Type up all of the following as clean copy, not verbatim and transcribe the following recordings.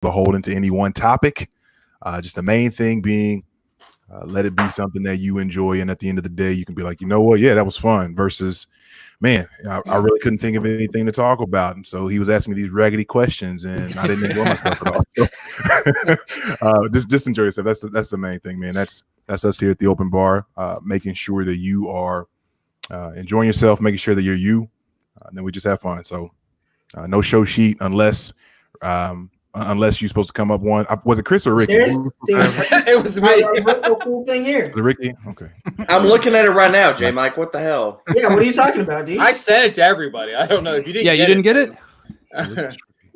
beholden to any one topic. Just the main thing being, let it be something that you enjoy, and at the end of the day, you can be like, you know what, yeah, that was fun. Versus, man, I really couldn't think of anything to talk about, and so he was asking me these raggedy questions, and I didn't enjoy myself at all. So, just enjoy yourself. That's the main thing, man. That's us here at the Open Bar, making sure that you are enjoying yourself, making sure that you're you, and then we just have fun. So, no show sheet unless you're supposed to come up one. Was it Chris or Ricky? It was me. No cool thing here. Ricky? Okay. I'm looking at it right now, J. Mike. What the hell? Yeah, what are you talking about, dude? I sent it to everybody. I don't know if you didn't. Yeah, you didn't get it?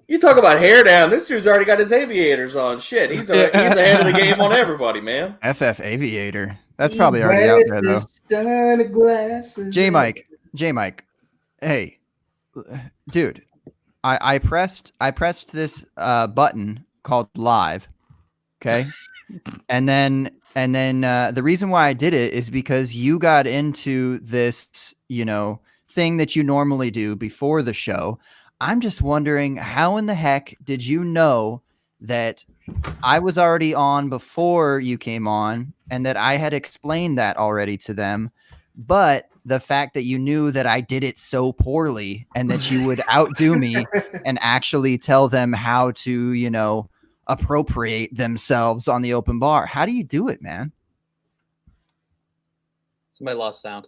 You talk about hair down. This dude's already got his aviators on. Shit, he's ahead of the game on everybody, man. FF Aviator. That's probably already out there, though. J. Mike. Hey, dude. I pressed this button called live, okay, and then the reason why I did it is because you got into this thing that you normally do before the show. I'm just wondering, how in the heck did you know that I was already on before you came on, and that I had explained that already to them, but the fact that you knew that I did it so poorly and that you would outdo me and actually tell them how to, appropriate themselves on the open bar. How do you do it, man? Somebody lost sound.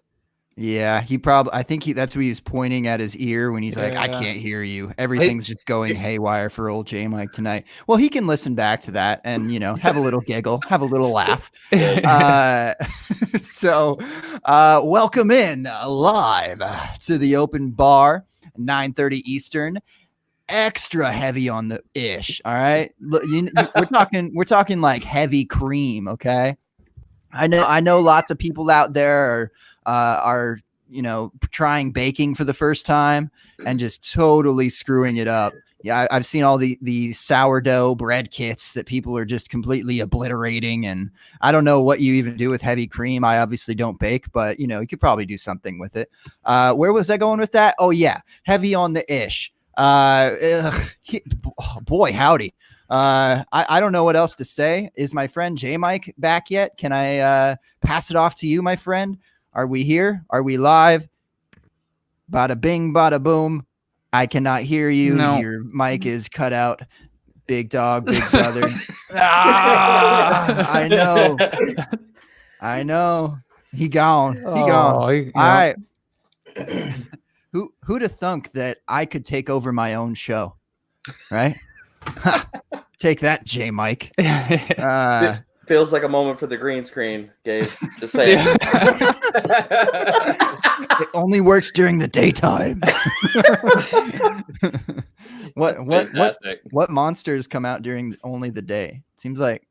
Yeah, I think that's what he was pointing at his ear when he's like, I can't hear you. Everything's just going haywire for old J Mike tonight. Well, he can listen back to that and, have a little giggle, have a little laugh. So welcome in live to the open bar, 9:30 Eastern. Extra heavy on the ish. All right. We're talking like heavy cream. Okay. I know lots of people out there are trying baking for the first time and just totally screwing it up. Yeah, I've seen all the sourdough bread kits that people are just completely obliterating, and I don't know what you even do with heavy cream. I obviously don't bake, but you could probably do something with it. Where was I going with that? Oh yeah, heavy on the ish. Boy, howdy. I don't know what else to say. Is my friend J Mike back yet? Can I pass it off to you, my friend? Are we here? Are we live? Bada bing, bada boom. I cannot hear you. No. Your mic is cut out. Big dog, big brother. I know. He gone. All right. Who'd have thunk that I could take over my own show? Right? Take that, J Mike. Feels like a moment for the green screen, Gabe. Just saying. It only works during the daytime. What monsters come out during only the day? Seems like,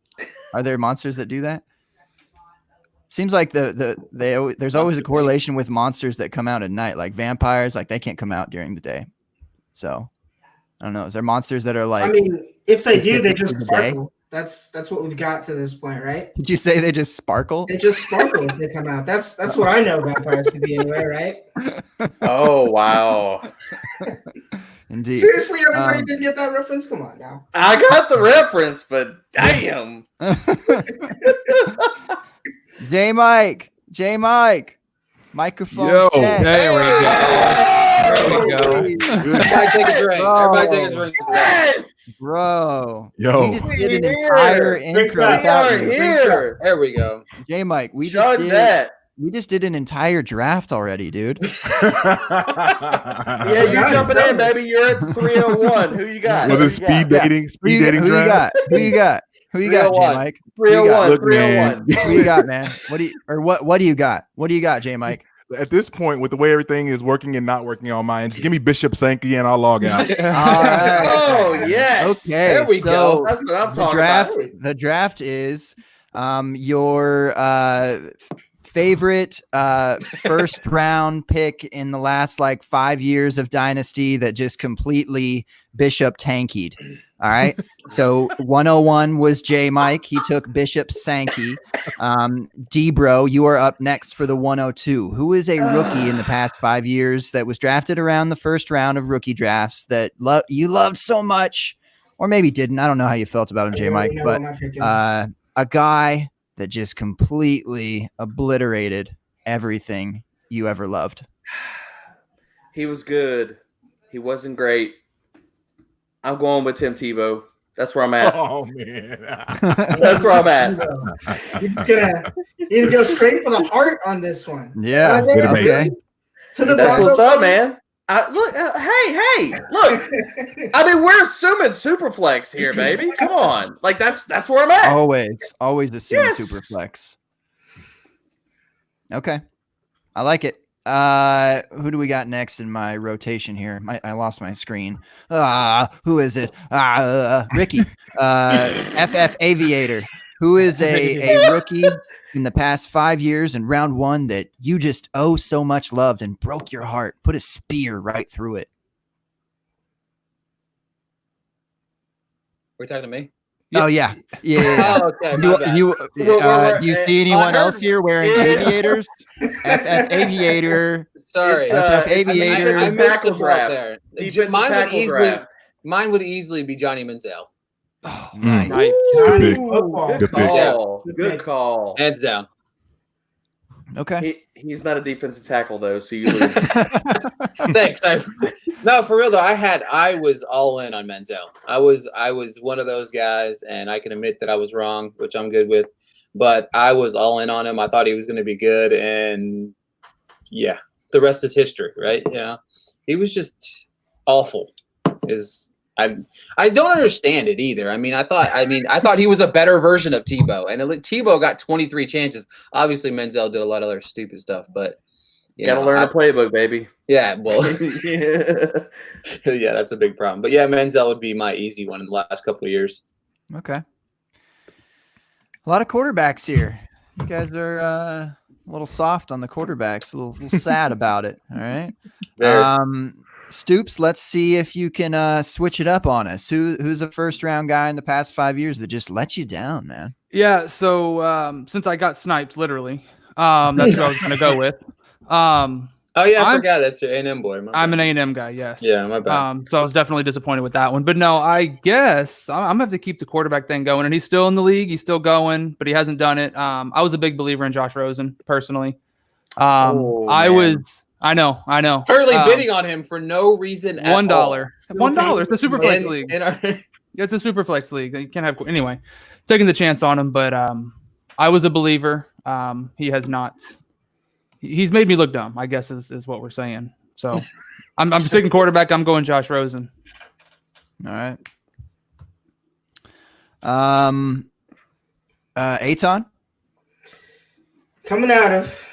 are there monsters that do that? Seems like there's always a correlation with monsters that come out at night, like vampires. Like they can't come out during the day. So I don't know. Is there monsters that are like? I mean, if they do, they just sparkle. That's what we've got to this point, right? Did you say they just sparkle? They just sparkle if they come out. That's what I know vampires to be anyway, right? Oh wow! Indeed. Seriously, everybody didn't get that reference? Come on now. I got the reference, but damn. J Mike, microphone. Yo, there we go. Everybody take a drink. Everybody take a drink. Yes, bro. Yo, we just did an entire intro without you. Here. There we go. J Mike, we just did an entire draft already, dude. Yeah, you're jumping in, baby. You're at 301. Who you got? Was it speed dating? Speed dating draft? Who you got? Who you got, J Mike? 301. 301. Who you got, man? What do you got? What do you got, J Mike? At this point, with the way everything is working and not working on mine, just give me Bishop Sankey and I'll log out. All right. Oh, yes. Okay. There we go. That's what I'm talking about. The draft is your favorite first round pick in the last 5 years of Dynasty that just completely Bishop tankied. All right. So 101 was J Mike. He took Bishop Sankey. D-Bro, you are up next for the 102. Who is a rookie in the past 5 years that was drafted around the first round of rookie drafts that you loved so much or maybe didn't. I don't know how you felt about him, J. Mike, but a guy that just completely obliterated everything you ever loved. He was good. He wasn't great. I'm going with Tim Tebow. That's where I'm at. Oh man, that's where I'm at. You're gonna go straight for the heart on this one. Yeah. Okay. That's what's up, man. Look, hey, look. I mean, we're assuming Superflex here, baby. Come on, like that's where I'm at. Always assuming Superflex. Okay, I like it. Who do we got next in my rotation here? I lost my screen. Who is it? Ricky. FF Aviator. Who is a rookie in the past 5 years in round one that you just so much loved and broke your heart? Put a spear right through it. We're talking to me? Oh yeah. Oh, okay. Do you see anyone else here wearing aviators? FF Aviator. Sorry, FF Aviator. I missed the draft there. Mine would easily be Johnny Manziel. Oh, nice. Good call. Hands down. Okay. He's not a defensive tackle though, so you lose. Thanks. No, for real though, I was all in on Manziel. I was one of those guys, and I can admit that I was wrong, which I'm good with. But I was all in on him. I thought he was going to be good, and yeah, the rest is history, right? He was just awful. I don't understand it either. I thought he was a better version of Tebow, and Tebow got 23 chances. Obviously, Manziel did a lot of other stupid stuff, but you got to learn a playbook, baby. Yeah, well, yeah, that's a big problem. But yeah, Manziel would be my easy one in the last couple of years. Okay. A lot of quarterbacks here. You guys are a little soft on the quarterbacks, a little sad about it. All right. Stoops, let's see if you can switch it up on us. Who's a first round guy in the past 5 years that just let you down, man? Yeah, so since I got sniped, literally, that's who I was going to go with. Oh yeah, I forgot that's your A&M boy. I'm an A&M guy, yes. Yeah, my bad. So I was definitely disappointed with that one. But no, I guess I'm going to have to keep the quarterback thing going. And he's still in the league. He's still going, but he hasn't done it. I was a big believer in Josh Rosen, personally. I know. Currently bidding on him for no reason at $1. all. $1. It's a Superflex league. It's a Superflex league. You can't have anyway. Taking the chance on him, but I was a believer. He has not. He's made me look dumb, I guess is what we're saying. So I'm sticking quarterback. I'm going Josh Rosen. All right. Eitan? Coming out of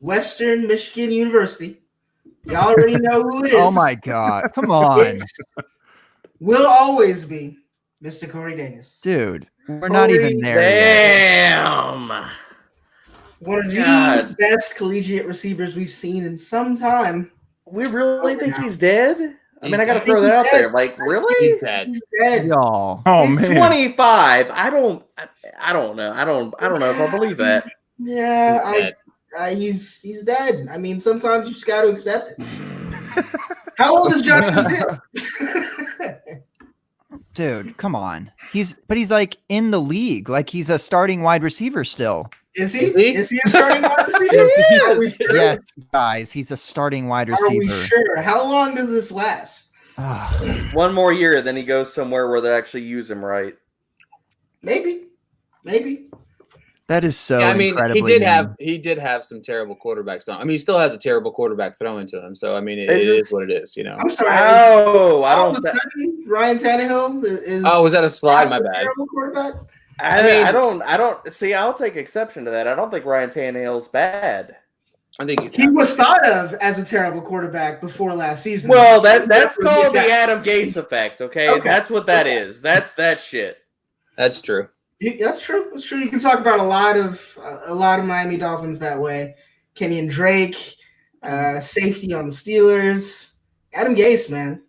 Western Michigan University. Y'all already know who it is. Oh my God. Come on. Will always be Mr. Corey Davis. Dude, we're not even there Damn. yet. One of the best collegiate receivers we've seen in some time. We really think he's dead? I mean, I got to throw that out there. Like, really? He's dead. He's dead. Y'all. Oh He's man, 25. I don't know. I don't know if I believe that. Yeah, he's dead. I mean, sometimes you just got to accept it. How old is Johnny Manziel? Dude, come on. He's like in the league. Like he's a starting wide receiver still. Is he a starting wide receiver? Yes, guys, he's a starting wide receiver. Are we sure? How long does this last? One more year, then he goes somewhere where they actually use him right. Maybe. That is so. Yeah, I mean, incredibly he did have some terrible quarterbacks. I mean, he still has a terrible quarterback throwing to him. So I mean, it is what it is. I'm sorry. I don't. Ryan Tannehill is. Oh, was that a slide? My bad. Terrible quarterback. I don't see. I'll take exception to that. I don't think Ryan Tannehill's bad. I think he was thought of as a terrible quarterback before last season. Well, that's called the Adam Gase effect. Okay, that's what that is. That's that shit. That's true. That's true. That's true. You can talk about a lot of Miami Dolphins that way. Kenyon Drake, safety on the Steelers. Adam Gase, man.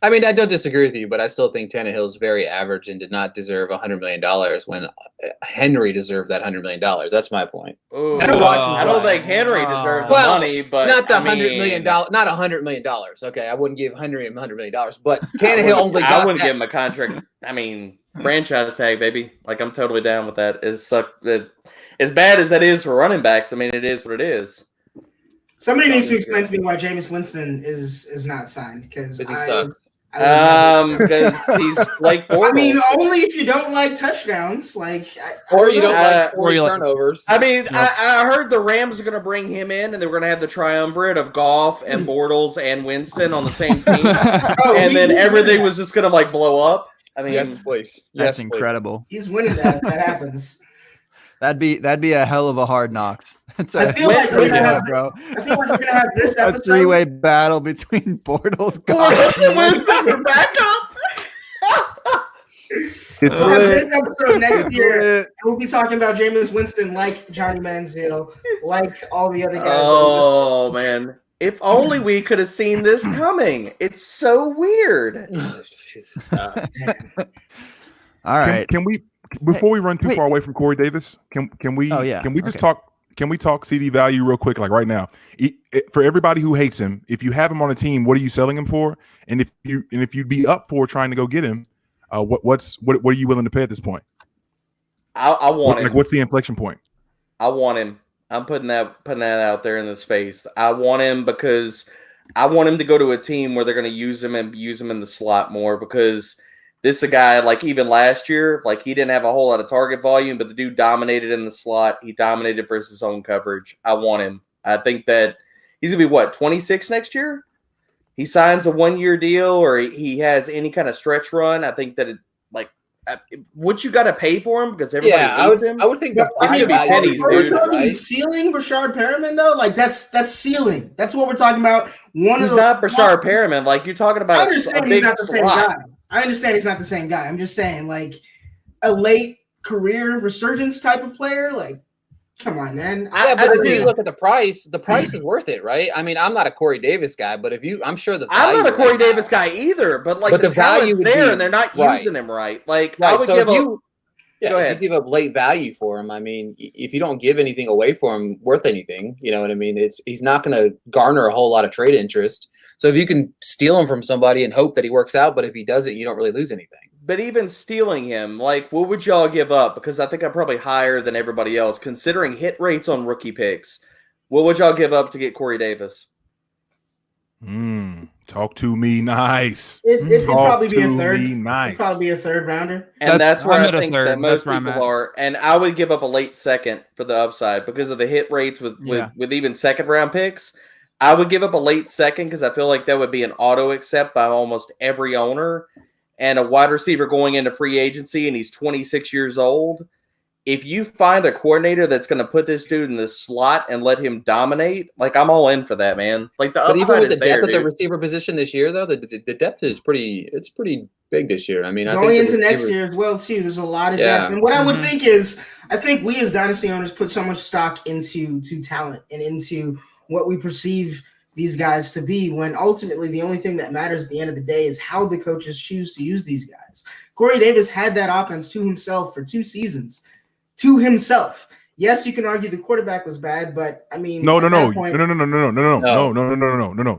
I mean, I don't disagree with you, but I still think Tannehill is very average and did not deserve $100 million when Henry deserved that $100 million. That's my point. Ooh, watch him I don't play. think Henry deserved the Well, money, but not the I $100 million, mean, not $100 million. Okay, I wouldn't give Henry $100 million, but Tannehill only got I wouldn't that. give him a contract. I mean, franchise tag, baby. Like, I'm totally down with that. As bad as that is for running backs, I mean, it is what it is. Somebody needs to explain to me why Jameis Winston is not signed, because he sucks. Because he's Blake Bortles. I mean, only if you don't like touchdowns, like, or you don't like or you like- turnovers. I mean, I heard the Rams are going to bring him in, and they're going to have the triumvirate of Goff and Bortles and Winston on the same team, and then everything was just going to like blow up. I mean, yes, please. That's incredible. He's winning that. If that happens. That'd be a hell of a Hard Knocks. I feel like we're gonna have, bro. I feel like we're gonna have this A episode. three-way battle between Bortles, Bortles and Winston for backup. It's We'll have this lit. episode next year. Lit. We'll be talking about Jameis Winston like Johnny Manziel, like all the other guys. Oh man! If only we could have seen this coming. It's so weird. All right. Can we before we run too wait. far away from Corey Davis? Can we? Oh, yeah. Can we just Okay. talk? Can we talk CD value real quick, like right now? For everybody who hates him, if you have him on a team, what are you selling him for? And if you'd be up for trying to go get him, what are you willing to pay at this point? I want him. Like, what's the inflection point? I want him. I'm putting that out there in the space. I want him because I want him to go to a team where they're going to use him and use him in the slot more, because this is a guy, like, even last year, like, he didn't have a whole lot of target volume, but the dude dominated in the slot. He dominated versus zone coverage. I want him. I think that he's going to be, 26 next year? He signs a 1-year deal, or he has any kind of stretch run. I think that what you got to pay for him, because everybody hates him. I would think the It's gonna be pennies, Are we dude, talking right? ceiling Rashard Perriman though? Like that's ceiling. That's what we're talking about. He's not Bashar Perriman. Like, you're talking I about a understand he's big not the same slot. guy. I understand he's not the same guy. I'm just saying, like, a late career resurgence type of player. Like, come on, man. Yeah, but if agree. you look at the price is worth it, right? I mean, I'm not a Corey Davis guy, but I'm sure the I'm value not a Corey right now- Davis guy either, but like But the the value talent's would there, be- and they're not right. using him right. Like, I Right. would So give if you, Go ahead. if you give up late value for him, I mean, if you don't give anything away for him worth anything, you know what I mean? He's not going to garner a whole lot of trade interest. So if you can steal him from somebody and hope that he works out, but if he doesn't, you don't really lose anything. But even stealing him, like, what would y'all give up? Because I think I'm probably higher than everybody else, considering hit rates on rookie picks. What would y'all give up to get Corey Davis? Talk to me nice. It'd Talk probably be a to third. me nice. It'd probably be a third rounder. And that's where I'm I at a think third. that most That's where I'm people at. are. And I would give up a late second for the upside because of the hit rates with even second round picks. I would give up a late second because I feel like that would be an auto accept by almost every owner. And a wide receiver going into free agency, and he's 26 years old. If you find a coordinator that's going to put this dude in the slot and let him dominate, like, I'm all in for that, man. Like, the But upside even with is the there, depth of the dude. receiver position this year, though, the depth is pretty big this year. I mean, I Going think into next year as well, too. There's a lot of Yeah. depth. And what I would think is, I think we as dynasty owners put so much stock into talent and into what we perceive these guys to be, when ultimately the only thing that matters at the end of the day is how the coaches choose to use these guys. Corey Davis had that offense to himself for 2 seasons. To himself. Yes, you can argue the quarterback was bad, but I mean, No. at that point-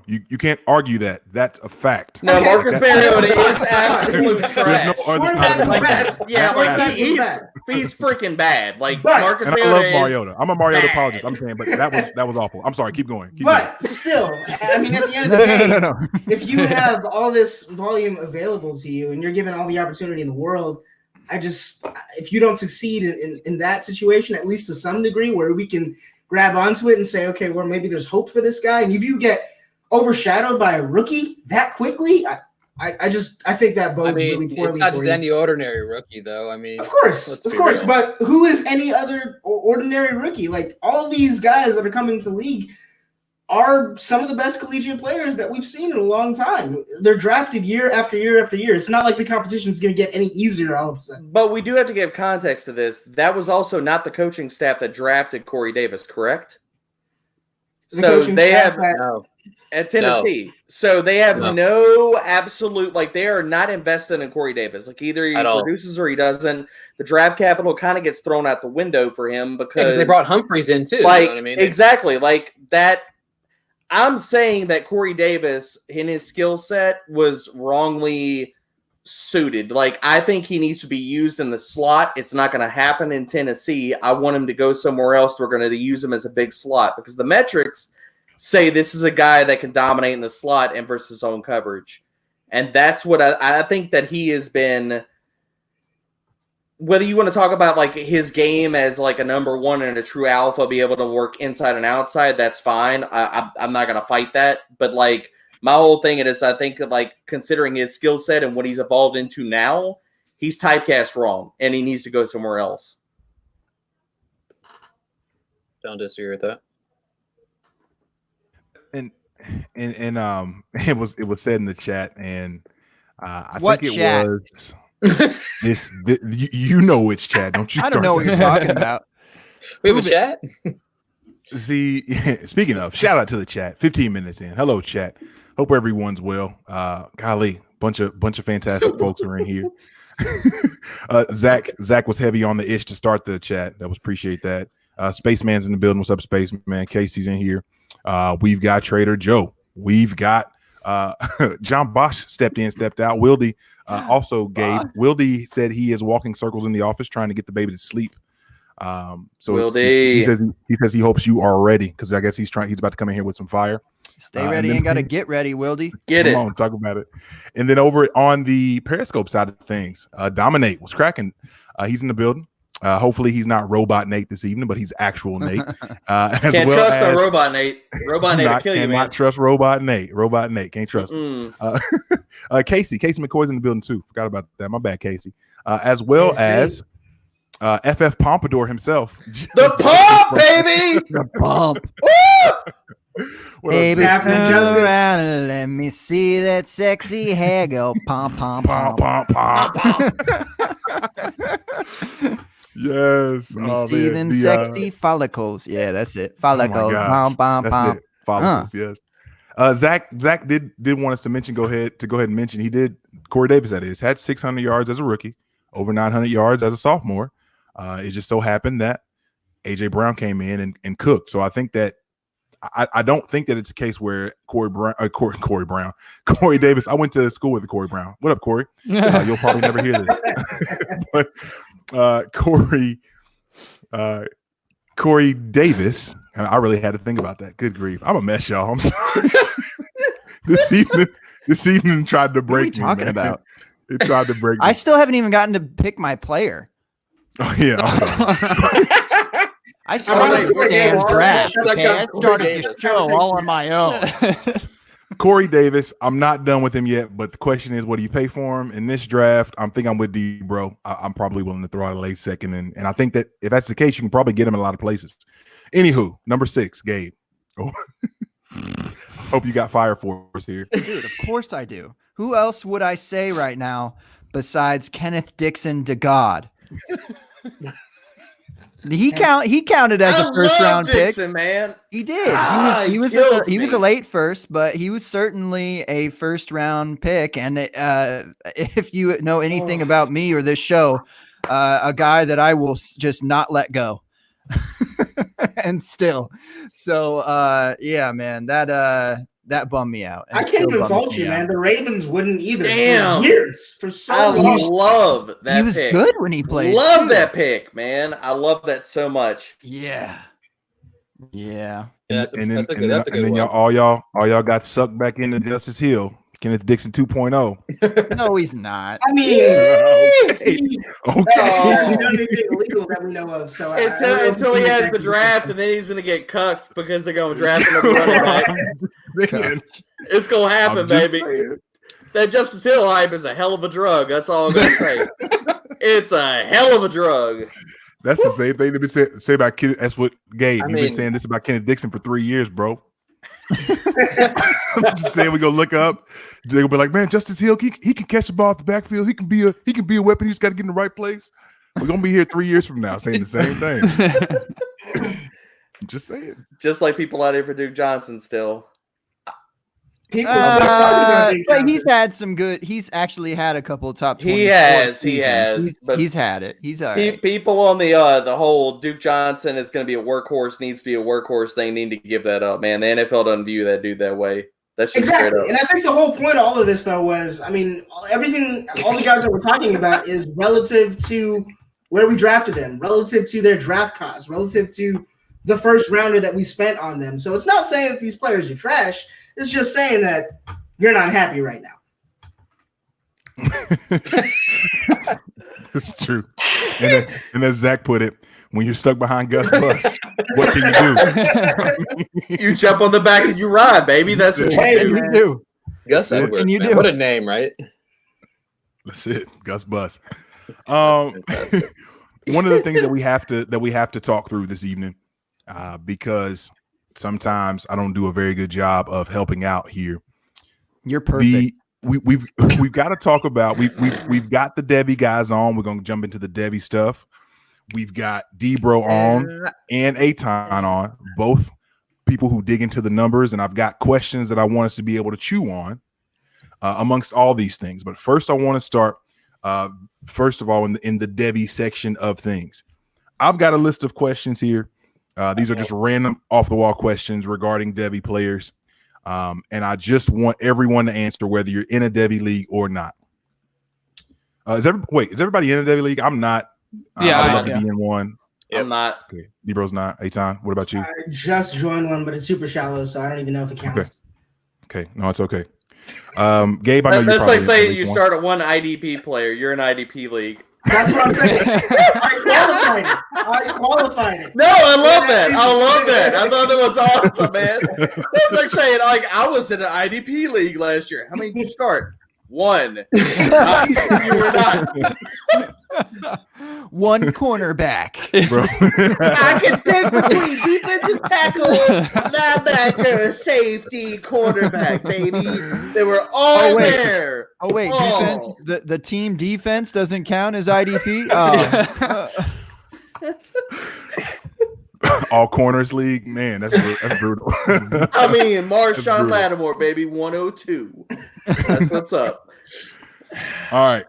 You can't argue that. That's a fact. No, Okay. Marcus Mariota is absolute There's trash. no other Quarterback side of was it. bad. Like, Quarterback was bad. he's freaking bad. Like, But- Marcus And I Mariota love is Mariota. I'm a Mariota bad. apologist. I'm saying, but that was awful. I'm sorry. Keep going. Keep going. But still, I mean, at the end of the day, No. if you have all this volume available to you and you're given all the opportunity in the world, if you don't succeed in that situation, at least to some degree, where we can grab onto it and say, okay, well, maybe there's hope for this guy. And if you get overshadowed by a rookie that quickly, I think that bodes really poorly. it's not for just you. any ordinary rookie, though. I mean, Of course, let's of be course. real. But who is any other ordinary rookie? Like, all these guys that are coming to the league are some of the best collegiate players that we've seen in a long time. They're drafted year after year after year. It's not like the competition is going to get any easier all of a sudden. But we do have to give context to this. That was also not the coaching staff that drafted Corey Davis, correct? So they have at Tennessee. No. So they have no absolute, like, they are not invested in Corey Davis. Like, either he produces or he doesn't. The draft capital kind of gets thrown out the window for him because they brought Humphreys in too. Like, you know what I mean? Exactly. Like that. I'm saying that Corey Davis in his skill set was wrongly suited. Like, I think he needs to be used in the slot. It's not going to happen in Tennessee. I want him to go somewhere else. We're going to use him as a big slot because the metrics say this is a guy that can dominate in the slot and versus zone coverage. And that's what I think that he has been. Whether you want to talk about like his game as like a number one and a true alpha, be able to work inside and outside, that's fine. I'm not going to fight that. But like my whole thing is, I think like considering his skill set and what he's evolved into now, he's typecast wrong and he needs to go somewhere else. Don't disagree with that. And it was said in the chat, and I what think it chat? was this you know which chat, don't you? I don't know what you're talking about. We have a chat. See, speaking of, shout out to the chat. 15 minutes in. Hello, chat. Hope everyone's well. Golly, bunch of fantastic folks are in here. Zach was heavy on the ish to start the chat. That was appreciate that. Spaceman's in the building. What's up, Spaceman? Casey's in here. We've got Trader Joe. We've got John Bosch stepped in, stepped out. Wildy also Gabe. Wildy said he is walking circles in the office trying to get the baby to sleep. So he says he hopes you are ready because I guess he's about to come in here with some fire. Stay ready and gotta get ready, Wildy. Come on, talk about it. And then over on the Periscope side of things, Dominate was cracking. He's in the building. Hopefully he's not Robot Nate this evening, but he's actual Nate. Can't trust a Robot Nate. Robot Nate will kill you, man. Cannot trust Robot Nate. Robot Nate can't trust him. Casey McCoy's in the building too. Forgot about that. My bad, Casey. As well as FF Pompadour himself. The pump, baby. The pump. Baby, turn around and let me see that sexy hair go pom pom pom pom pom. Yes. Let me see them sexy follicles. Yeah, that's it. Follicles. Pom pom pom. Follicles. Yes. Zach did want us to mention. Go ahead and mention. He did. Corey Davis, that is, had 600 yards as a rookie, over 900 yards as a sophomore. It just so happened that AJ Brown came in and cooked. So I think that. I don't think that it's a case where Corey Davis. I went to school with Corey Brown. What up, Corey? You'll probably never hear this. But Corey Davis, and I really had to think about that. Good grief. I'm a mess, y'all. I'm sorry. This evening tried to break me. What are you talking about? It tried to break me. I still haven't even gotten to pick my player. Oh, yeah. I'm sorry. I started Dan's draft. Okay? I started the show all on my own. Corey Davis, I'm not done with him yet, but the question is, what do you pay for him in this draft? I'm with D, bro. I'm probably willing to throw out a late second, and I think that if that's the case, you can probably get him in a lot of places. Anywho, number 6, Gabe. Oh. Hope you got fire for us here, dude. Of course I do. Who else would I say right now besides Kenneth Dixon to God? He counted as a first round Dixon, pick, man. He did. He was a late first, but he was certainly a first round pick. And if you know anything about me or this show, a guy that I will just not let go. And still, so yeah, man, that bummed me out. I can't even fault you, man. The Ravens wouldn't either. Damn. For years. For so long. I love that. He was pick. good when he played. Love that pick, man. I love that so much. Yeah. That's a good one. Y'all got sucked back into Justice Hill. Kenneth Dixon 2.0. No, he's not. I mean, okay. anything illegal that we know of. So until he has the draft, and then he's gonna get cucked because they're gonna draft him as a running back. It's gonna happen, baby. Saying. That Justice Hill hype is a hell of a drug. That's all I'm gonna say. It's a hell of a drug. That's the same thing to be say about Kenneth. That's what Gabe. You've been saying this about Kenneth Dixon for 3 years, bro. I'm just saying, we go look up. They're gonna be like, man, Justice Hill, he can catch the ball at the backfield. He can be a weapon. You just got to get in the right place. We're gonna be here 3 years from now saying the same thing. Just say it. Just like people out here for Duke Johnson still. People are still talking about Duke but Johnson. he's had some good. He's actually had a couple of top 20. He has. But He's had it. He's all right. people on the whole Duke Johnson is going to be a workhorse, needs to be a workhorse. They need to give that up, man. The NFL doesn't view that dude that way. That's just straight Exactly. up. And I think the whole point of all of this, though, was, I mean, everything, all the guys that we're talking about is relative to where we drafted them, relative to their draft costs, relative to the first rounder that we spent on them. So it's not saying that these players are trash. It's just saying that you're not happy right now. It's true. And as Zach put it, when you're stuck behind Gus Bus, what can you do? You jump on the back and you ride, baby. That's what you do. Gus Edwards, and you man. do. What a name, right? That's it, Gus Bus. One of the things that we have to talk through this evening, because sometimes I don't do a very good job of helping out here. You're perfect. We've got to talk about we've got the Debbie guys on. We're gonna jump into the Debbie stuff. We've got D-Bro on and Aton on, both people who dig into the numbers, and I've got questions that I want us to be able to chew on amongst all these things. But first, I want to start first of all in the Debbie section of things. I've got a list of questions here. These are just random off-the-wall questions regarding Debbie players. And I just want everyone to answer whether you're in a Debbie league or not. Is everybody in a Debbie league? I'm not. I'd love to be in one. I'm not. Okay. D-Bro's not. Aton, what about you? I just joined one, but it's super shallow, so I don't even know if it counts. Okay. No, it's okay. Gabe, I know you're That's probably like in saying league you one. start at one IDP player. You're an IDP league. That's what I'm saying. I qualified it. No, I love that. I thought that was awesome, man. That's like saying, like, I was in an IDP league last year. How many did you start? One. You were not. One cornerback. Bro. I can pick between defensive tackle, linebacker, safety, quarterback, baby. They were all there. Oh wait, defense. The team defense doesn't count as IDP. All corners league, man. That's brutal. I mean, Marshawn Lattimore, baby, 102. That's what's up. All right.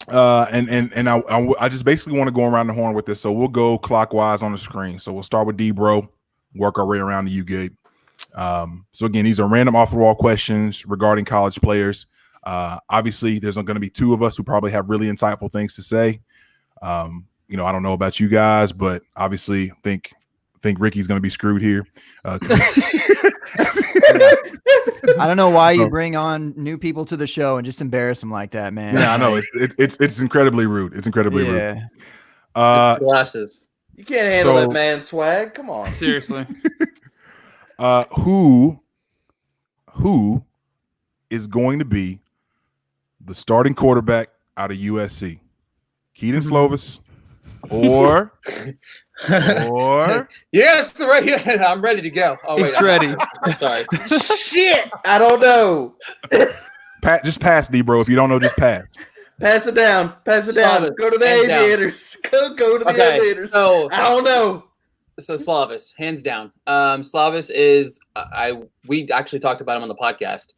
And I just basically want to go around the horn with this. So we'll go clockwise on the screen. So we'll start with D-Bro, work our way around to you, Gabe. So again, these are random off-the-wall questions regarding college players. Obviously, there's going to be two of us who probably have really insightful things to say. I don't know about you guys, but obviously think Ricky's going to be screwed here. I don't know why you bring on new people to the show and just embarrass them like that, man. Yeah, I know it's incredibly rude. It's incredibly rude. Glasses. You can't handle that man swag. Come on, seriously. Who is going to be the starting quarterback out of USC? Keaton Slovis or yes, right here. I'm ready to go. Oh wait, he's ready. Sorry. Shit, I don't know. Just pass, D-Bro. If you don't know, just pass. Pass it down. Pass it down. Slavis, Go to the Aviators. Go to the Aviators. So I don't know. So Slavis, hands down. Slavis is we actually talked about him on the podcast.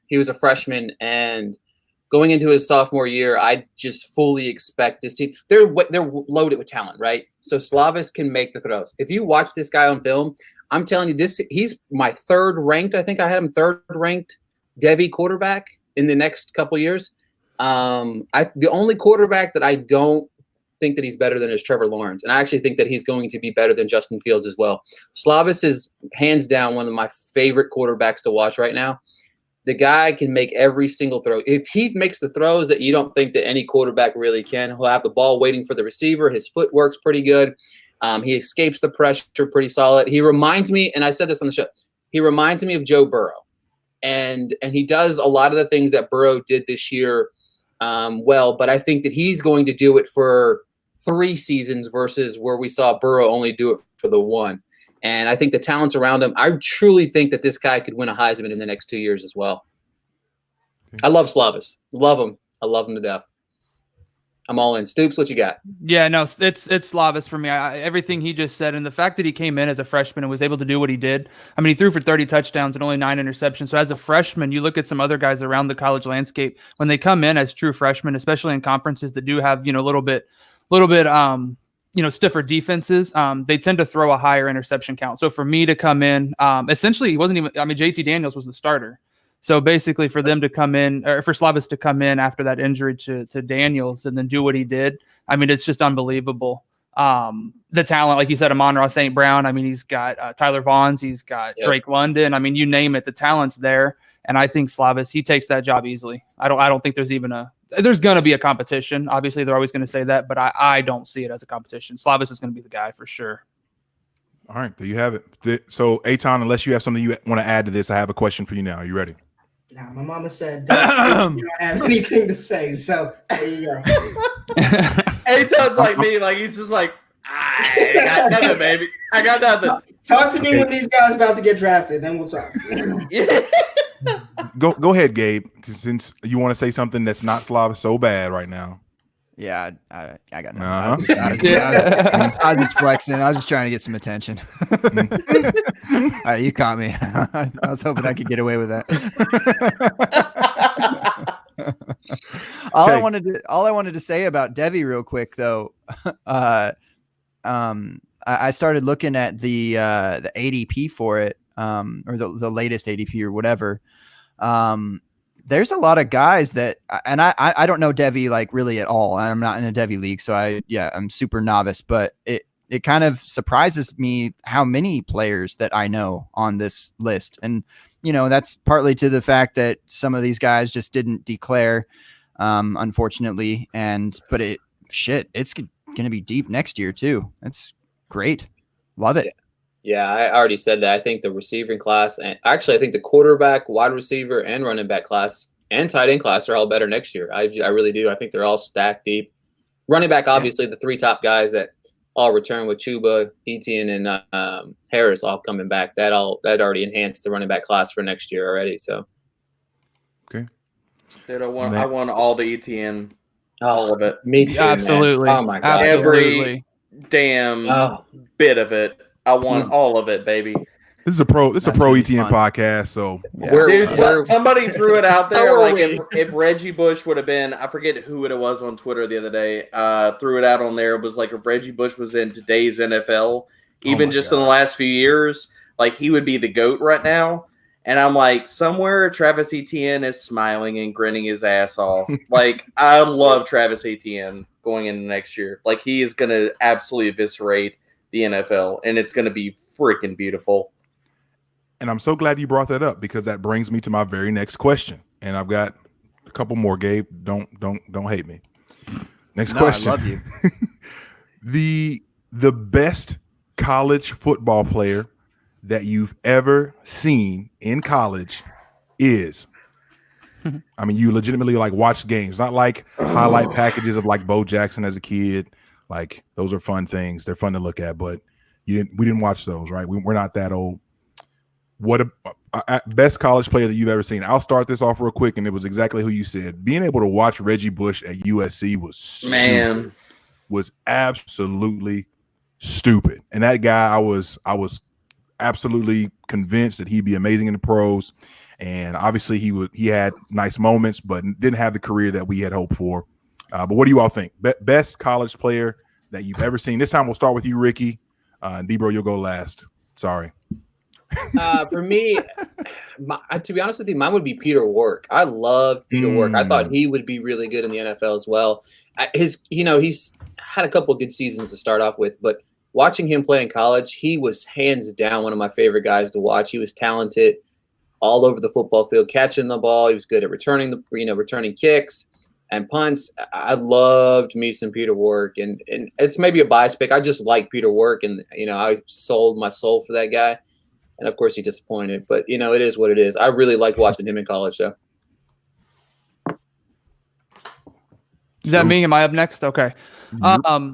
He was a freshman, and going into his sophomore year, I just fully expect this team. They're loaded with talent, right? So Slavis can make the throws. If you watch this guy on film, I'm telling you, he's my third ranked. I think I had him third ranked Debbie quarterback in the next couple years. The only quarterback that I don't think that he's better than is Trevor Lawrence, and I actually think that he's going to be better than Justin Fields as well. Slavis is hands down one of my favorite quarterbacks to watch right now. The guy can make every single throw. If he makes the throws that you don't think that any quarterback really can, he'll have the ball waiting for the receiver. His footwork's pretty good. He escapes the pressure pretty solid. He reminds me, and I said this on the show, he reminds me of Joe Burrow. And he does a lot of the things that Burrow did this year well, but I think that he's going to do it for 3 seasons versus where we saw Burrow only do it for the 1. And I think the talent's around him. I truly think that this guy could win a Heisman in the next 2 years as well. I love Slavis. Love him. I love him to death. I'm all in. Stoops, what you got? Yeah, no, it's Slavis for me. Everything he just said, and the fact that he came in as a freshman and was able to do what he did. I mean, he threw for 30 touchdowns and only 9 interceptions. So as a freshman, you look at some other guys around the college landscape when they come in as true freshmen, especially in conferences that do have a little bit stiffer defenses. They tend to throw a higher interception count. So for me to come in, essentially, he wasn't even. I mean, JT Daniels was the starter. So basically, for them to come in, or for Slavis to come in after that injury to Daniels and then do what he did, I mean, it's just unbelievable. The talent, like you said, Amon-Ra St. Brown. I mean, he's got Tyler Vaughns, he's got Drake London. I mean, you name it, the talent's there. And I think Slavis, he takes that job easily. I don't think there's going to be a competition. Obviously, they're always going to say that, but I don't see it as a competition. Slavis is going to be the guy for sure. All right, there you have it. So, Eitan, unless you have something you want to add to this, I have a question for you now. Are you ready? Nah, my mama said you don't have anything to say, so there you go. Eitan's like me, like he's just like, I got nothing, baby. I got nothing. Talk to me when these guys about to get drafted, then we'll talk. Yeah. Go ahead, Gabe, since you want to say something that's not Slav so bad right now. Yeah, I got nothing. I was just flexing. I was just trying to get some attention. All right, you caught me. I was hoping I could get away with that. All I wanted to say about Devi real quick though, I started looking at the ADP for it, or the latest ADP or whatever. There's a lot of guys that, and I don't know Devi like really at all. I'm not in a Devi league, so I'm super novice, but it kind of surprises me how many players that I know on this list. And, that's partly to the fact that some of these guys just didn't declare, unfortunately. But it's going to be deep next year too. That's great. Love it. Yeah, I already said that. I think the receiving class, and actually I think the quarterback, wide receiver, and running back class and tight end class are all better next year. I really do. I think they're all stacked deep. Running back, obviously, the 3 top guys that all return with Chuba, Etienne, and Harris all coming back. That already enhanced the running back class for next year already. So, okay, dude, I want all the Etienne, all of it. Me too, absolutely. Man. Oh my god, every damn bit of it. I want all of it, baby. This is a pro ETN podcast, so dude, somebody threw it out there. Like if Reggie Bush would have been, I forget who it was on Twitter the other day, threw it out on there. It was like if Reggie Bush was in today's NFL, even just in the last few years, like he would be the GOAT right now. And I'm like, somewhere Travis Etienne is smiling and grinning his ass off. Like I love Travis Etienne going into next year. Like he is going to absolutely eviscerate the NFL, and it's going to be freaking beautiful. And I'm so glad you brought that up because that brings me to my very next question. And I've got a couple more, Gabe. Don't hate me. Next question. I love you. The best college football player that you've ever seen in college is. I mean, you legitimately like watch games, not like highlight packages of like Bo Jackson as a kid. Like those are fun things; they're fun to look at. But we didn't watch those, right? We're not that old. What a best college player that you've ever seen? I'll start this off real quick, and it was exactly who you said. Being able to watch Reggie Bush at USC was absolutely stupid. And that guy, I was absolutely convinced that he'd be amazing in the pros. And obviously, he had nice moments, but didn't have the career that we had hoped for. But what do you all think? Best college player that you've ever seen? This time we'll start with you, Ricky. Debro, you'll go last. Sorry. For me, to be honest with you, mine would be Peter Work. I loved Peter Work. I thought he would be really good in the NFL as well. He's had a couple of good seasons to start off with, but watching him play in college, he was hands down one of my favorite guys to watch. He was talented all over the football field, catching the ball. He was good at returning kicks and punts. I loved me some Peter Work, and it's maybe a bias pick. I just like Peter Work, and I sold my soul for that guy. And of course, he disappointed, but it is what it is. I really like watching him in college, though. Is that me? Am I up next? Okay.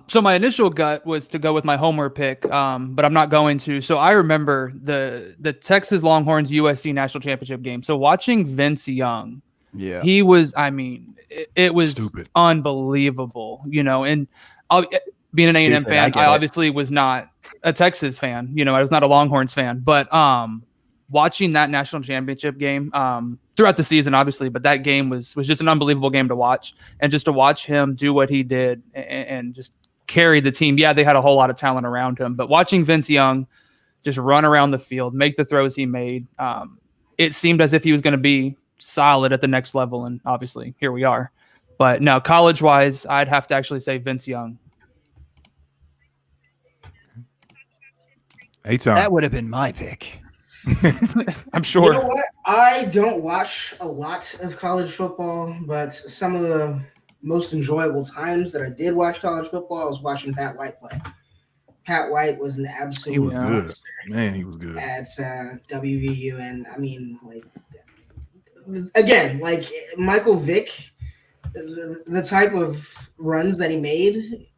So my initial gut was to go with my homer pick, but I'm not going to. So I remember the Texas Longhorns USC national championship game. So watching Vince Young Yeah. He was, I mean, it was Stupid. Unbelievable, and being an A&M fan, I obviously was not a Texas fan, I was not a Longhorns fan, but watching that national championship game throughout the season, obviously, but that game was just an unbelievable game to watch, and just to watch him do what he did and just carry the team. Yeah, they had a whole lot of talent around him, but watching Vince Young just run around the field, make the throws he made, it seemed as if he was going to be solid at the next level, and obviously here we are. But no, college-wise, I'd have to actually say Vince Young. That would have been my pick. I'm sure. You know what? I don't watch a lot of college football, but some of the most enjoyable times that I did watch college football, I was watching Pat White play. Pat White was an absolute He was good. Man, he was good. At WVU. And I mean, like, again, like Michael Vick, the type of runs that he made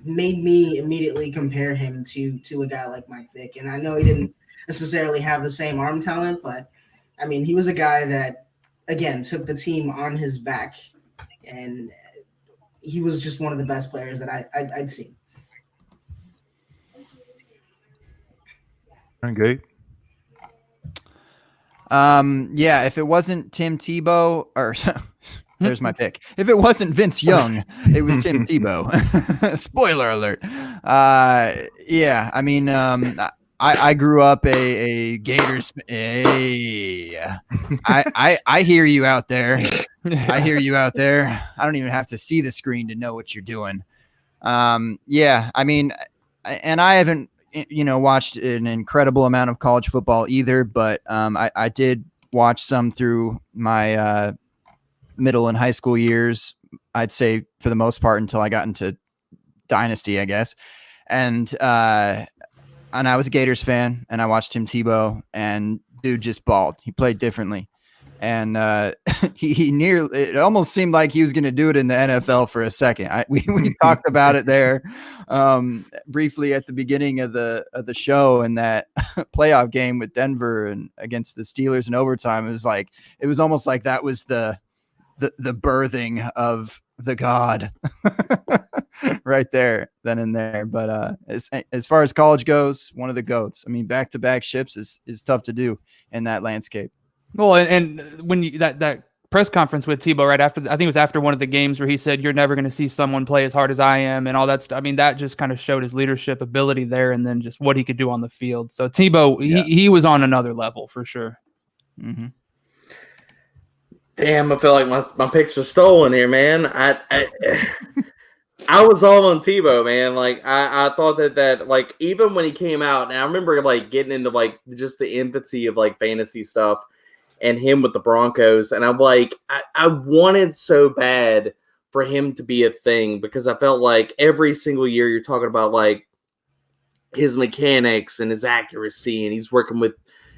me immediately compare him to a guy like Mike Vick. And I know he didn't necessarily have the same arm talent, but I mean, he was a guy that, again, took the team on his back, and he was just one of the best players that I'd seen. Okay. Yeah, if it wasn't Tim Tebow, or there's my pick. If it wasn't Vince Young, it was Tim Tebow. Spoiler alert. Yeah, I mean, I grew up a Gators. Hey, I hear you out there. I hear you out there. I don't even have to see the screen to know what you're doing. Yeah, I mean, and I haven't, watched an incredible amount of college football either, but I did watch some through my middle and high school years. I'd say for the most part until I got into Dynasty, I guess. And I was a Gators fan, and I watched Tim Tebow, and dude just balled. He played differently. And he nearly, it almost seemed like he was going to do it in the NFL for a second. We talked about it there briefly at the beginning of the show, and that playoff game with Denver and against the Steelers in overtime. It was almost like that was the birthing of the God right there, then and there. But as far as college goes, one of the GOATs. I mean, back-to-back ships is tough to do in that landscape. Well, and when you that press conference with Tebow right after, I think it was after one of the games where he said, "You're never going to see someone play as hard as I am," and all that stuff. I mean, that just kind of showed his leadership ability there, and then just what he could do on the field. So Tebow, he was on another level for sure. Mm-hmm. Damn, I feel like my picks were stolen here, man. I was all on Tebow, man. Like I thought that like even when he came out, and I remember like getting into like just the infancy of like fantasy stuff and him with the Broncos, and I'm like I wanted so bad for him to be a thing, because I felt like every single year you're talking about like his mechanics and his accuracy, and he's working with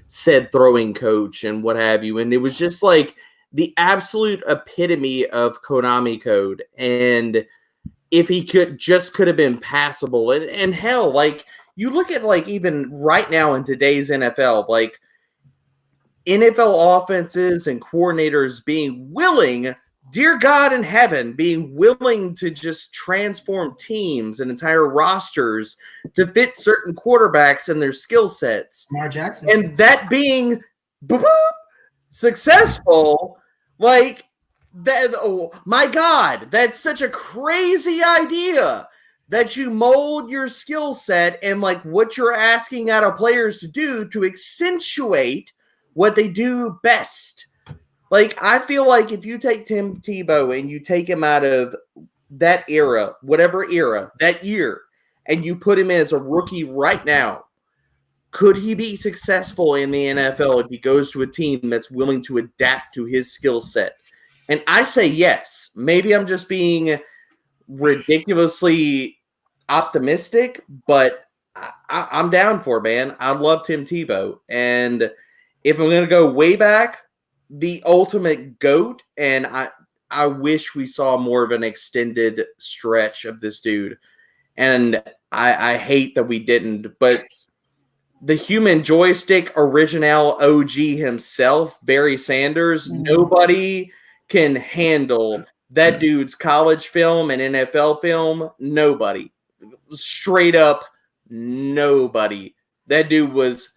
said throwing coach and what have you, and it was just like the absolute epitome of Konami code. And if he could have been passable, and hell, like you look at like even right now in today's NFL, like NFL offenses and coordinators being willing, dear God in heaven, being willing to just transform teams and entire rosters to fit certain quarterbacks and their skill sets. Lamar Jackson. And that being successful, like that. Oh my God, that's such a crazy idea that you mold your skill set and like what you're asking out of players to do to accentuate what they do best. Like, I feel like if you take Tim Tebow and you take him out of that era, whatever era, that year, and you put him as a rookie right now, could he be successful in the NFL if he goes to a team that's willing to adapt to his skill set? And I say yes. Maybe I'm just being ridiculously optimistic, but I'm down for it, man. I love Tim Tebow. And if I'm going to go way back, the ultimate GOAT, and I wish we saw more of an extended stretch of this dude. And I hate that we didn't, but the human joystick original OG himself, Barry Sanders, nobody can handle that dude's college film and NFL film. Nobody. Straight up nobody. That dude was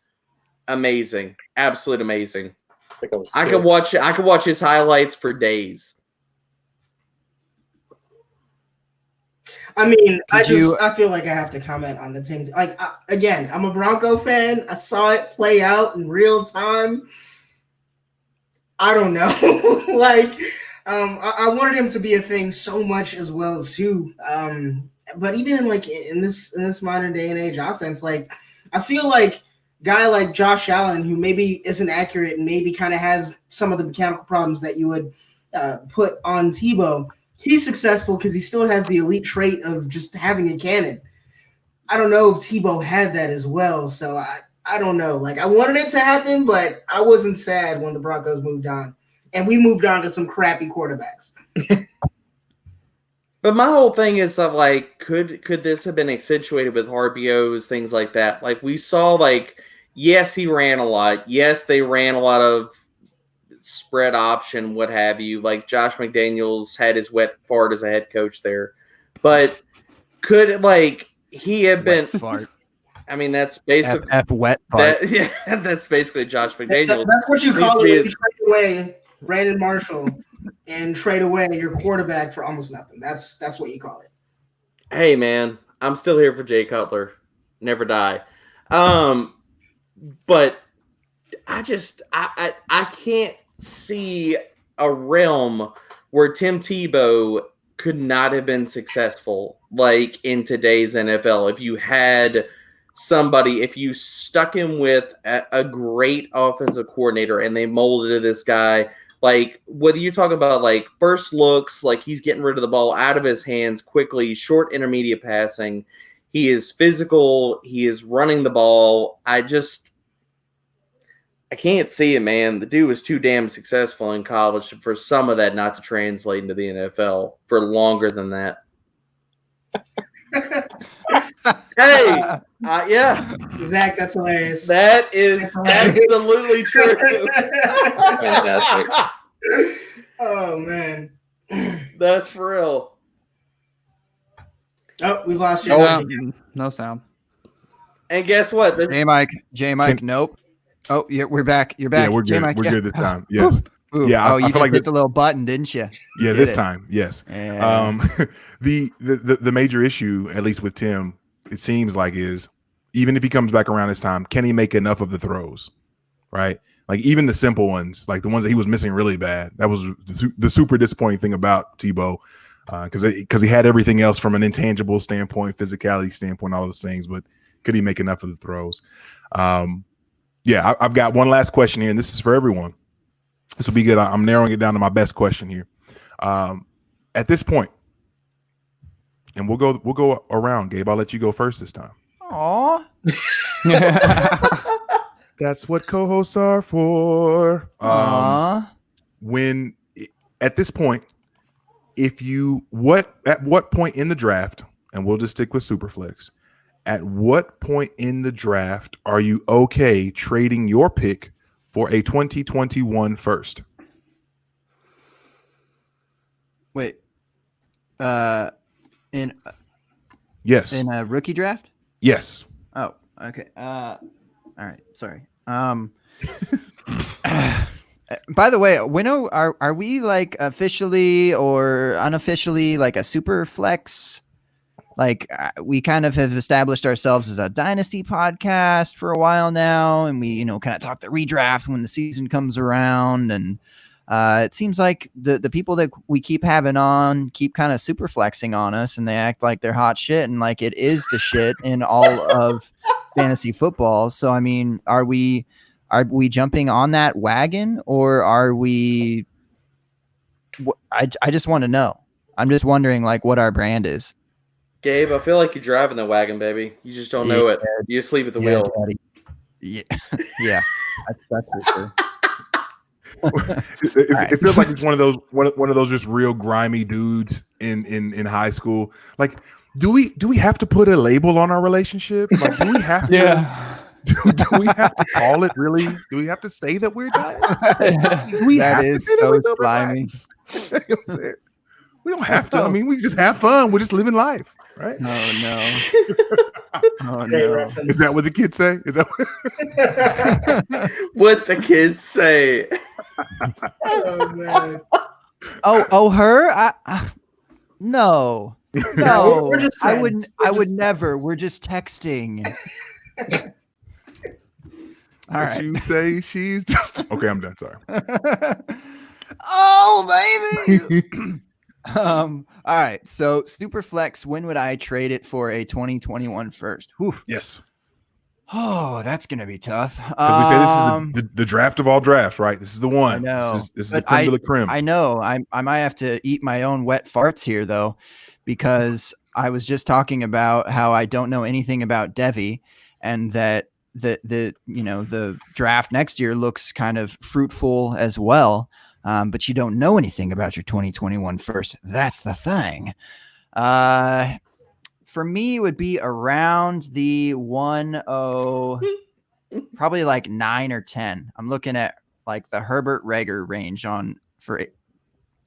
amazing. Absolute amazing. I could watch his highlights for days. I mean, I feel like I have to comment on the team. Like, again, I'm a Bronco fan. I saw it play out in real time. I don't know. I wanted him to be a thing so much as well too. But even in this modern day and age offense, like I feel like guy like Josh Allen, who maybe isn't accurate and maybe kind of has some of the mechanical problems that you would put on Tebow, he's successful because he still has the elite trait of just having a cannon. I don't know if Tebow had that as well, so I don't know. Like, I wanted it to happen, but I wasn't sad when the Broncos moved on. And we moved on to some crappy quarterbacks. But my whole thing is that, like, could this have been accentuated with RPOs, things like that? Like, we saw, like, yes, he ran a lot. Yes, they ran a lot of spread option, what have you. Like, Josh McDaniels had his wet fart as a head coach there. But could, like, he have been... fart. I mean, that's basically... wet fart. That's basically Josh McDaniels. That's what you call it when you trade away Brandon Marshall and trade away your quarterback for almost nothing. That's what you call it. Hey, man, I'm still here for Jay Cutler. Never die. But I can't see a realm where Tim Tebow could not have been successful like in today's NFL. If you had somebody, if you stuck him with a great offensive coordinator and they molded this guy, like whether you're talking about like first looks, like he's getting rid of the ball out of his hands quickly, short intermediate passing, he is physical, he is running the ball. I can't see it, man. The dude was too damn successful in college for some of that not to translate into the NFL for longer than that. Hey, yeah. Zach, that's hilarious. That is absolutely true. Fantastic. Oh, man. That's for real. Oh, we lost you. No sound. And guess what? J Mike, nope. Oh, yeah, we're back. You're back. Yeah, we're good. J-Mike, We're good this time. Yes. Ooh. Yeah. Oh, you I feel like hit the little button, didn't you? Yeah, this time. Yes. Yeah. The major issue, at least with Tim, it seems like is even if he comes back around this time, can he make enough of the throws? Right. Like even the simple ones, like the ones that he was missing really bad. That was the super disappointing thing about Tebow, because he had everything else from an intangible standpoint, physicality standpoint, all those things. But could he make enough of the throws? Yeah, I've got one last question here, and this is for everyone. This will be good. I'm narrowing it down to my best question here. At this point, and we'll go around. Gabe, I'll let you go first this time. Aw. That's what co-hosts are for. When at this point, at what point in the draft, and we'll just stick with Superflex. At what point in the draft are you okay trading your pick for a 2021 first? Wait. Yes. In a rookie draft? Yes. Oh, okay. All right. Sorry. By the way, Winnow, are we like officially or unofficially like a super flex? Like we kind of have established ourselves as a dynasty podcast for a while now, and we, kind of talk the redraft when the season comes around, and it seems like the people that we keep having on keep kind of super flexing on us, and they act like they're hot shit, and like it is the shit in all of fantasy football. So I mean, are we jumping on that wagon, or are we? I just want to know. I'm just wondering like what our brand is. Gabe, I feel like you're driving the wagon, baby. You just don't know it. You asleep at the wheel. Daddy. Yeah, yeah, that's for sure. It feels like it's one of those just real grimy dudes in high school. Like, do we have to put a label on our relationship? Like, do we have to? Yeah. Do we have to call it really? Do we have to say that we're guys? That is so slimy. We don't have to. I mean, we just have fun. We're just living life, right? Oh no. Oh Great no. reference. Is that what the kids say? Is that What the kids say? Oh man. Oh, her? No. No. we're just I friends. wouldn't. We're I just would never. We're just texting. All what right. you say? She's just okay. I'm done. Sorry. Oh baby. All right. So Superflex, when would I trade it for a 2021 first? Whew. Yes. Oh, that's gonna be tough. As we say, this is the draft of all drafts, right? This is the one. I know. This is the But creme de la creme. I know. I might have to eat my own wet farts here though, because I was just talking about how I don't know anything about Devi, and that the draft next year looks kind of fruitful as well. But you don't know anything about your 2021 first. That's the thing. For me, it would be around the 1-0, probably like 9 or 10. I'm looking at like the Herbert Rager range for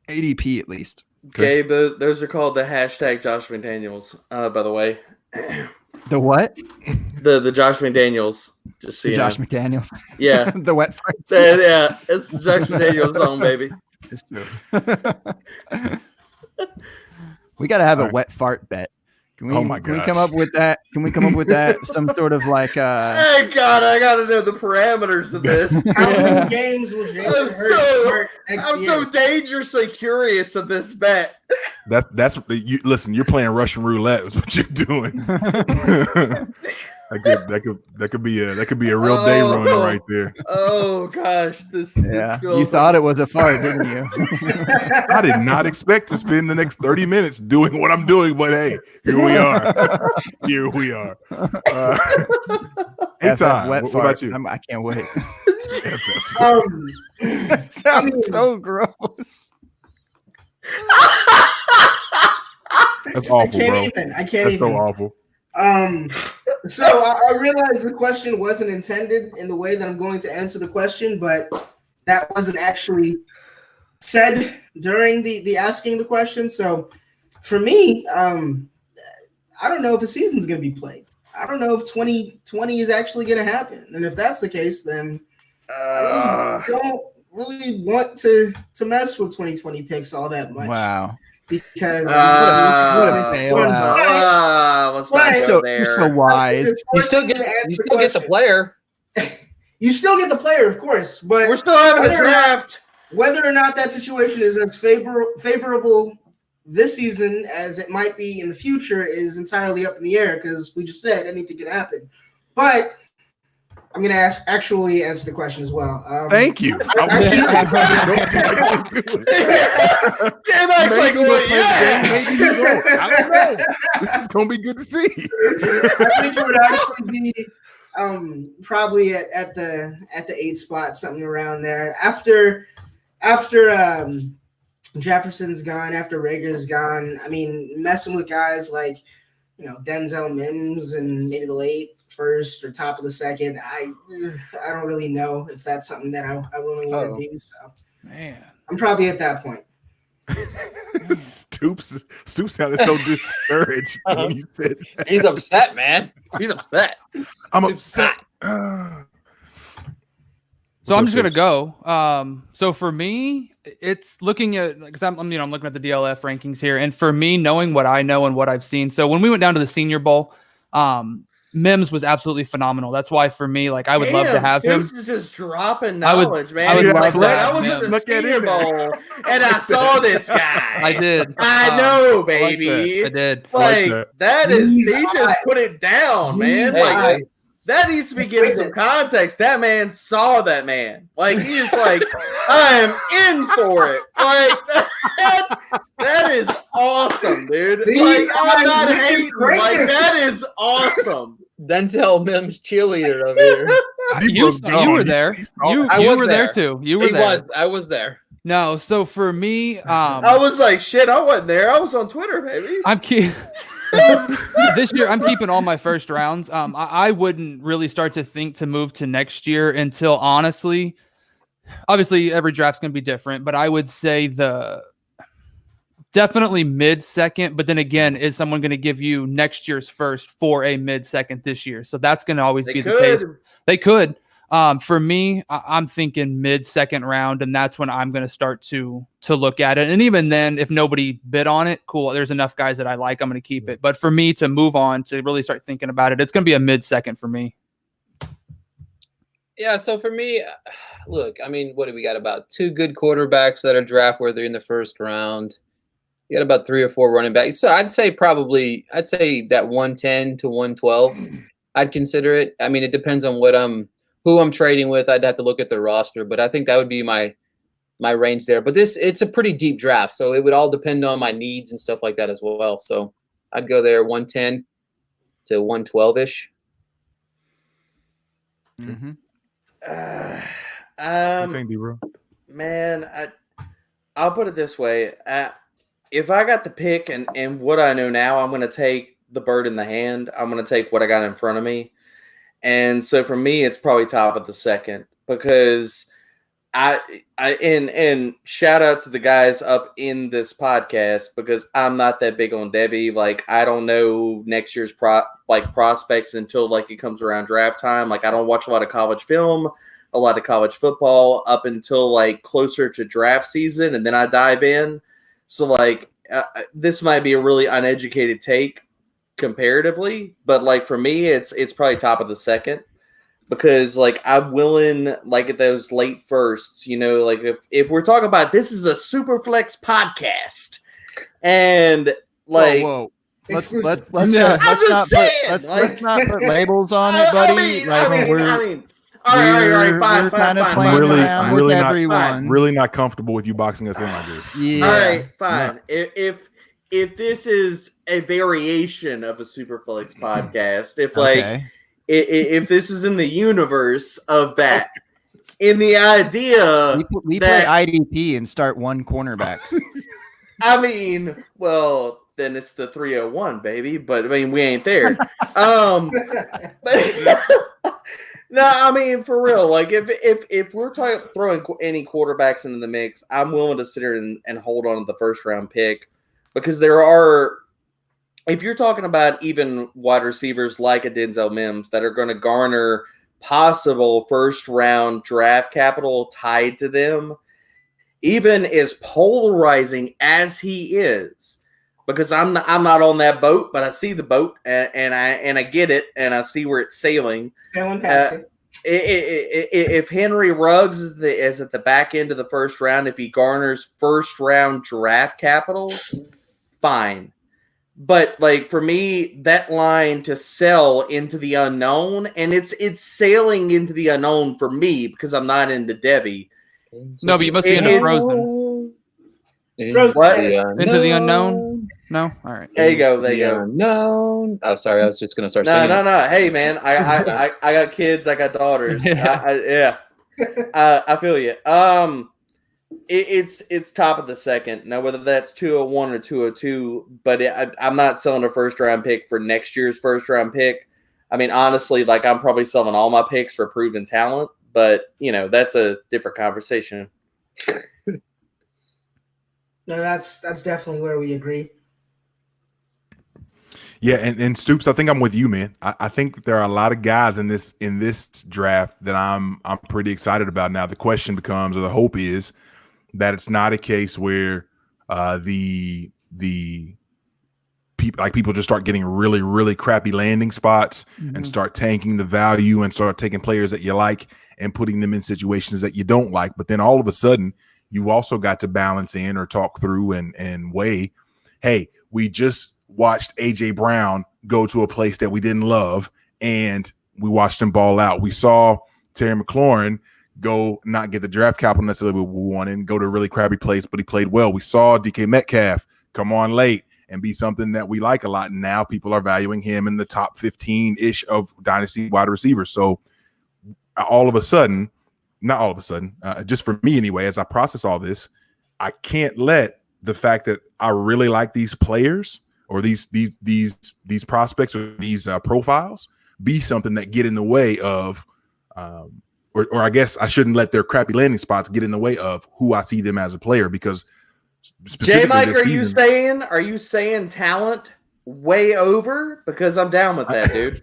ADP at least. Okay. Gabe, those are called the hashtag Josh McDaniels, by the way. The what? The Josh McDaniels. Just so you Josh know. McDaniels. Yeah. The wet farts. Yeah, it's the Josh McDaniels song, baby. We got to have All a right. wet fart bet. Can we, Oh my can we gosh. come up with that? Can we come up with that? Some sort of like Hey, God, I got to know the parameters of this. How Yeah. many games will Jalen Hurts start next I'm year? so dangerously curious of this bet. That's you listen, you're playing Russian roulette is what you're doing. that could be a real day runner right there. Oh gosh, this yeah. feels You thought it was a fart, didn't you? I did not expect to spend the next 30 minutes doing what I'm doing, but hey, here we are. Here we are. Hey, SF Ty, wet what fart. about you? I can't wait. Um, That sounds so gross. That's I awful, can't bro. even. I can't That's even. so awful. So I realized the question wasn't intended in the way that I'm going to answer the question, but that wasn't actually said during the asking the question. So for me, I don't know if a season's going to be played. I don't know if 2020 is actually going to happen. And if that's the case, then I don't really want to mess with 2020 picks all that much. Wow. Because what a bailout. Let's not go there. You're so wise. You still get the player. You still get the player, of course, but We're still having a draft. whether or not that situation is as favorable this season as it might be in the future is entirely up in the air because we just said anything could happen. But I'm going to actually answer the question as well. Thank you. J-Mac's like, well, yeah. Maybe you won't. I don't know. This is gonna be good to see. I think it would actually be probably at the 8th spot, something around there. After Jefferson's gone, after Rager's gone, I mean, messing with guys like Denzel Mims and maybe the late first or top of the second, I don't really know if that's something that I really want to do. So Man. I'm probably at that point. Stoops sounded so discouraged when you said that. He's upset, man. He's upset. I'm Stoops upset. So I'm just gonna go. So for me, it's looking at because I'm looking at the DLF rankings here, and for me, knowing what I know and what I've seen. So when we went down to the Senior Bowl, Mims was absolutely phenomenal. That's why for me, like I would love to have him. Stoops is just dropping knowledge, man. I would love to I have was him. at the Look at Senior him. Bowl, and I saw this guy. I did. I know, like baby. I did. Like that. that is, He's he just hot. put it down, man. He's Like hot. that needs to be given some context. That man saw that man. Like he's like, I am in for it. Like that is awesome, dude. Like I'm not hating. Like that is awesome. Denzel Mims cheerleader over here. You were there. You was were there there. too. You were there. I was there. No, so for me, I was like, shit, I wasn't there. I was on Twitter, baby. I'm this year I'm keeping all my first rounds. I wouldn't really start to think to move to next year until honestly, obviously every draft's gonna be different, but I would say the definitely mid-second, but then again, is someone going to give you next year's first for a mid-second this year? So that's going to always be the case. They could. For me, I'm thinking mid-second round, and that's when I'm going to start to look at it. And even then, if nobody bid on it, cool. There's enough guys that I like. I'm going to keep it. But for me to move on, to really start thinking about it, it's going to be a mid-second for me. Yeah, so for me, look, I mean, what do we got? About 2 good quarterbacks that are draft worthy in the first round. You got about 3 or 4 running backs. So I'd say that 110 to 112. I'd consider it. I mean, it depends on who I'm trading with. I'd have to look at the roster, but I think that would be my range there. But it's a pretty deep draft, so it would all depend on my needs and stuff like that as well. So I'd go there 110 to 112-ish. Mm-hmm. What do you think, D-Bro? Man, I'll put it this way. If I got the pick and what I know now, I'm going to take the bird in the hand. I'm going to take what I got in front of me. And so for me, it's probably top of the second, because and shout out to the guys up in this podcast, because I'm not that big on Devi. Like, I don't know next year's prospects until like it comes around draft time. Like, I don't watch a lot of college film, a lot of college football up until like closer to draft season, and then I dive in. So like this might be a really uneducated take comparatively, but like for me, it's probably top of the second. Because like I'm willing, like at those late firsts, you know, like if we're talking about, this is a super flex podcast, and like whoa. Let's I'm not put labels on it, buddy. I mean, all right, fine. Really not comfortable with you boxing us in like this. Yeah. All right, fine. Yeah. If this is a variation of a Superflex podcast, if this is in the universe of that, in the idea we play IDP and start one cornerback. I mean, well, then it's the 301, baby. But I mean, we ain't there. No, I mean, for real. Like, if we're throwing any quarterbacks into the mix, I'm willing to sit here and hold on to the first round pick, because there are. If you're talking about even wide receivers like a Denzel Mims that are going to garner possible first-round draft capital tied to them, even as polarizing as he is, because I'm not on that boat, but I see the boat and I get it, and I see where it's sailing. Sailing past it. If Henry Ruggs is at the back end of the first round, if he garners first-round draft capital, fine. But like for me, that line to sell into the unknown, and it's sailing into the unknown for me because I'm not into Devi. No, but you must be into Frozen. Into the unknown? No? All right. There you go. There you go. Unknown. Oh, sorry. I was just going to start singing. No. Hey, man. I got kids. I got daughters. Yeah. I feel you. It's top of the second. Now, whether that's 201 or 202, but I'm not selling a first-round pick for next year's first-round pick. I mean, honestly, like I'm probably selling all my picks for proven talent, but, you know, that's a different conversation. No, that's definitely where we agree. Yeah, and Stoops, I think I'm with you, man. I think there are a lot of guys in this draft that I'm pretty excited about. Now, the question becomes, or the hope is, that it's not a case where the people just start getting really, really crappy landing spots and start tanking the value and start taking players that you like and putting them in situations that you don't like. But then all of a sudden, you also got to balance in or talk through and weigh, hey, we just watched A.J. Brown go to a place that we didn't love, and we watched him ball out. We saw Terry McLaurin go not get the draft capital necessarily we wanted, go to a really crappy place, but he played well. We saw DK Metcalf come on late and be something that we like a lot. And now people are valuing him in the top 15-ish of dynasty wide receivers. So all of a sudden, not all of a sudden, just for me anyway, as I process all this, I can't let the fact that I really like these players or these prospects or these profiles be something that get in the way of or I guess I shouldn't let their crappy landing spots get in the way of who I see them as a player, because J Mike, are you saying talent way over? Because I'm down with that, dude.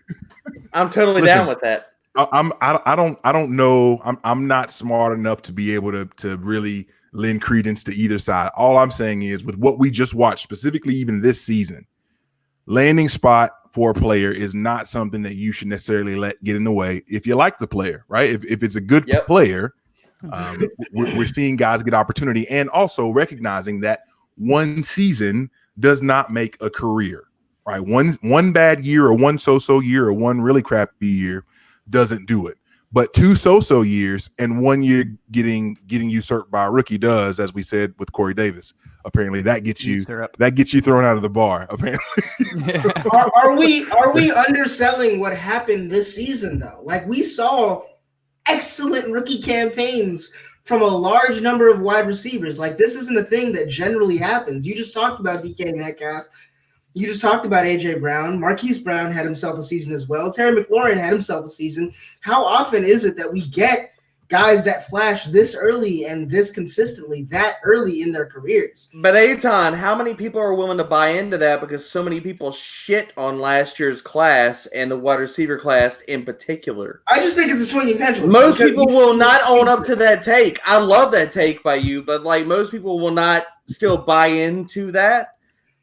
I'm totally down with that. I don't know. I'm not smart enough to be able to really lend credence to either side. All I'm saying is, with what we just watched, specifically even this season, landing spot for a player is not something that you should necessarily let get in the way if you like the player, right? If it's a good player, we're seeing guys get opportunity, and also recognizing that one season does not make a career, right? One bad year or one so-so year or one really crappy year doesn't do it. But 2 so-so years and 1 year getting usurped by a rookie does, as we said with Corey Davis. Apparently that gets you thrown out of the bar. Apparently. Are we underselling what happened this season though? Like, we saw excellent rookie campaigns from a large number of wide receivers. Like, this isn't a thing that generally happens. You just talked about DK Metcalf. You just talked about A.J. Brown. Marquise Brown had himself a season as well. Terry McLaurin had himself a season. How often is it that we get guys that flash this early and this consistently that early in their careers? But Eitan, how many people are willing to buy into that, because so many people shit on last year's class and the wide receiver class in particular? I just think it's a swinging pendulum. Most people will not own up to that take. I love that take by you, but like, most people will not still buy into that,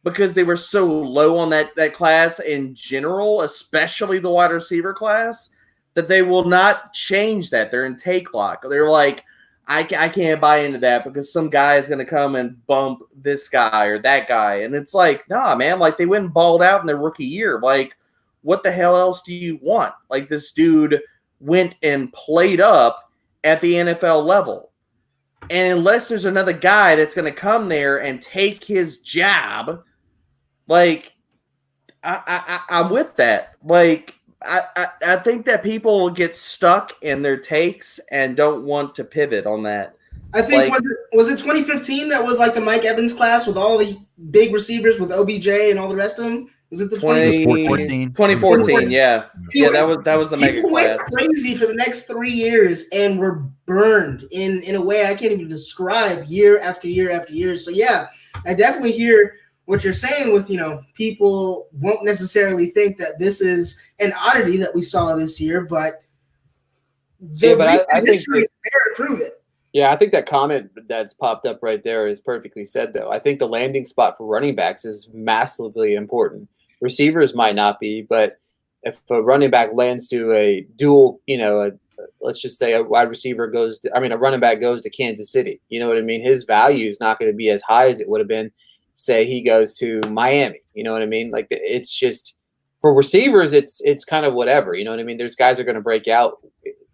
because they were so low on that class in general, especially the wide receiver class, that they will not change that. They're in take lock. They're like, I can't buy into that because some guy is going to come and bump this guy or that guy. And it's like, nah, man, like, they went and balled out in their rookie year. Like, what the hell else do you want? Like, this dude went and played up at the NFL level. And unless there's another guy that's going to come there and take his job, like, I'm with that. Like, I think that people get stuck in their takes and don't want to pivot on that. I think, like, was it 2015 that was like the Mike Evans class with all the big receivers with OBJ and all the rest of them? Was it the 2014? Yeah. Yeah, that was the mega class. Went crazy for the next 3 years and were burned in a way I can't even describe, year after year after year. So yeah, I definitely hear what you're saying with, people won't necessarily think that this is an oddity that we saw this year, but I think history is there to prove it. Yeah, I think that comment that's popped up right there is perfectly said, though. I think the landing spot for running backs is massively important. Receivers might not be, but if a running back lands to a dual, let's just say a wide receiver a running back goes to Kansas City, you know what I mean? His value is not going to be as high as it would have been, say he goes to Miami, you know what I mean? Like, it's just, for receivers, it's kind of whatever, you know what I mean? There's guys that are going to break out.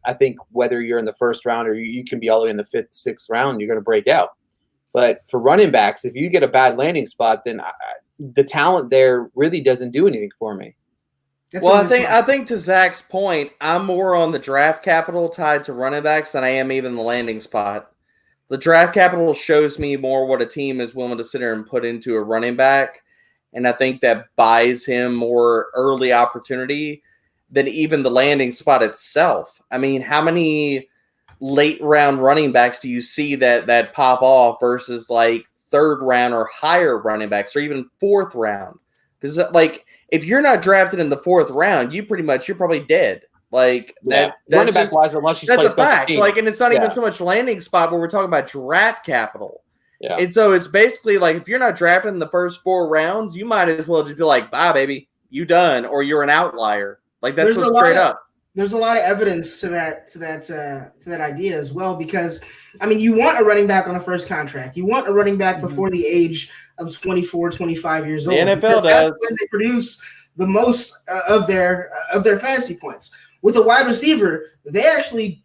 I think whether you're in the first round or you can be all the way in the 5th, 6th round, you're going to break out. But for running backs, if you get a bad landing spot, then the talent there really doesn't do anything for me. I think to Zach's point, I'm more on the draft capital tied to running backs than I am even the landing spot. The draft capital shows me more what a team is willing to sit there and put into a running back, and I think that buys him more early opportunity than even the landing spot itself. I mean, how many late round running backs do you see that pop off versus like 3rd round or higher running backs, or even 4th round? Because like, if you're not drafted in the 4th round, you're probably dead. Like, that's running back wise, unless you that's a fact. Like, and it's not even so much landing spot, but we're talking about draft capital. Yeah. And so it's basically like, if you're not drafted in the first 4 rounds, you might as well just be like, bye, baby, you done, or you're an outlier. Like, that's what's straight up. There's a lot of evidence to that idea as well, because I mean, you want a running back on a first contract. You want a running back before the age of 24, 25 years old. The NFL does. That's when they produce the most of their fantasy points. With a wide receiver, they actually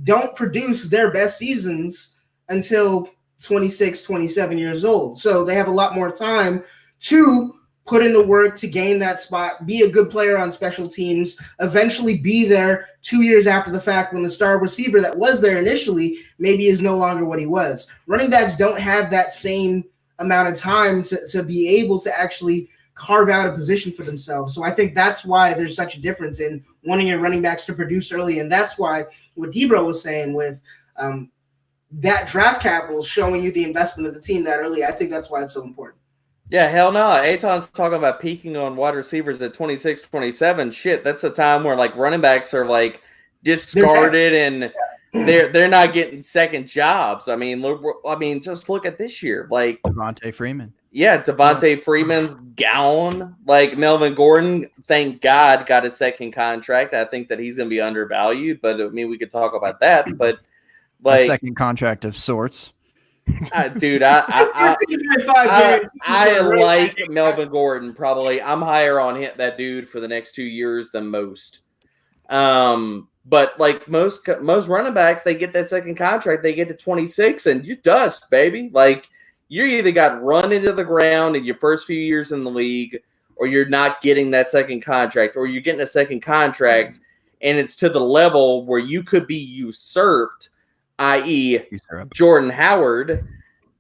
don't produce their best seasons until 26, 27 years old. So they have a lot more time to put in the work to gain that spot, be a good player on special teams, eventually be there 2 years after the fact when the star receiver that was there initially maybe is no longer what he was. Running backs don't have that same amount of time to be able to actually carve out a position for themselves. So I think that's why there's such a difference in wanting your running backs to produce early. And that's why what Debro was saying with that draft capital is showing you the investment of the team that early. I think that's why it's so important. Yeah, hell no. Aton's talking about peaking on wide receivers at 26, 27. Shit, that's a time where like running backs are like discarded and they're not getting second jobs. I mean, just look at this year. Like Devontae Freeman. Yeah, Devontae Freeman's gone. Like Melvin Gordon, thank God, got a second contract. I think that he's going to be undervalued, but I mean, we could talk about that. But like a second contract of sorts. Dude, I like Melvin Gordon. Probably, I'm higher on that dude for the next 2 years than most. But like most running backs, they get that second contract. They get to 26, and you dust, baby. Like you either got run into the ground in your first few years in the league, or you're not getting that second contract, or you're getting a second contract, and it's to the level where you could be usurped. I.e., Jordan Howard,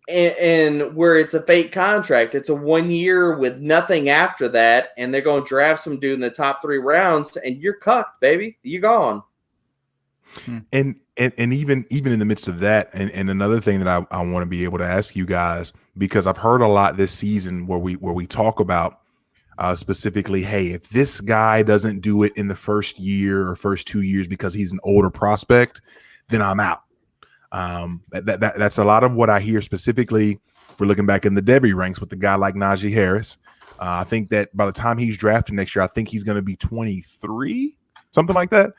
and where it's a fake contract. It's a 1 year with nothing after that, and they're going to draft some dude in the top 3 rounds, and you're cucked, baby. You're gone. And even in the midst of that, and another thing that I want to be able to ask you guys, because I've heard a lot this season where we talk about specifically, hey, if this guy doesn't do it in the first year or first 2 years because he's an older prospect, then I'm out. That's a lot of what I hear specifically. If we're looking back in the Debbie ranks with the guy like Najee Harris, I think that by the time he's drafted next year, I think he's going to be 23, something like that.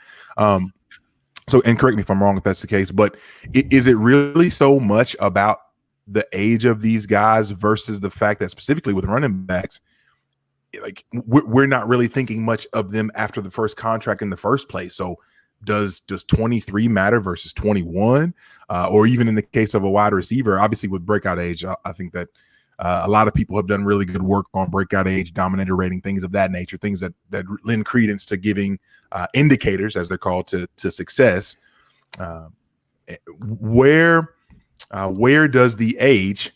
So, and correct me if I'm wrong if that's the case, but is it really so much about the age of these guys versus the fact that specifically with running backs, like we're not really thinking much of them after the first contract in the first place? So does 23 matter versus 21? Or even in the case of a wide receiver, obviously with breakout age, I think that a lot of people have done really good work on breakout age, dominator rating, things of that nature, things that lend credence to giving indicators, as they're called, to success. Where does the age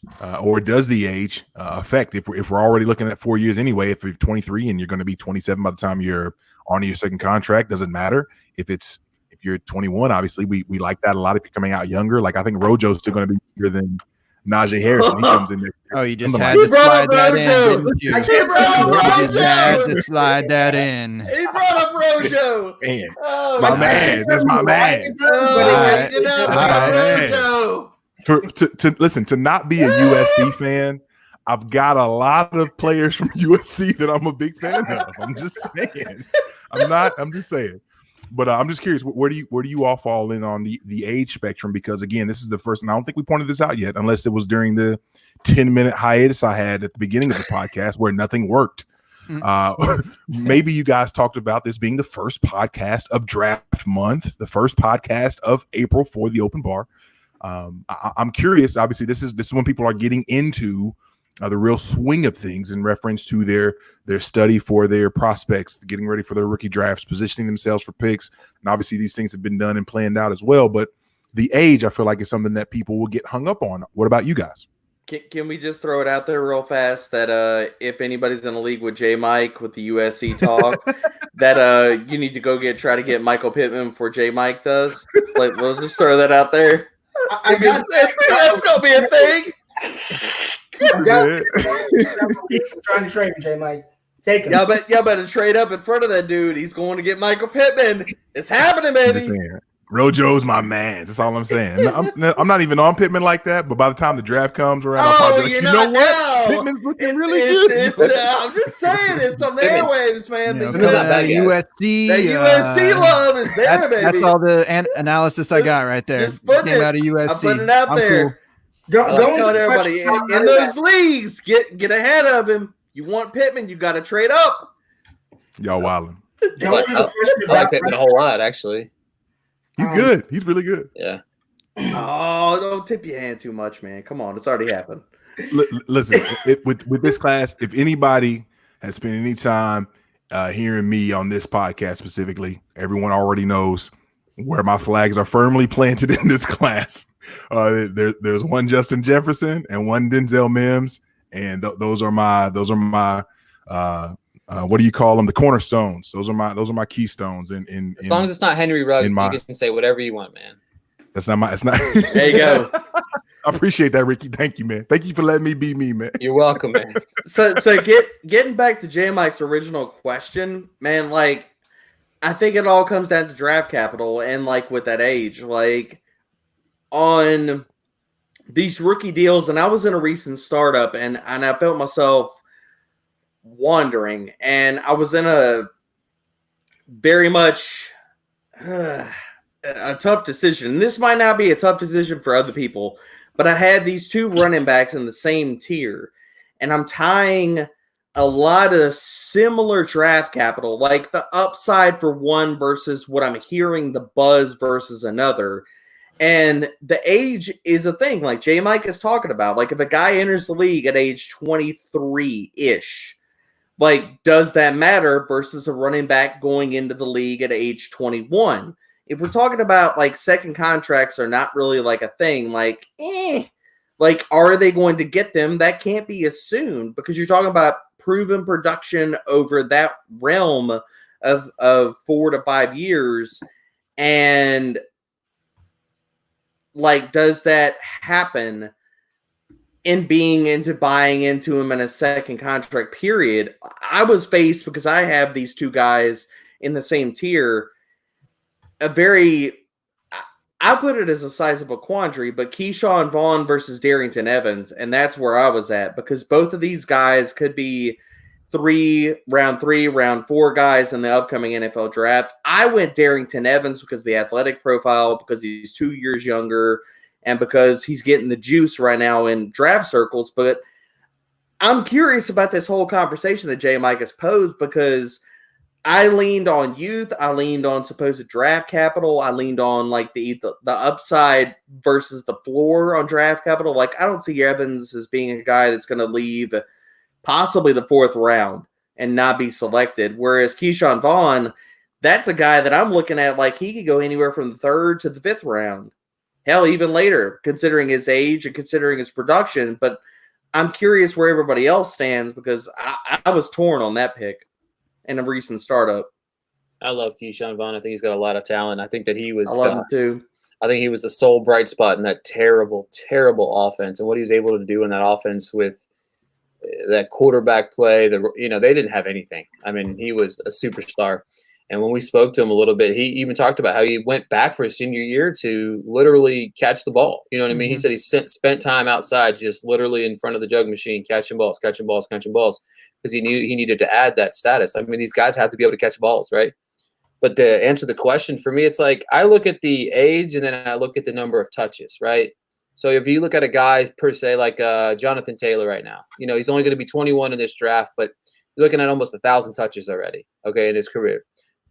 affect if we're already looking at 4 years anyway? If you're 23 and you're going to be 27 by the time you're on your second contract, doesn't matter. If you're 21, obviously we like that a lot. If you're coming out younger, like I think Rojo's still going to be bigger than Najee Harris when he comes in next year. Oh, you just had to slide that in, didn't you? I can't You just had to slide that in. He brought up Rojo. Man, Oh, my man, that's my man. To listen, to not be a USC fan, I've got a lot of players from USC that I'm a big fan of. I'm just saying. I'm just saying. But I'm just curious, where do you all fall in on the age spectrum? Because again, this is the first, and I don't think we pointed this out yet, unless it was during the 10-minute hiatus I had at the beginning of the podcast where nothing worked. Maybe you guys talked about this being the first podcast of draft month, the first podcast of April for the open bar. I'm curious. Obviously, this is when people are getting into the real swing of things in reference to their study for their prospects, getting ready for their rookie drafts, positioning themselves for picks. And obviously these things have been done and planned out as well. But the age, I feel like, is something that people will get hung up on. What about you guys? Can we just throw it out there real fast that if anybody's in a league with J Mike with the USC talk, that you need to try to get Michael Pittman before J Mike does? Like, we'll just throw that out there. That's gonna be a thing. I'm trying to trade him, J Mike. Take him. Y'all better trade up in front of that dude. He's going to get Michael Pittman. It's happening, baby. Rojo's my man. That's all I'm saying. I'm not even on Pittman like that, but by the time the draft comes around, I'll probably be like, you know what? Now. Pittman's looking really good. I'm just saying, it's on the airwaves, man. USC. That USC love is there, baby. That's all the analysis I got right there. Came out of USC. I'm putting it out there. Cool. Go everybody in those leagues, get ahead of him. You want Pittman, you got to trade up. Y'all wildin'. I like Pittman a whole lot, actually. He's good. He's really good. Yeah. Oh, don't tip your hand too much, man. Come on, it's already happened. Listen, with this class, if anybody has spent any time hearing me on this podcast specifically, everyone already knows where my flags are firmly planted in this class. There's one Justin Jefferson and one Denzel Mims, and those are my what do you call them? The cornerstones. Those are my keystones. In as long as it's not Henry Ruggs, you can say whatever you want, man. That's not my. It's not. There you go. I appreciate that, Ricky. Thank you, man. Thank you for letting me be me, man. You're welcome, man. So getting back to J Mike's original question, man, like I think it all comes down to draft capital and like with that age, like on these rookie deals, and I was in a recent startup and I felt myself wandering, and I was in a very much a tough decision. And this might not be a tough decision for other people, but I had these two running backs in the same tier, and I'm tying a lot of similar draft capital, like the upside for one versus what I'm hearing the buzz versus another. And the age is a thing, like J Mike is talking about. Like if a guy enters the league at age 23-ish, like does that matter versus a running back going into the league at age 21? If we're talking about like second contracts are not really like a thing, like like are they going to get them? That can't be assumed because you're talking about proven production over that realm of 4 to 5 years. And like, does that happen in being into buying into him in a second contract period? I was faced because I have these two guys in the same tier. I put it as a sizable quandary, but Keyshawn Vaughn versus Darrington Evans, and that's where I was at because both of these guys could be round 3, round 4 guys in the upcoming NFL draft. I went Darrington Evans because of the athletic profile, because he's 2 years younger, and because he's getting the juice right now in draft circles. But I'm curious about this whole conversation that J Mike has posed because I leaned on youth. I leaned on supposed draft capital. I leaned on like the upside versus the floor on draft capital. Like I don't see Evans as being a guy that's going to leave possibly the 4th round and not be selected. Whereas Keyshawn Vaughn, that's a guy that I'm looking at like he could go anywhere from the 3rd to the 5th round. Hell, even later, considering his age and considering his production. But I'm curious where everybody else stands because I was torn on that pick in a recent startup. I love Keyshawn Vaughn. I think he's got a lot of talent. I think that he was. I love him too. I think he was the sole bright spot in that terrible, terrible offense, and what he was able to do in that offense with that quarterback play. They didn't have anything. I mean, he was a superstar. And when we spoke to him a little bit, he even talked about how he went back for his senior year to literally catch the ball. You know what I mean? He said he spent time outside, just literally in front of the jug machine, catching balls, because he knew he needed to add that status. I mean, these guys have to be able to catch balls, right? But to answer the question, for me, it's like I look at the age and then I look at the number of touches, right? So if you look at a guy per se like Jonathan Taylor right now, he's only going to be 21 in this draft, but you're looking at almost 1,000 touches already, okay, in his career.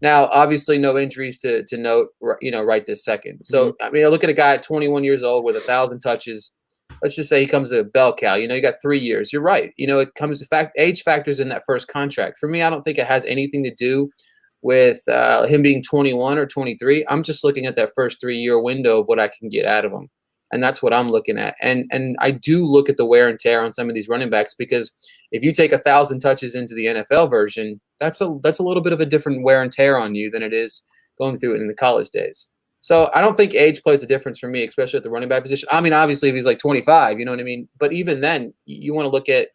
Now, obviously, no injuries to note, right this second. So, I mean, I look at a guy at 21 years old with 1,000 touches. Let's just say he comes to a bell cow. You got 3 years. You're right. It comes to age factors in that first contract. For me, I don't think it has anything to do with him being 21 or 23. I'm just looking at that first 3-year window of what I can get out of him. And that's what I'm looking at. And I do look at the wear and tear on some of these running backs because if you take 1,000 touches into the NFL version, that's a little bit of a different wear and tear on you than it is going through it in the college days. So I don't think age plays a difference for me, especially at the running back position. I mean, obviously, if he's like 25, you know what I mean? But even then, you want to look at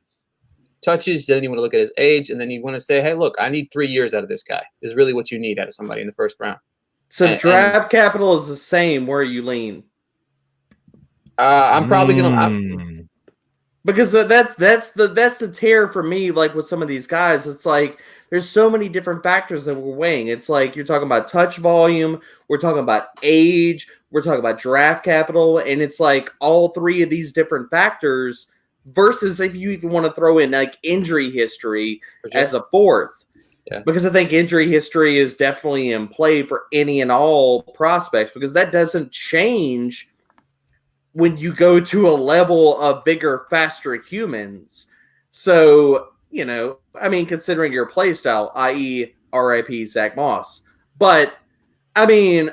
touches, then you want to look at his age, and then you want to say, hey, look, I need 3 years out of this guy is really what you need out of somebody in the first round. So draft capital is the same where you lean. I'm probably gonna because that's the tear for me. Like with some of these guys, it's like there's so many different factors that we're weighing. It's like you're talking about touch volume, we're talking about age, we're talking about draft capital, and it's like all 3 of these different factors. Versus if you even want to throw in like injury history as a 4th. Yeah. Because I think injury history is definitely in play for any and all prospects because that doesn't change when you go to a level of bigger, faster humans. So, I mean, considering your play style, i.e. RIP Zach Moss. But, I mean,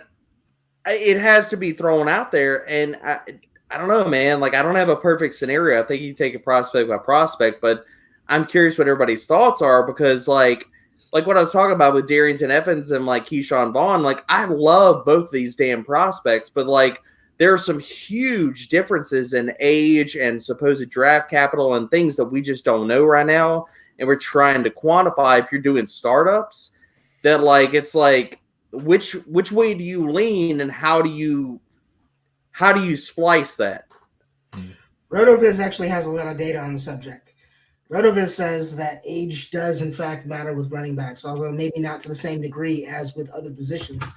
it has to be thrown out there. And I don't know, man. Like, I don't have a perfect scenario. I think you take it prospect by prospect. But I'm curious what everybody's thoughts are because, like what I was talking about with Darrington Evans and, like, Keyshawn Vaughn, like, I love both of these damn prospects. But, like, there are some huge differences in age and supposed draft capital and things that we just don't know right now. And we're trying to quantify if you're doing startups that like, it's like, which way do you lean and how do you splice that? RotoViz actually has a lot of data on the subject. RotoViz says that age does in fact matter with running backs, although maybe not to the same degree as with other positions.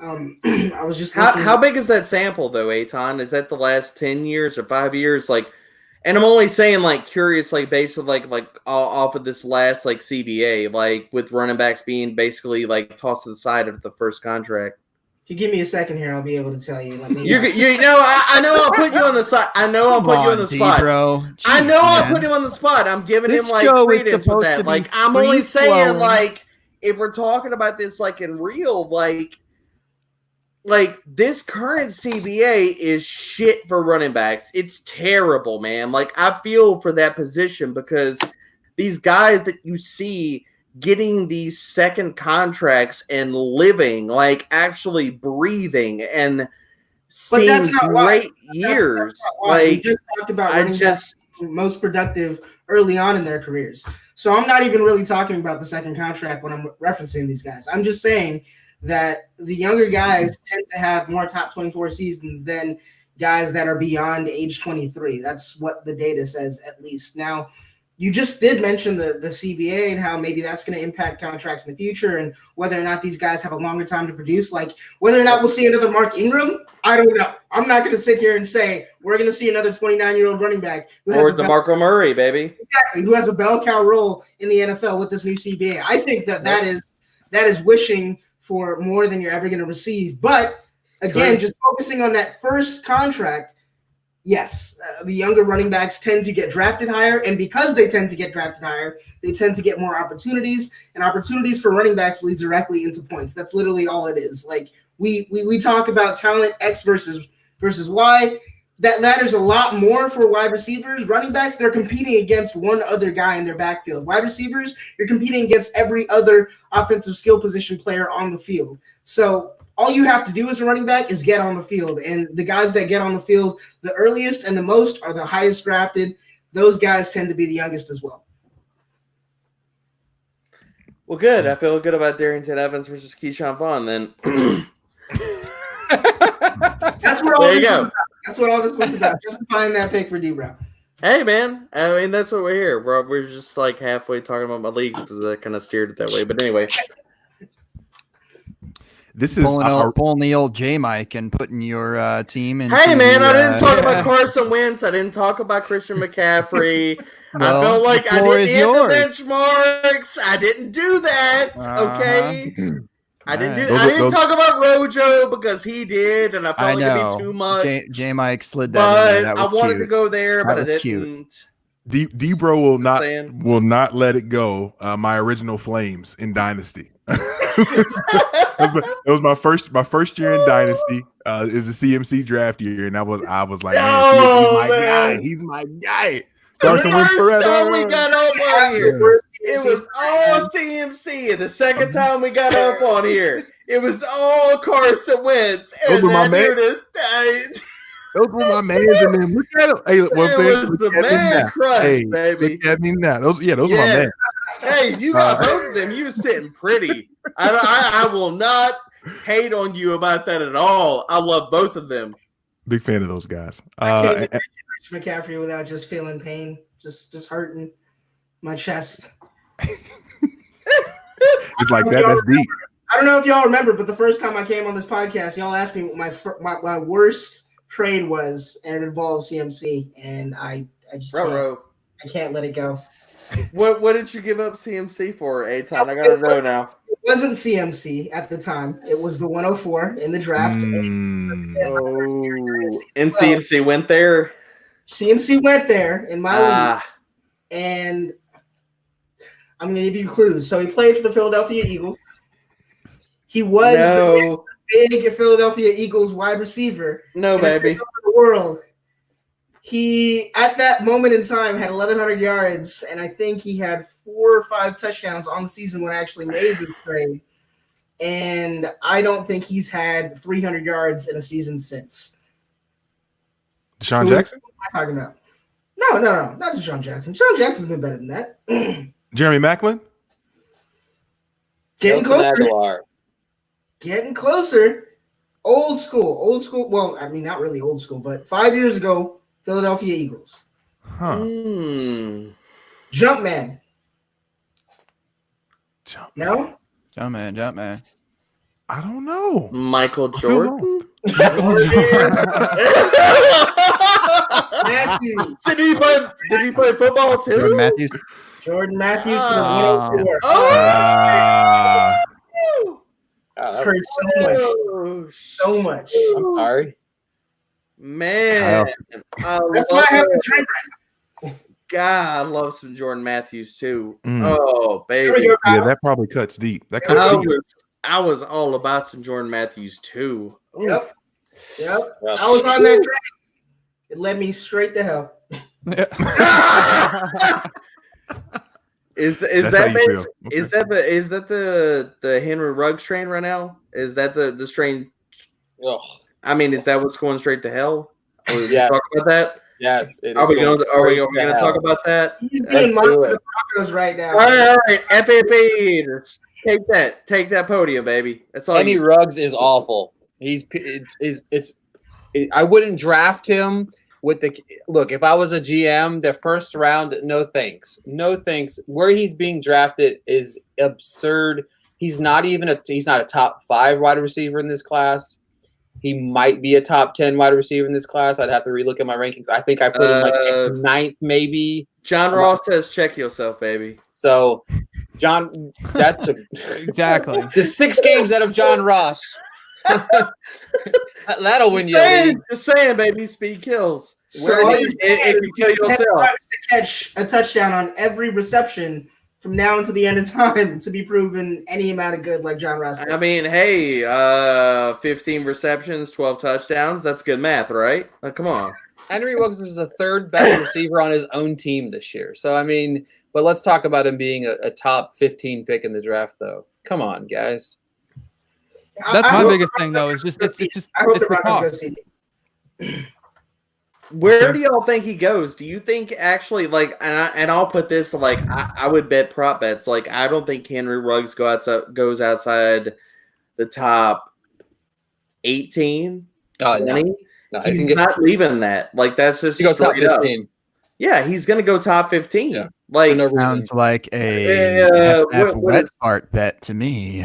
I was just how big is that sample though, Eitan? Is that the last 10 years or 5 years? Like, and I'm only saying like curious, like based on like off of this last like CBA, like with running backs being basically like tossed to the side of the first contract. If you give me a second here, I'll be able to tell you. I know I'll put you on the side. I know I'll put you on the spot, bro. Jeez, I know man. I'll put him on the spot. I'm giving This him like show is credence with supposed that. to be Like I'm only saying free-flowing. like if we're talking about this like in real like this current CBA is shit for running backs. It's terrible, man. Like I feel for that position because these guys that you see getting these second contracts and living, like actually breathing and seeing great years. Like we just talked about running backs most productive early on in their careers. So I'm not even really talking about the second contract when I'm referencing these guys. I'm just saying that the younger guys tend to have more top 24 seasons than guys that are beyond age 23. That's what the data says, at least. Now, you just did mention the CBA and how maybe that's going to impact contracts in the future and whether or not these guys have a longer time to produce. Like whether or not we'll see another Mark Ingram, I don't know. I'm not going to sit here and say we're going to see another 29-year-old running back. Or DeMarco Murray, baby. Exactly, who has a bell cow role in the NFL with this new CBA. I think that is wishing for more than you're ever going to receive. But again, just focusing on that first contract, yes, the younger running backs tend to get drafted higher, and because they tend to get drafted higher, they tend to get more opportunities, and opportunities for running backs lead directly into points. That's literally all it is. Like we talk about talent X versus Y. That matters a lot more for wide receivers. Running backs, they're competing against one other guy in their backfield. Wide receivers, you're competing against every other offensive skill position player on the field. So all you have to do as a running back is get on the field. And the guys that get on the field the earliest and the most are the highest drafted. Those guys tend to be the youngest as well. Well, good. I feel good about Darrington Evans versus Keyshawn Vaughn then. That's what all this was about. That's what all this was about. Justifying that pick for D-Brown. Hey, man. I mean, that's what we're here. We're just like halfway talking about my leagues because I kind of steered it that way. But anyway. This is pulling the old J Mike and putting your team in. Hey, man, I didn't talk about Carson Wentz. I didn't talk about Christian McCaffrey. Well, I felt like I didn't hit the benchmarks. I didn't do that. Okay. I didn't talk about Rojo because he did, and I felt like it'd be too much. J Mike slid that. But I wanted to go there, but I didn't. D-Bro will not let it go. My original Flames in Dynasty. It was my first year in Dynasty. Is a CMC draft year, and I was like, man, he's my guy. Carson Wentz forever. We got up on here. It was all CMC. The second time we got up on here, it was all Carson Wentz. Those were my man. Those were my mans, and then look at him. Hey, what I'm saying? Was the man crush, baby. Look at me now. Those were my man. Hey, you got both of them. You were sitting pretty. I will not hate on you about that at all. I love both of them. Big fan of those guys. I can't McCaffrey without just feeling pain, just hurting my chest. It's like that. That's deep. I don't know if y'all remember, but the first time I came on this podcast, y'all asked me what my worst trade was, and it involved CMC, and I just I can't let it go. What did you give up CMC for, Eitan? I gotta know now. It wasn't CMC at the time. It was the 104 in the draft. And CMC went there. CMC went there in my league, and I'm going to give you clues. So he played for the Philadelphia Eagles. He was the big Philadelphia Eagles wide receiver. No, baby. The world. He, at that moment in time, had 1,100 yards, and I think he had 4 or 5 touchdowns on the season when I actually made the trade. And I don't think he's had 300 yards in a season since. Deshaun Jackson? What am I talking about? No, not Deshaun Jackson. Deshaun Jackson's been better than that. Jeremy Maclin? Getting Nelson closer. Aguilar. Getting closer. Old school. Well, I mean, not really old school, but 5 years ago, Philadelphia Eagles. Huh. Jumpman. No? Jumpman. I don't know. Michael Jordan. Matthews. Did he play football too? Jordan Matthews. Jordan Matthews for the 104. It's hurt so much. I'm sorry. Man. That's why I have to drink right God, I love some Jordan Matthews too. Mm. Oh, now. baby. Yeah, that probably cuts deep. That cuts deep. I was all about some Jordan Matthews too. Yep. I was on that track. It led me straight to hell. Is That's that how you feel. is that the Henry Ruggs train right now? Is that the strain? Ugh. I mean, is that what's going straight to hell? Are we Yes. talk about that? Yes. It Are is we going straight to to talk hell. about that? He's Let's being mocked do to it. the Broncos right now. All right, FFA, take that podium, baby. That's all. Henry Ruggs is awful. I wouldn't draft him with the look. If I was a GM, the first round, no thanks. Where he's being drafted is absurd. He's not a top 5 wide receiver in this class. He might be a top 10 wide receiver in this class. I'd have to relook at my rankings. I think I put him like 9th, maybe. John Ross says, "Check yourself, baby." So, John, that's Exactly. the 6 games out of John Ross. That'll win you. a league. Just saying, baby. Speed kills. So Where all it you're is, saying if you kill is Henry yourself. Ruggs to catch a touchdown on every reception from now until the end of time to be proven any amount of good like John Ross did. I mean, hey, 15 receptions, 12 touchdowns. That's good math, right? Come on. Henry Ruggs was the 3rd best receiver on his own team this year. So, I mean, but let's talk about him being a top 15 pick in the draft, though. Come on, guys. That's I my hope biggest the thing, though. Is Broncos just I hope it's the the Broncos go cost. see. Where do y'all think he goes? Do you think actually, like, and I'll put this, like, I would bet prop bets. Like, I don't think Henry Ruggs goes outside the top 18, 20. No, He's not leaving that. Like, that's just he goes top straight up. 15. Yeah, he's going to go top 15. Yeah. Like, For no reason. Sounds like a what wet is- fart bet to me.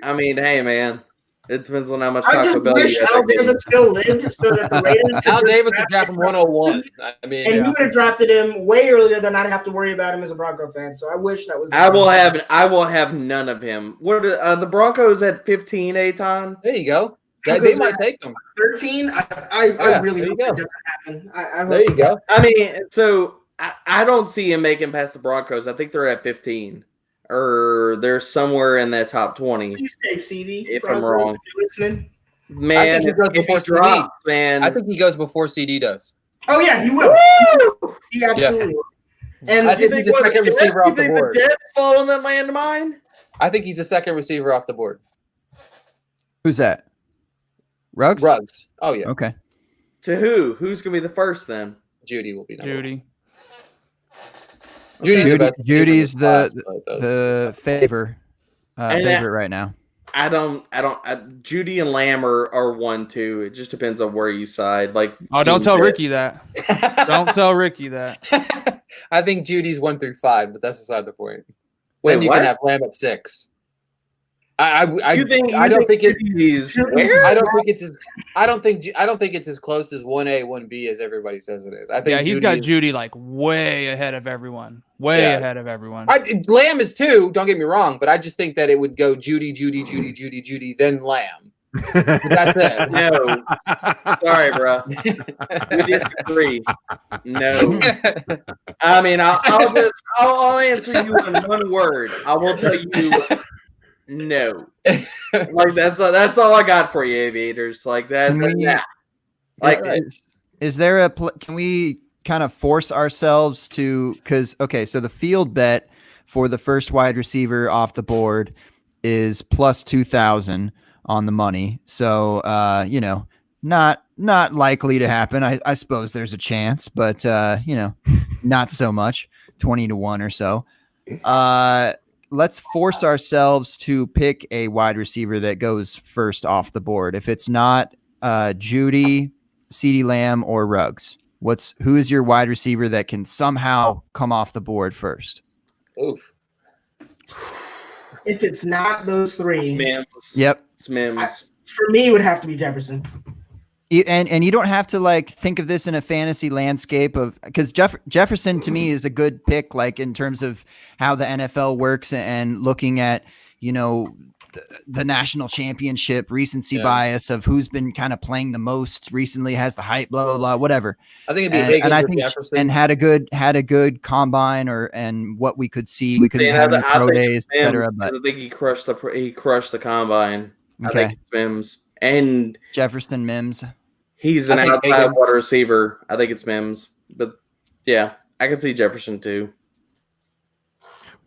I mean, hey, man. It depends on how much I Taco just Bell wish you have Al that game. Davis still lived so that the Raiders could Al just Davis would draft draft him him 101. I mean, and you would have drafted him way earlier than I'd have to worry about him as a Bronco fan. So I wish that was. I will have none of him. What are the Broncos at 15, Aton? there you go. They Broncos might are take him. 13. I really there you hope go. that doesn't happen. I hope There you go. I mean, so I don't see him making past the Broncos. I think they're at 15. Or they're somewhere in that top 20. Please take CD. If I'm wrong. if you're listening. Man, I think he goes if he before CD. drops, man. I think he goes before CD does. Oh yeah, he will. He absolutely will. And I think it's he's the second receiver off the board. The Jets fall in that landmine? I think he's the second receiver off the board. Who's that? Ruggs? Ruggs. Oh, yeah. Okay. To who? Who's going to be the first then? Judy will be number one. Judy. Judy's the best Judy's receiver in this class, but the favorite right now. I don't. Judy and Lamb are 1-2. It just depends on where you side. Like, Oh, don't tell team Ricky that. Don't tell Ricky that. I think Judy's 1 through 5, but that's beside the point. When Wait, you what? can have Lamb at 6. I don't think Judy's where? I don't think it's as close as 1A, 1B as everybody says it is. I think Yeah, he's got is- Judy like way ahead of everyone. Way ahead of everyone. Lamb is 2, don't get me wrong, but I just think that it would go Judy, then Lamb. But that's it. No. Sorry, bro. We disagree. No. I mean, I'll answer you in one word. I will tell you no. Like that's all I got for you, aviators. Like that. Is there can we kind of force ourselves to, so the field bet for the first wide receiver off the board is plus 2,000 on the money. So, not likely to happen. I suppose there's a chance, but not so much. 20-1 or so. Let's force ourselves to pick a wide receiver that goes first off the board. If it's not Judy, CeeDee Lamb, or Ruggs, who is your wide receiver that can somehow come off the board first? Oof. If it's not those three, Mims. Yep, It's Mims. For me, it would have to be Jefferson. And you don't have to think of this in a fantasy landscape of, because Jefferson to me is a good pick, in terms of how the NFL works and looking at, the national championship recency bias of who's been kind of playing the most recently, has the hype, blah, blah, blah, whatever. I think it'd be Higgins or Jefferson. And had a good combine and what we could see. We couldn't have any pro days, etc. But I think he crushed the combine. Okay. I think it's Mims. And Jefferson, Mims. He's an outside wide receiver. I think it's Mims. But yeah, I can see Jefferson too.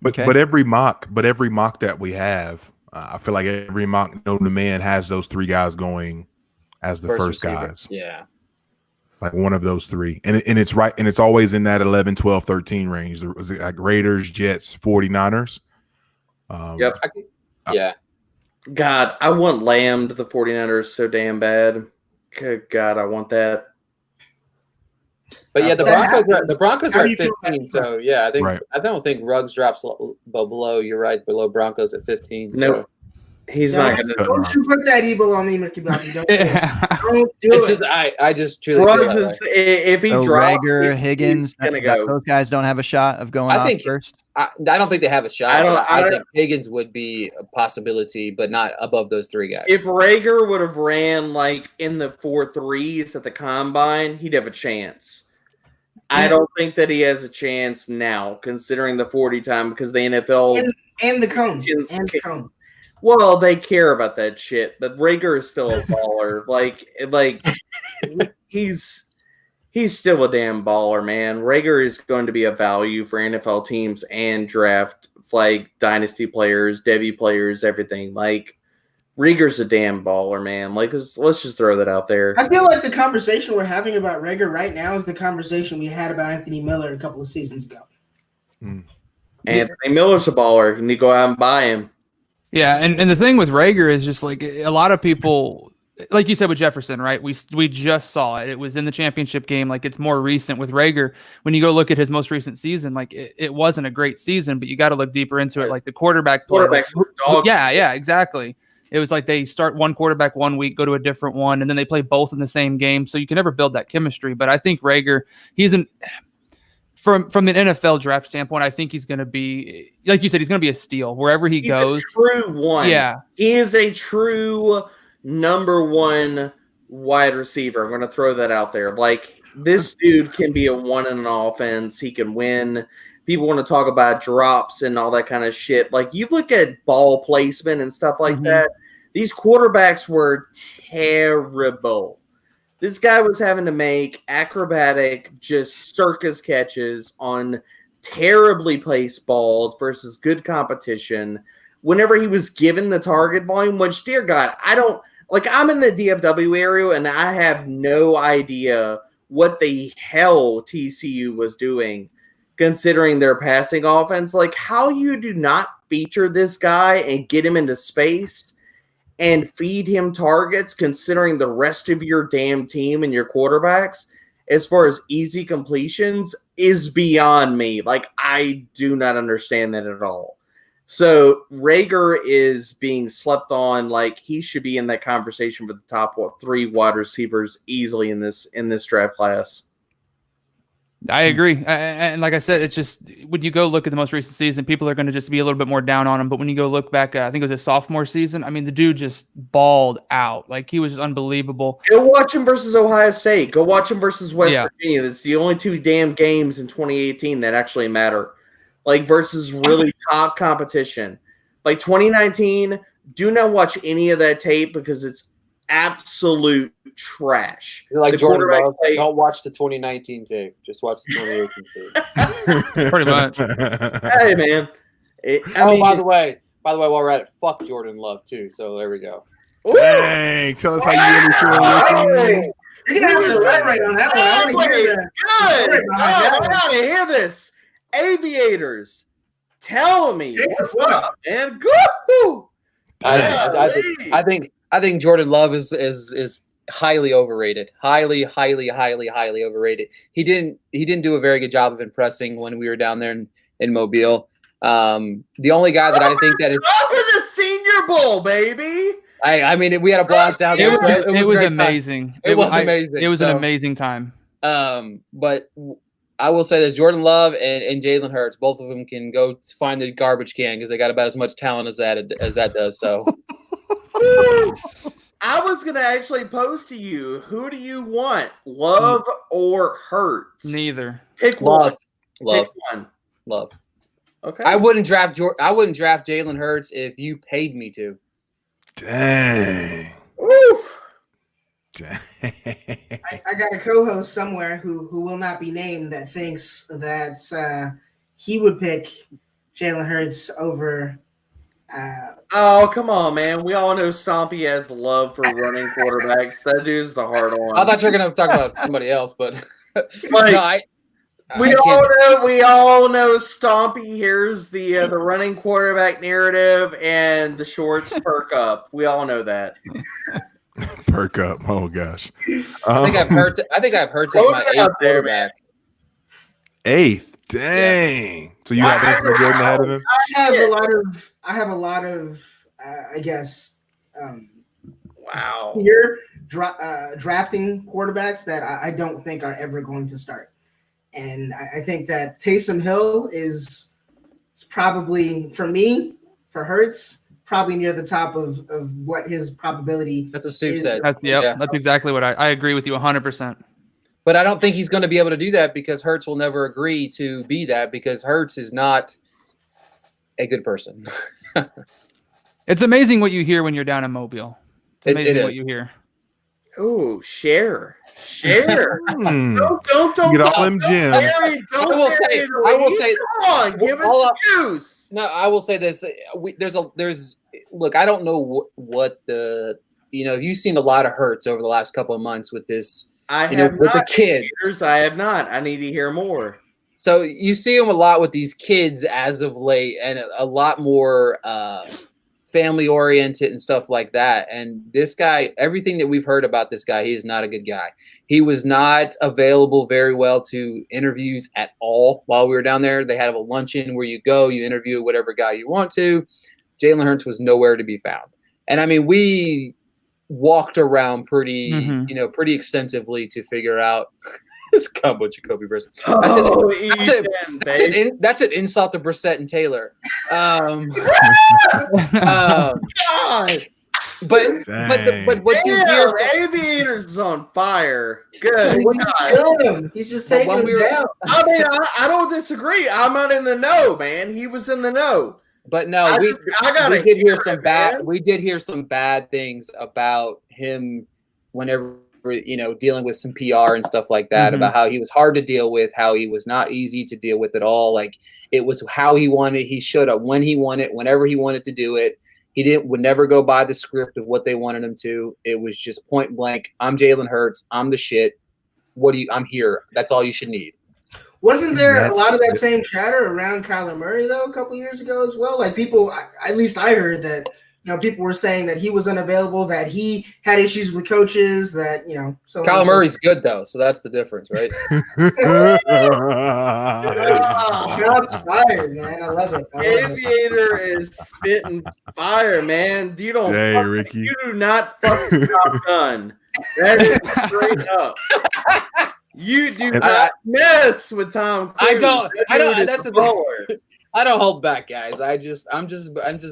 But every mock that we have, I feel like every mock known to man has those three guys going as the first guys. Yeah. Like one of those three. And it's right, and it's always in that 11, 12, 13 range. Was it like Raiders, Jets, 49ers? Yep. Yeah. God, I want Lamb to the 49ers so damn bad. Good God, I want that. But yeah, the Broncos are at 15. So yeah, I don't think Ruggs drops below. You're right, below Broncos at 15. No, so. He's not going to. Don't you put that evil on me, Mickey Bobby. Don't do it's it. Just I just truly feel that way. If he drops, Rager, Higgins, those guys don't have a shot of going off first. I don't think they have a shot. I think Higgins would be a possibility, but not above those three guys. If Rager would have ran in the 4.3s at the combine, he'd have a chance. I don't think that he has a chance now, considering the 40 time, because the NFL and the cone. Well, they care about that shit, but Rager is still a baller. He's still a damn baller, man. Rager is going to be a value for NFL teams and draft dynasty players, Devy players, everything. Rager's a damn baller, man. Let's just throw that out there. I feel like the conversation we're having about Rager right now is the conversation we had about Anthony Miller a couple of seasons ago. Anthony Miller's a baller. You need to go out and buy him. Yeah, and the thing with Rager is just a lot of people, like you said with Jefferson, right? We just saw it. It was in the championship game. It's more recent with Rager. When you go look at his most recent season, it wasn't a great season, but you got to look deeper into it. The quarterback play. Yeah, exactly. It was they start one quarterback one week, go to a different one, and then they play both in the same game. So you can never build that chemistry. But I think Rager, from an NFL draft standpoint, I think he's going to be, like you said, he's going to be a steal wherever he goes. A true one. Yeah. He is a true number one wide receiver. I'm going to throw that out there. This dude can be a one in an offense. He can win. People want to talk about drops and all that kind of shit. You look at ball placement and stuff like that. These quarterbacks were terrible. This guy was having to make acrobatic, just circus catches on terribly placed balls versus good competition. Whenever he was given the target volume, which, dear God, I'm in the DFW area and I have no idea what the hell TCU was doing considering their passing offense. How you do not feature this guy and get him into space and feed him targets considering the rest of your damn team and your quarterbacks as far as easy completions is beyond me. I do not understand that at all. So Rager is being slept on. He should be in that conversation for the top three wide receivers easily in this draft class. I agree. And like I said, it's just when you go look at the most recent season, people are going to just be a little bit more down on him. But when you go look back, I think it was his sophomore season. I mean, the dude just balled out. He was just unbelievable. Go watch him versus Ohio State. Go watch him versus West Virginia. That's the only two damn games in 2018 that actually matter. Versus really top competition. 2019, do not watch any of that tape because it's absolute trash. You're Jordan Love. Don't watch the 2019 tape. Just watch the 2018 tape. Pretty much. Hey, man. By the way, while we're at it, fuck Jordan Love too. So there we go. Dang, tell us how you really feel, Ricky. You're gonna have to elaborate on that one. I want to hear that. Good. I gotta hear this. Aviators, tell me what's up, man. Go. I think Jordan Love is highly overrated. Highly overrated. He didn't do a very good job of impressing when we were down there in Mobile. The only guy that I think that is for the Senior Bowl, baby. I mean, we had a blast down there. It was amazing. It was amazing. It was an amazing time. But I will say this: Jordan Love and Jalen Hurts, both of them can go find the garbage can because they got about as much talent as that does. So, I was gonna actually pose to you: who do you want, Love or Hurts? Neither. Pick Love. one. Pick one. Love. Okay. I wouldn't draft Jalen Hurts if you paid me to. Dang. Oof. Dang. I got a co-host somewhere who will not be named that thinks that he would pick Jalen Hurts over. Oh, come on, man. We all know Stompy has love for running quarterbacks. That dude's the hard one. I thought you were going to talk about somebody else, but we all know Stompy hears the running quarterback narrative and the shorts perk up. We all know that. Perk up. Oh gosh. I think I've heard as my 8th quarterback. 8th. Dang. Yeah. So you have Anthony Jordan ahead of him? I have a lot of I guess here drafting quarterbacks that I don't think are ever going to start. And I think that Taysom Hill is probably, for Hurts, probably near the top of what his probability. That's what Steve said. That's exactly what I agree with you 100%. But I don't think he's going to be able to do that because Hurts will never agree to be that because Hurts is not a good person. It's amazing what you hear when you're down in Mobile. It's amazing what you hear. Oh, share. Don't get all them gems. I will say. Come on, give us the juice. No, I will say this. Look, I don't know what you've seen a lot of Hurts over the last couple of months with this. With the kids. I have not. I need to hear more. So you see him a lot with these kids as of late, and a lot more family oriented and stuff like that. And this guy, everything that we've heard about this guy, he is not a good guy. He was not available very well to interviews at all while we were down there. They had a luncheon where you go, you interview whatever guy you want to. Jalen Hurts was nowhere to be found. And I mean, we walked around pretty extensively to figure out this combo Jacoby Brissett. That's an insult to Brissett and Taylor. God. But what you hear, Aviators is on fire. Good. He's just taking him down. I mean, I don't disagree. I'm not in the know, man. He was in the know. But no, we did hear some bad things about him whenever, dealing with some PR and stuff like that, about how he was hard to deal with, how he was not easy to deal with at all. Like, it was how he wanted. He showed up when he wanted, whenever he wanted to do it. He would never go by the script of what they wanted him to. It was just point blank. I'm Jalen Hurts. I'm the shit. I'm here. That's all you should need. Wasn't there a lot of that same chatter around Kyler Murray though a couple years ago as well? Like people, at least I heard that people were saying that he was unavailable, that he had issues with coaches, that So Kyler Murray's good though, so that's the difference, right? Shots fired, man! I love it. Aviator is spitting fire, man. You do not fucking Top Gun. That is straight up. You do not mess with Tom Cruise. I don't. That's the thing. I don't hold back, guys. I'm just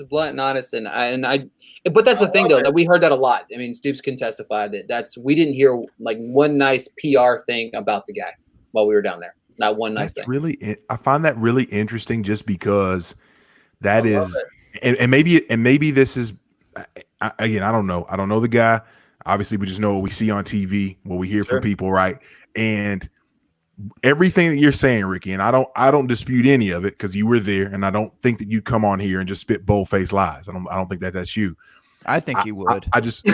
blunt and honest, but that's the thing though, that we heard that a lot. I mean, Stoops can testify that we didn't hear like one nice PR thing about the guy while we were down there. Not one nice thing. Really, I find that really interesting, just because that is, and maybe this is, again, I don't know. I don't know the guy. Obviously, we just know what we see on TV, what we hear from people, right? And everything that you're saying, Ricky, and I don't dispute any of it because you were there, and I don't think that you'd come on here and just spit bold-faced lies. I don't think that's you. I think he would. I just Debbie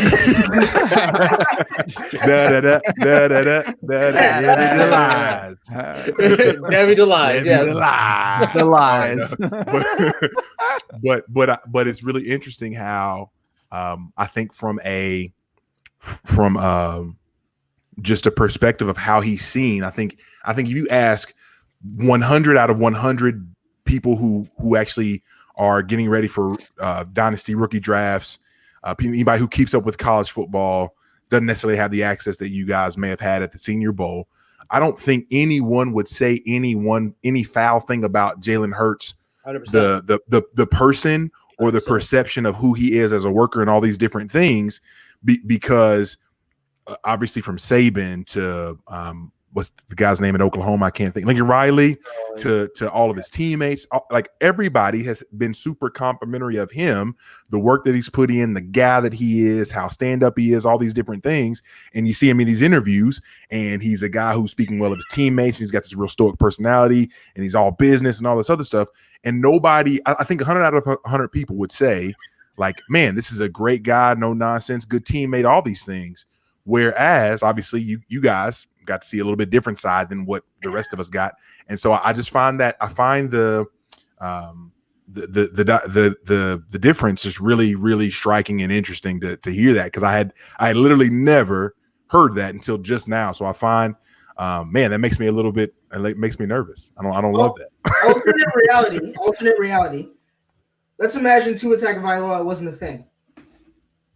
Delies, yeah. But it's really interesting how I think from just a perspective of how he's seen. I think if you ask 100 out of 100 people who actually are getting ready for dynasty rookie drafts, anybody who keeps up with college football, doesn't necessarily have the access that you guys may have had at the Senior Bowl. I don't think anyone would say any foul thing about Jalen Hurts, 100%. the person or the 100%. perception of who he is as a worker and all these different things, because obviously from Saban to what's the guy's name in Oklahoma? I can't think. Lincoln Riley to all of his teammates. Like everybody has been super complimentary of him, the work that he's put in, the guy that he is, how stand-up he is, all these different things. And you see him in these interviews, and he's a guy who's speaking well of his teammates. He's got this real stoic personality, and he's all business and all this other stuff. And nobody, I think 100 out of 100 people would say, like, man, this is a great guy, no nonsense, good teammate, all these things. Whereas, obviously, you guys got to see a little bit different side than what the rest of us got, and so I just find the difference is really, really striking and interesting to hear that, because I had literally never heard that until just now. So I find, man, that makes me a little bit. It makes me nervous. I don't love that. Alternate reality. Let's imagine Tua Tagovailoa wasn't a thing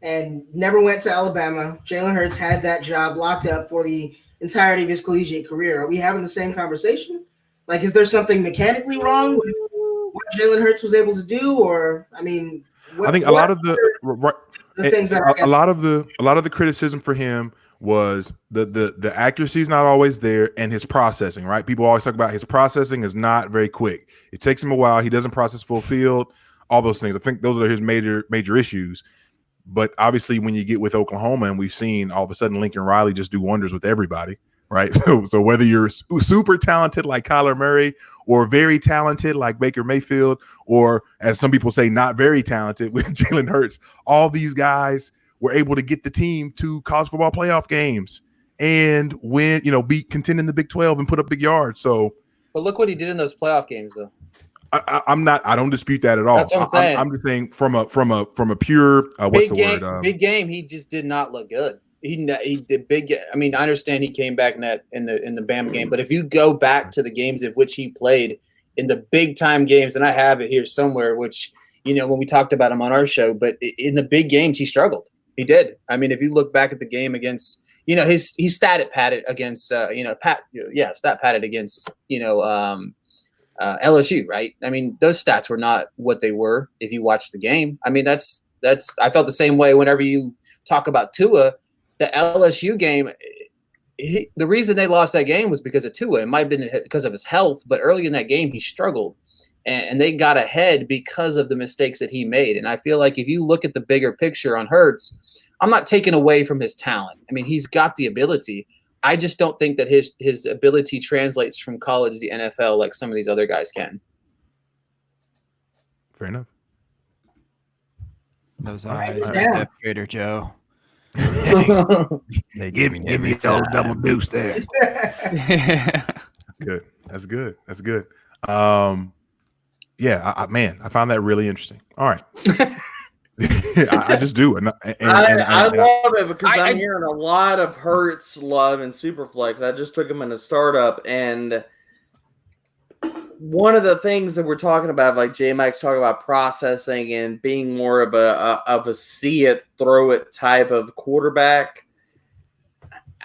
and never went to Alabama. Jalen Hurts had that job locked up for the entirety of his collegiate career. Are we having the same conversation? Like, is there something mechanically wrong with what Jalen Hurts was able to do? Or, I mean, I think a lot of the criticism for him was the accuracy is not always there, and his processing, right? People always talk about his processing is not very quick. It takes him a while. He doesn't process full field, all those things. I think those are his major issues. But obviously, when you get with Oklahoma, and we've seen all of a sudden Lincoln Riley just do wonders with everybody, right? So whether you're super talented like Kyler Murray, or very talented like Baker Mayfield, or as some people say, not very talented with Jalen Hurts, all these guys were able to get the team to college football playoff games and win, contend in the Big 12 and put up big yards. So, but look what he did in those playoff games, though. I don't dispute that at all. That's what I'm saying. I'm just saying from a pure big game, he just did not look good. He did big. I mean, I understand he came back in the Bama game, but if you go back to the games of which he played in the big time games, and I have it here somewhere, which when we talked about him on our show, but in the big games he struggled. He did. I mean, if you look back at the game against he stat padded against stat padded against LSU, right? I mean, those stats were not what they were if you watch the game. I mean, that's I felt the same way whenever you talk about Tua. The LSU game, the reason they lost that game was because of Tua. It might have been because of his health, but early in that game he struggled, and they got ahead because of the mistakes that he made. And I feel like if you look at the bigger picture on Hurts, I'm not taking away from his talent. I mean, he's got the ability. I just don't think that his ability translates from college to the NFL like some of these other guys can. Fair enough. Those eyes, Trader Joe. They give me the old double deuce there. That's good. Yeah, I found that really interesting. All right. I just do. I love it because I'm hearing a lot of Hurts love and Superflex. I just took him in a startup, and one of the things that we're talking about, like J Mike's talking about processing and being more of a see it, throw it type of quarterback.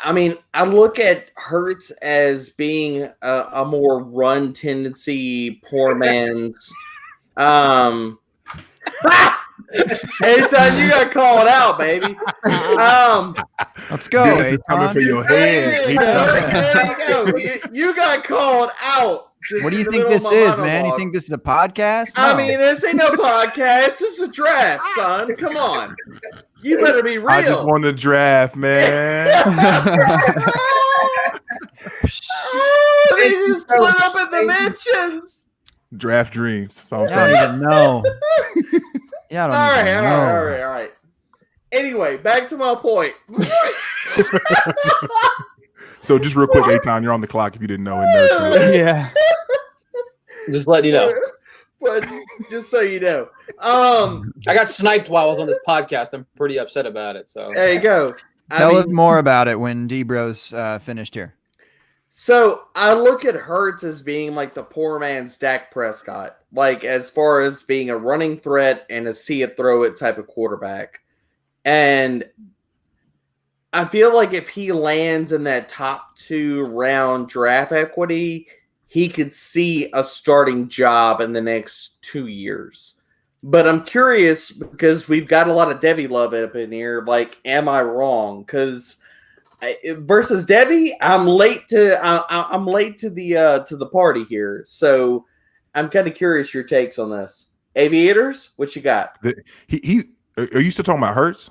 I mean, I look at Hurts as being a more run tendency, poor man's. Anytime you got called out, baby. Let's go. This is coming for your head. There you go. You got called out. What do you think this is, man? You think this is a podcast? No. I mean, this ain't no podcast. This is a draft, son. Come on. You better be real. I just won the draft, man. They just slid up in the mentions. Draft dreams. That's all I'm I don't saying. even know. Yeah, I don't All right. Anyway, back to my point. So just real quick, Aton, you're on the clock if you didn't know in nerd. Yeah. Just letting you know. But just so you know. I got sniped while I was on this podcast. I'm pretty upset about it. So there you go. Tell us more about it when D-Bros finished here. So I look at Hurts as being like the poor man's Dak Prescott, like as far as being a running threat and a see it throw it type of quarterback. And I feel like if he lands in that top 2 round draft equity, he could see a starting job in the next 2 years. But I'm curious because we've got a lot of Devi love up in here. Like, am I wrong? Because versus Devi, I'm late to the party here. So I'm kind of curious your takes on this. Aviators, what you got? Are you still talking about Hurts?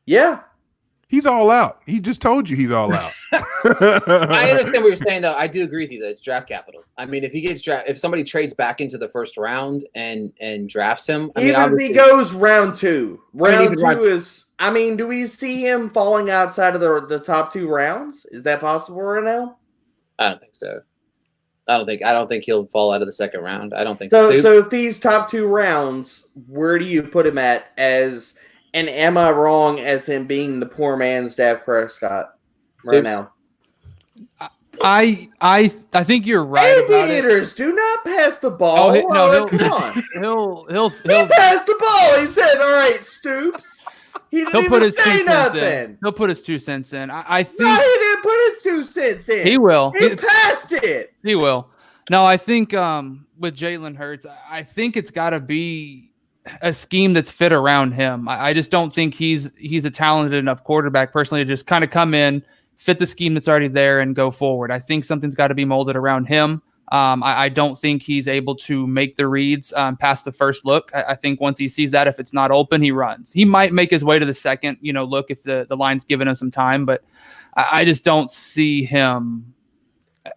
Yeah. He's all out. He just told you he's all out. I understand what you're saying, though. I do agree with you that it's draft capital. I mean, if somebody trades back into the first round and drafts him, even if he goes round 2, do we see him falling outside of the top 2 rounds? Is that possible right now? I don't think so. I don't think he'll fall out of the second round. I don't think so. So if he's top 2 rounds, where do you put him at as? And am I wrong as him being the poor man's Dak Prescott right now? I think you're right about it. Do not pass the ball. Come on. He'll pass the ball. He said, "All right, Stoops." He'll put his 2 cents in. He'll put his 2 cents in. I think no, he didn't put his 2 cents in. He will. He passed it. He will. No, I think with Jalen Hurts, I think it's got to be a scheme that's fit around him. I just don't think he's a talented enough quarterback personally to just kind of come in, fit the scheme that's already there and go forward. I think something's got to be molded around him. I don't think he's able to make the reads past the first look. I think once he sees that, if it's not open, he runs. He might make his way to the second, look if the line's giving him some time, but I just don't see him.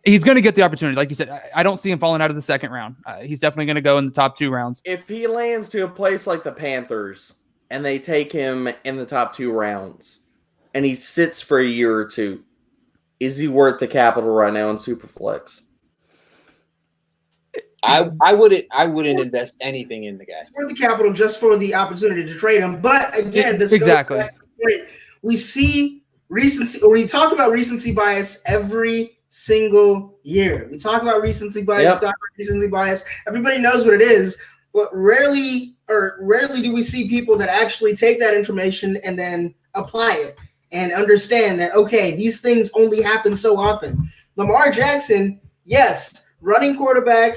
He's going to get the opportunity. Like you said, I don't see him falling out of the second round. He's definitely going to go in the top 2 rounds. If he lands to a place like the Panthers and they take him in the top 2 rounds and he sits for a year or 2, is he worth the capital right now in Superflex? I wouldn't invest anything in the guy. It's worth the capital just for the opportunity to trade him. But again, this exactly. goes back to the point. We see recency, or we talk about recency bias every single year. We talk about recency bias. Yep. We talk about recency bias. Everybody knows what it is, but rarely do we see people that actually take that information and then apply it and understand that, okay, these things only happen so often. Lamar Jackson, yes, running quarterback,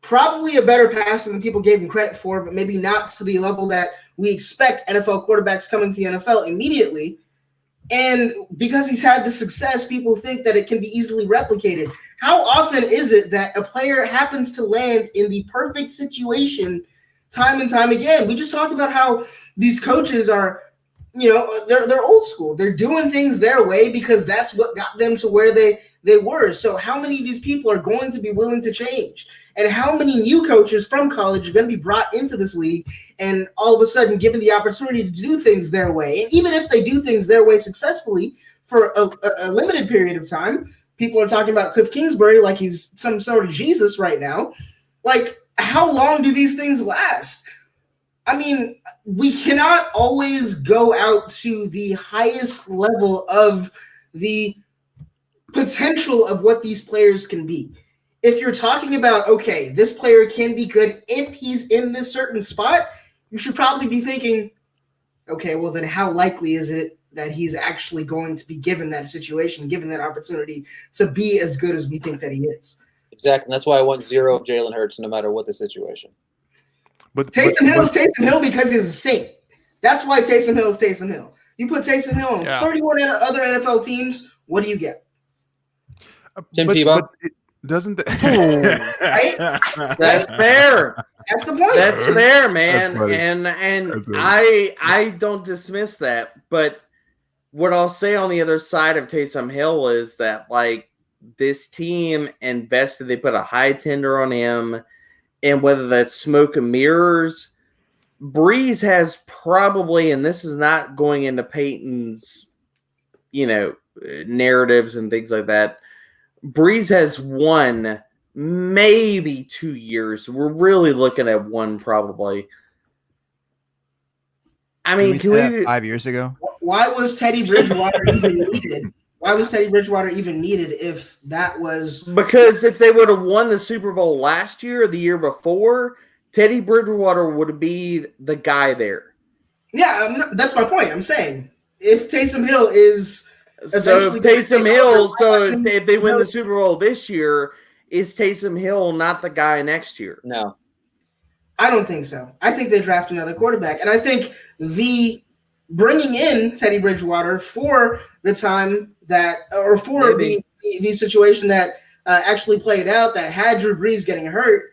probably a better passer than people gave him credit for, but maybe not to the level that we expect NFL quarterbacks coming to the NFL immediately. And because he's had the success, people think that it can be easily replicated. How often is it that a player happens to land in the perfect situation time and time again? We just talked about how these coaches are, they're old school. They're doing things their way because that's what got them to where they were. So how many of these people are going to be willing to change? And how many new coaches from college are going to be brought into this league and all of a sudden given the opportunity to do things their way? And even if they do things their way successfully for a limited period of time, people are talking about Cliff Kingsbury like he's some sort of Jesus right now. Like, how long do these things last? I mean, we cannot always go out to the highest level of the potential of what these players can be. If you're talking about, okay, this player can be good if he's in this certain spot, you should probably be thinking, okay, well then how likely is it that he's actually going to be given that situation, given that opportunity to be as good as we think that he is? Exactly. And that's why I want 0 of Jalen Hurts no matter what the situation. But Taysom Hill is Taysom Hill because he's a Saint. That's why Taysom Hill is Taysom Hill. You put Taysom Hill on 31 other NFL teams, what do you get? Tim Tebow? Doesn't that right? That's fair. That's the point. That's fair, man. That's And I don't dismiss that, but what I'll say on the other side of Taysom Hill is that like this team invested, they put a high tender on him, and whether that's smoke and mirrors, Breeze has probably, and this is not going into Peyton's, narratives and things like that. Breeze has one, maybe 2 years. We're really looking at one, probably. I mean, can we 5 years ago? Why was Teddy Bridgewater even needed? Why was Teddy Bridgewater even needed if that was... Because if they would have won the Super Bowl last year or the year before, Teddy Bridgewater would be the guy there. Yeah, that's my point. I'm saying if Taysom Hill is... So if Taysom Hill, if they win the Super Bowl this year, is Taysom Hill not the guy next year? No. I don't think so. I think they draft another quarterback. And I think the bringing in Teddy Bridgewater for the time that, or for the situation that actually played out, that had Drew Brees getting hurt,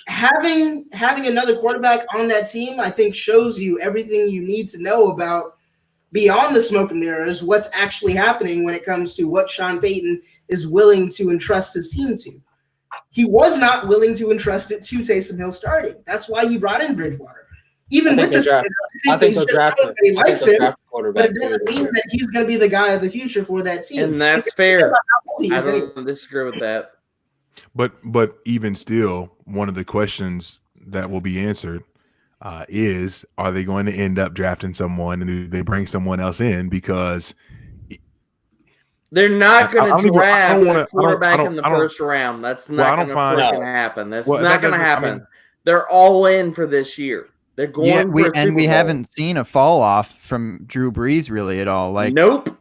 having another quarterback on that team, I think shows you everything you need to know about, beyond the smoke and mirrors, what's actually happening when it comes to what Sean Payton is willing to entrust his team to. He was not willing to entrust it to Taysom Hill starting. That's why he brought in Bridgewater. Even with this, I think they'll draft him. He likes him, but it doesn't mean that he's going to be the guy of the future for that team. And that's fair. I don't disagree with that. But even still, one of the questions that will be answered is, are they going to end up drafting someone, and do they bring someone else in? Because they're not going to draft a quarterback in the first round. That's not going to freaking happen. That's not going to happen. They're all in for this year. They're going we haven't seen a fall off from Drew Brees really at all. Like, nope.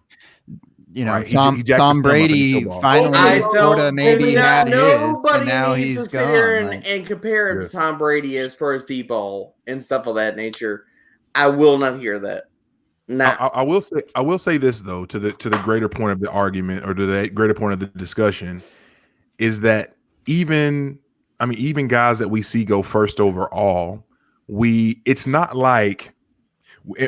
Right. Tom Brady finally sort of maybe had his, and now he's gone. And compare it to Tom Brady as far as deep ball and stuff of that nature. I will not hear that. I will say this though, to the greater point of the argument, or to the greater point of the discussion, is that even guys that we see go first overall, it's not like,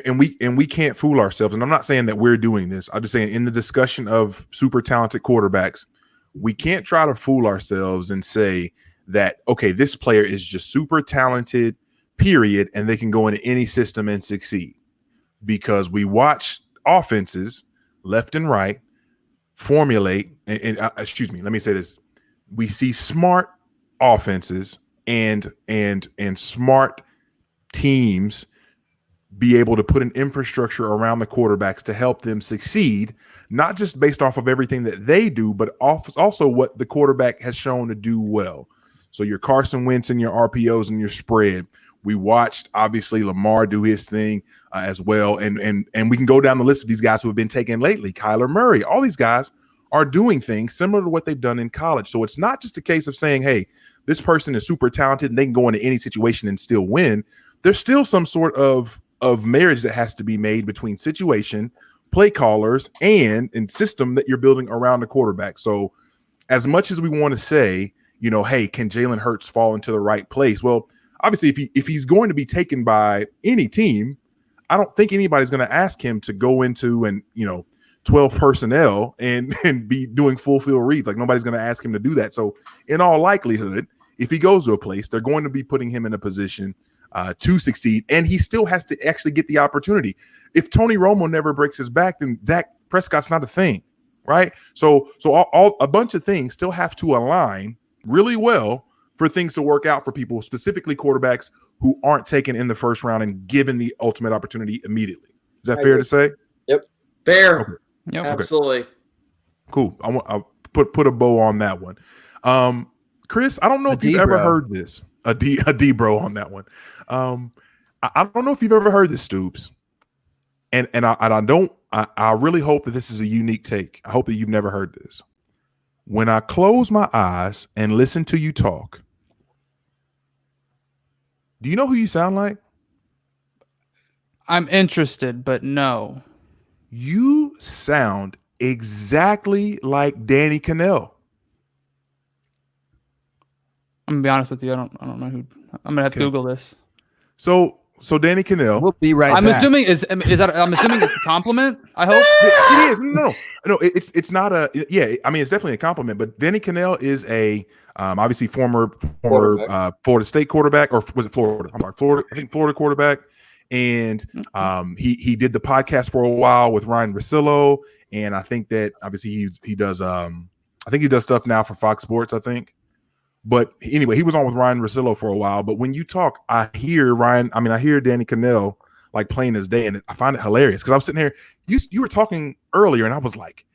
and we can't fool ourselves. And I'm not saying that we're doing this. I'm just saying, in the discussion of super talented quarterbacks, we can't try to fool ourselves and say that, okay, this player is just super talented, period, and they can go into any system and succeed. Because we watch offenses left and right formulate, and excuse me, let me say this. We see smart offenses and smart teams be able to put an infrastructure around the quarterbacks to help them succeed, not just based off of everything that they do, but also what the quarterback has shown to do well. So your Carson Wentz and your RPOs and your spread. We watched, obviously, Lamar do his thing as well. And we can go down the list of these guys who have been taken lately. Kyler Murray, all these guys are doing things similar to what they've done in college. So it's not just a case of saying, hey, this person is super talented and they can go into any situation and still win. There's still some sort of marriage that has to be made between situation, play callers, and system that you're building around the quarterback. So as much as we want to say, hey, can Jalen Hurts fall into the right place? Well, obviously, if he's going to be taken by any team, I don't think anybody's going to ask him to go into 12 personnel and be doing full field reads. Like, nobody's going to ask him to do that. So in all likelihood, if he goes to a place, they're going to be putting him in a position to succeed, and he still has to actually get the opportunity. If Tony Romo never breaks his back, then Dak Prescott's not a thing, right? So a bunch of things still have to align really well for things to work out for people, specifically quarterbacks who aren't taken in the first round and given the ultimate opportunity immediately. Is that fair to say? Yep. Fair. Okay. Yep. Absolutely. Okay. Cool. I'll put a bow on that one. Chris, I don't know if you've ever heard this. A D bro on that one. I don't know if you've ever heard this, Stoops. And I really hope that this is a unique take. I hope that you've never heard this. When I close my eyes and listen to you talk, do you know who you sound like? I'm interested, but no. You sound exactly like Danny Cannell. I'm gonna be honest with you. I don't know who. I'm gonna have to Google this. So So Danny Cannell. We'll be right I'm back. assuming is that I'm assuming it's a compliment. I hope it is. No, it's not a. Yeah, I mean it's definitely a compliment. But Danny Cannell is a obviously former Florida State quarterback, or was it Florida? I'm sorry, Florida. I think Florida quarterback. And he did the podcast for a while with Ryan Russillo, and I think that obviously he does I think he does stuff now for Fox Sports, I think. But anyway, he was on with Ryan Russillo for a while. But when you talk, I hear Danny Cannell like plain as day, and I find it hilarious because I was sitting here. You were talking earlier, and I was like,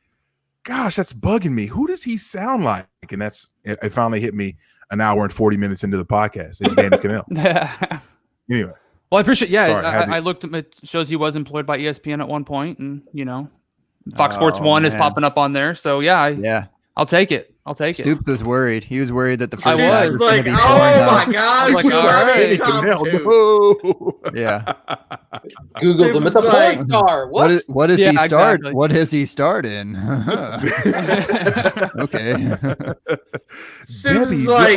"Gosh, that's bugging me. Who does he sound like?" And it finally hit me an hour and 40 minutes into the podcast. It's Danny Cannell. Anyway, well, I appreciate. Yeah, sorry, I looked. It shows he was employed by ESPN at one point, and Fox Sports 1 is popping up on there. So yeah. I'll take it. Stoops was worried. He was worried that the first I was like, oh my gosh. Like, all right. Yeah. Google's him. It's a porn star. What does he start? Exactly. What does he start in? Okay. Debbie. Like,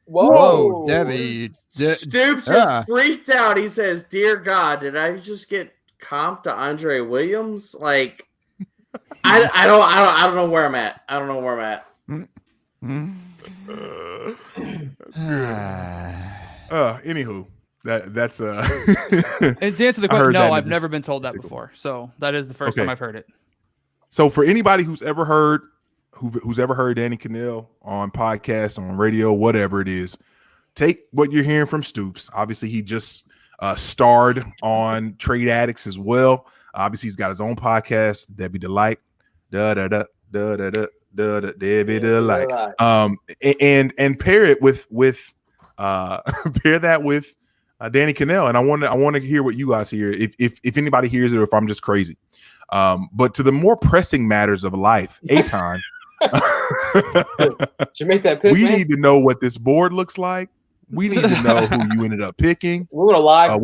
Whoa, Debbie. Stoops is freaked out. He says, "Dear God, did I just get comped to Andre Williams?" Like, I don't know where I'm at. I don't know where I'm at. That's good. Anywho, that's And to answer the question, no, I've never been told that before. So that is the first time I've heard it. So for anybody who's ever heard Danny Cannell on podcasts, on radio, whatever it is, take what you're hearing from Stoops. Obviously, he just starred on Trade Addicts as well. Obviously, he's got his own podcast, Debbie Delight. Debbie Delight. And pair it with pair that with Danny Cannell. And I want to hear what you guys hear. If anybody hears it, or if I'm just crazy. But to the more pressing matters of life, A-Time. Should make that pick, we man. need to know what this board looks like. We need to know who you ended up picking. We would a live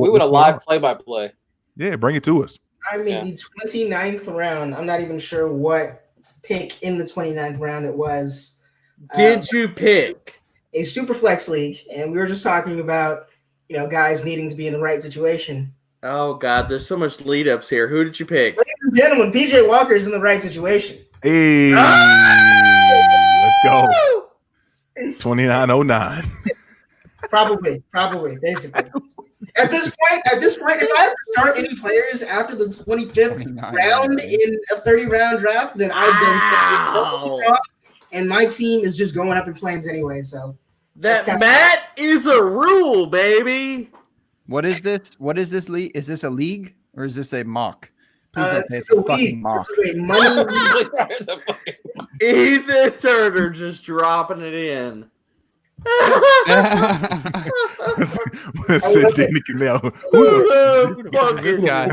play-by-play. Yeah, bring it to us. I mean, the 29th round, I'm not even sure what pick in the 29th round it was. Did you pick a super flex league? And we were just talking about, guys needing to be in the right situation. Oh, God, there's so much lead-ups here. Who did you pick? Ladies and gentlemen, PJ Walker is in the right situation. Hey, let's go. 2909. Probably, basically. At this point, if I have to start any players after the 25th round in a 30-round draft, then I've been and my team is just going up in flames anyway. So that is a rule, baby. What is this? What is this league? Is this a league or is this a mock? It's a fucking mock. This is a money. Ethan Turner just dropping it in. Said Danny Cannell. Who the fuck is this guy?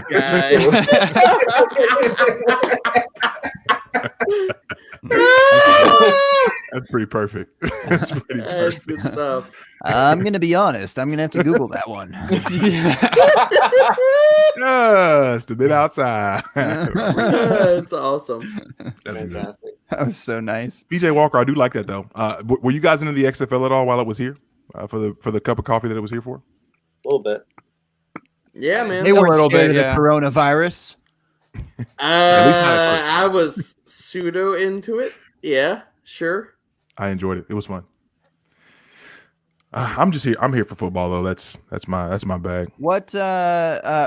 That's pretty perfect. That's good stuff. I'm gonna be honest. I'm gonna have to Google that one. Just a bit outside. That's awesome. That's fantastic. That was so nice. PJ Walker, I do like that though. Were you guys into the XFL at all while it was here? For the cup of coffee that it was here for? A little bit. Yeah, man. They weren't scared of the coronavirus. I was pseudo into it. Yeah, sure. I enjoyed it. It was fun. I'm just here. I'm here for football though. That's my bag. What,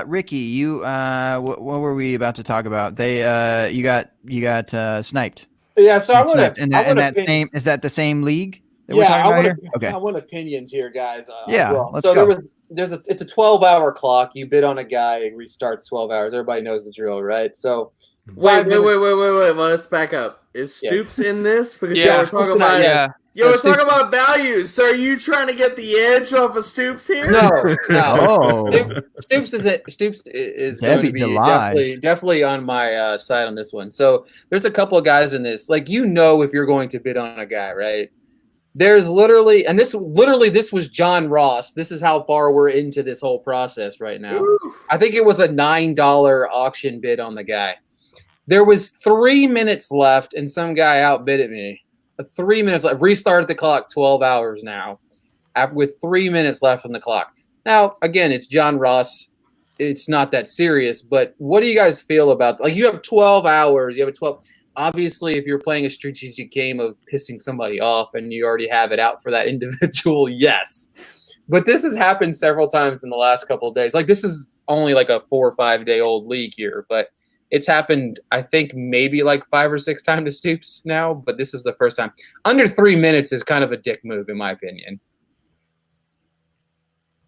Ricky? You what were we about to talk about? They you got sniped. Yeah, so I want to. Is that the same league that we're talking about here? Okay, I want opinions here, guys. Yeah, well. let's go. It's a 12-hour clock. You bid on a guy, it restarts 12 hours. Everybody knows the drill, right? So. Wait. Well, let's back up. Is Stoops in this? Because we're talking about we're talking about values. So are you trying to get the edge off of Stoops here? No. Oh. Stoops is going to be definitely on my side on this one. So there's a couple of guys in this. Like, if you're going to bid on a guy, right? There's literally this was John Ross. This is how far we're into this whole process right now. Ooh. I think it was a $9 auction bid on the guy. There was 3 minutes left, and some guy outbid me. 3 minutes left. Restarted the clock 12 hours now with 3 minutes left on the clock. Now, again, it's John Ross. It's not that serious, but what do you guys feel about, like, you have 12 hours, you have a 12, obviously if you're playing a strategic game of pissing somebody off and you already have it out for that individual, yes. But this has happened several times in the last couple of days. Like, this is only like a 4 or 5 day old league here, but it's happened, I think, maybe like 5 or 6 times to Stoops now, but this is the first time. Under 3 minutes is kind of a dick move, in my opinion.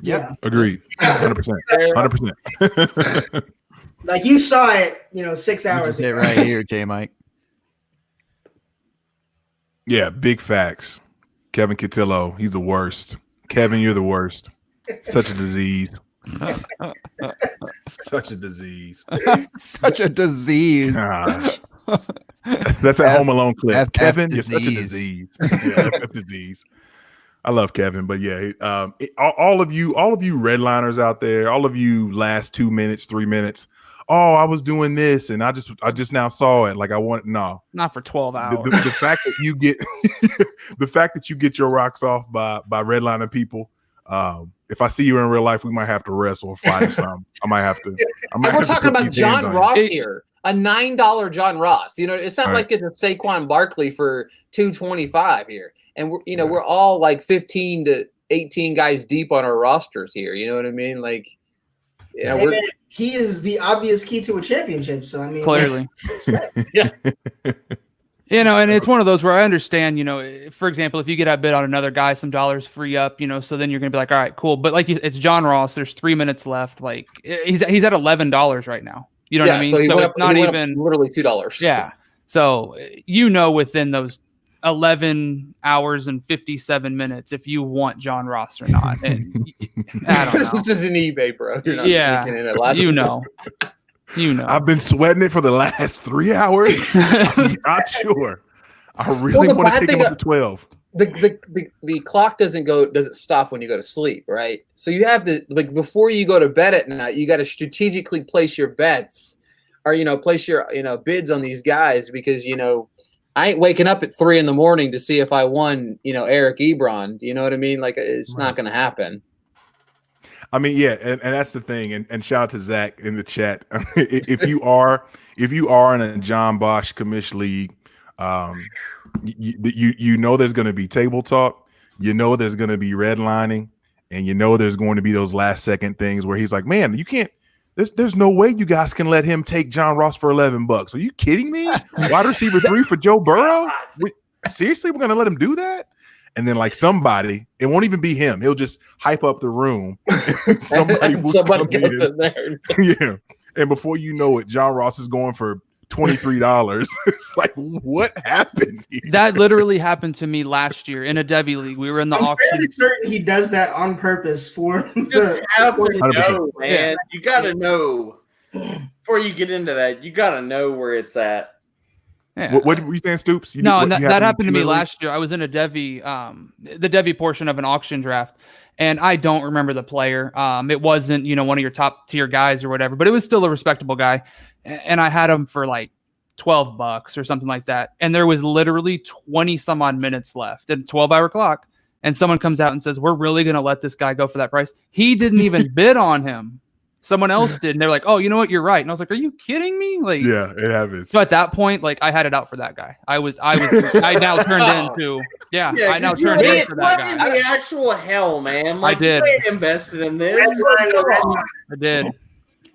Yeah. Agreed. 100%. 100%. Like, you saw it, 6 hours This is it ago. right here, J Mike. Yeah, big facts. Kevin Cotillo, he's the worst. Kevin, you're the worst. Such a disease. Such a disease. Such a disease. Gosh. That's a Home Alone clip. F Kevin, you're such a disease. disease. Yeah, F disease. I love Kevin, but yeah, all of you redliners out there, all of you last 2 minutes, 3 minutes. Oh, I was doing this, and I just now saw it. Like, not for 12 hours. The fact that you get the fact that you get your rocks off by redlining people. If I see you in real life, we might have to wrestle or fight or something. I might have to. And we're talking about John Ross here, a $9 John Ross. It's not like it's a Saquon Barkley for $225 here. And we're all like 15 to 18 guys deep on our rosters here. You know what I mean? Like, he is the obvious key to a championship. So, I mean, clearly, yeah. And it's one of those where I understand, for example, if you get outbid on another guy, some dollars free up, so then you're going to be like, all right, cool. But like, it's John Ross. There's 3 minutes left. Like, he's at $11 right now. You know what I mean? So he went it's up, not he even literally $2. Yeah. So, within those 11 hours and 57 minutes, if you want John Ross or not. And I don't know. This isn't eBay, bro. You're not sneaking in at last. I've been sweating it for the last 3 hours. I'm not sure. I really want to take him up to 12. The clock doesn't stop when you go to sleep, right? So you have to, like, before you go to bed at night, you got to strategically place your bets or place your bids on these guys, because I ain't waking up at 3 a.m. to see if I won Eric Ebron. You know what I mean? Like, it's not going to happen. I mean, yeah, and that's the thing. And shout out to Zach in the chat. if you are in a John Bosch commish league, you know there's going to be table talk, there's going to be redlining, and there's going to be those last second things where he's like, man, you can't. There's no way you guys can let him take John Ross for $11. Are you kidding me? Wide receiver 3 for Joe Burrow? Seriously, we're going to let him do that? And then, like, somebody, it won't even be him. He'll just hype up the room. somebody gets in there. Yeah. And before you know it, John Ross is going for $23. It's like, what happened here? That literally happened to me last year in a Devy league. We were in the I'm auction. fairly certain he does that on purpose for You have to 100%. know, man. You got to know. Before you get into that, you got to know where it's at. Yeah. What were you saying, Stoops? That happened to me last year. I was in a Devy, the Devy portion of an auction draft, and I don't remember the player. It wasn't, one of your top tier guys or whatever, but it was still a respectable guy. And I had him for like $12 or something like that. And there was literally 20 some odd minutes left and 12-hour clock. And someone comes out and says, we're really going to let this guy go for that price. He didn't even bid on him. Someone else did. And they're like, oh, you know what? You're right. And I was like, are you kidding me? Like, yeah, it happens. So at that point, like, I had it out for that guy. I now turned into, I now turned in for that guy. The actual hell, man. Like, I did. You ain't invested in this. I did.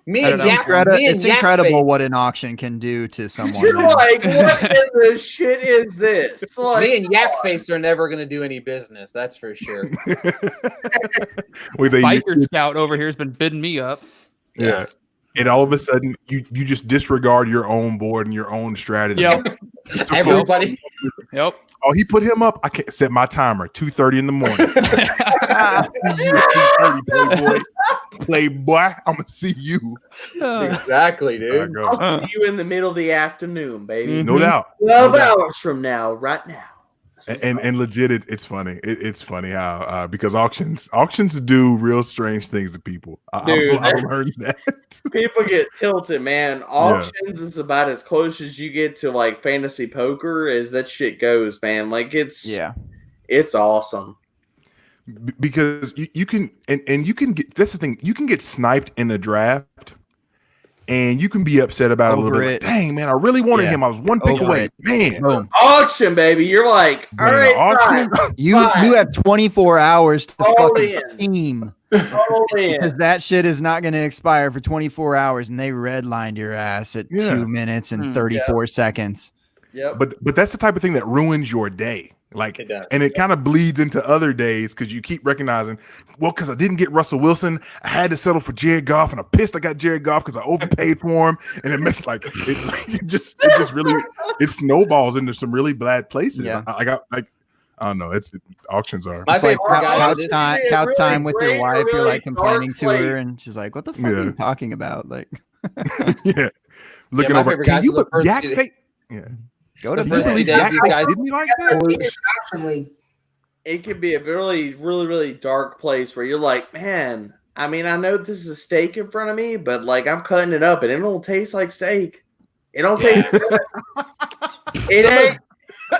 It's incredible what an auction can do to someone. You're like, what in the shit is this? Like, me and Yak Face are never going to do any business. That's for sure. Viper Scout over here has been bidding me up. Yeah. And all of a sudden, you just disregard your own board and your own strategy. Yep. Everybody. Yep. Oh, he put him up. I can't set my timer 2:30 in the morning. Playboy, I'm gonna see you. Exactly, dude. I'll see you in the middle of the afternoon, baby. Mm-hmm. No doubt. 12 hours from now, right now. And legit, it's funny. It's funny how because auctions do real strange things to people. Dude, I've learned that. People get tilted, man. Auctions is about as close as you get to like fantasy poker as that shit goes, man. Like it's awesome. because you can and you can get, that's the thing, you can get sniped in the draft and you can be upset about it a little bit. Like, dang, man, I really wanted him. I was one pick away. Man. Boom. Auction, baby. You're like, all right, fine. You have 24 hours to fucking team. Because that shit is not going to expire for 24 hours, and they redlined your ass at 2 minutes and 34 seconds. Yep. But that's the type of thing that ruins your day. Like, and it kind of bleeds into other days because you keep recognizing, well, because I didn't get Russell Wilson, I had to settle for Jared Goff, and I'm pissed I got Jared Goff because I overpaid for him, and it messed it just really snowballs into some really bad places. Yeah. I don't know. Auctions are. My favorite couch time with your wife. You're like complaining to her, and she's like, "What the fuck are you talking about?" Like, yeah, looking over. Can you yak fake? Yeah. Go to the first 3 days. These guys didn't like that. It could be a really, really, really dark place where you're like, man. I mean, I know this is a steak in front of me, but like I'm cutting it up, and it don't taste like steak. It don't taste.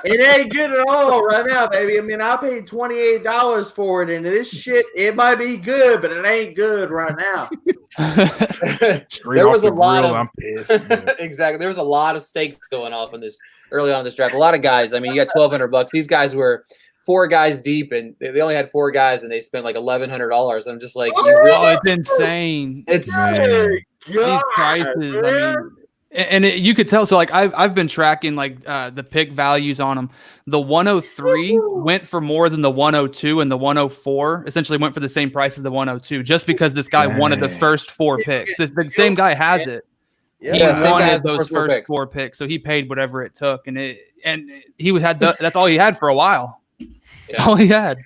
It ain't good at all right now, baby. I mean, I paid $28 for it, and this shit, it might be good, but it ain't good right now. There was a lot of I'm pissed. exactly. There was a lot of stakes going off in this early on in this draft. A lot of guys. I mean, you got $1,200. These guys were 4 guys deep, and they only had 4 guys, and they spent like $1,100. I'm just like, it's insane. It's these prices. Man. I mean. And you could tell. So, like, I've been tracking like the pick values on them. The 103 went for more than the 102, and the 104 essentially went for the same price as the 102, just because this guy wanted the first 4 picks. The same guy has it. Yeah, he wanted those first 4 picks, so he paid whatever it took, and he had that's all he had for a while. That's all he had.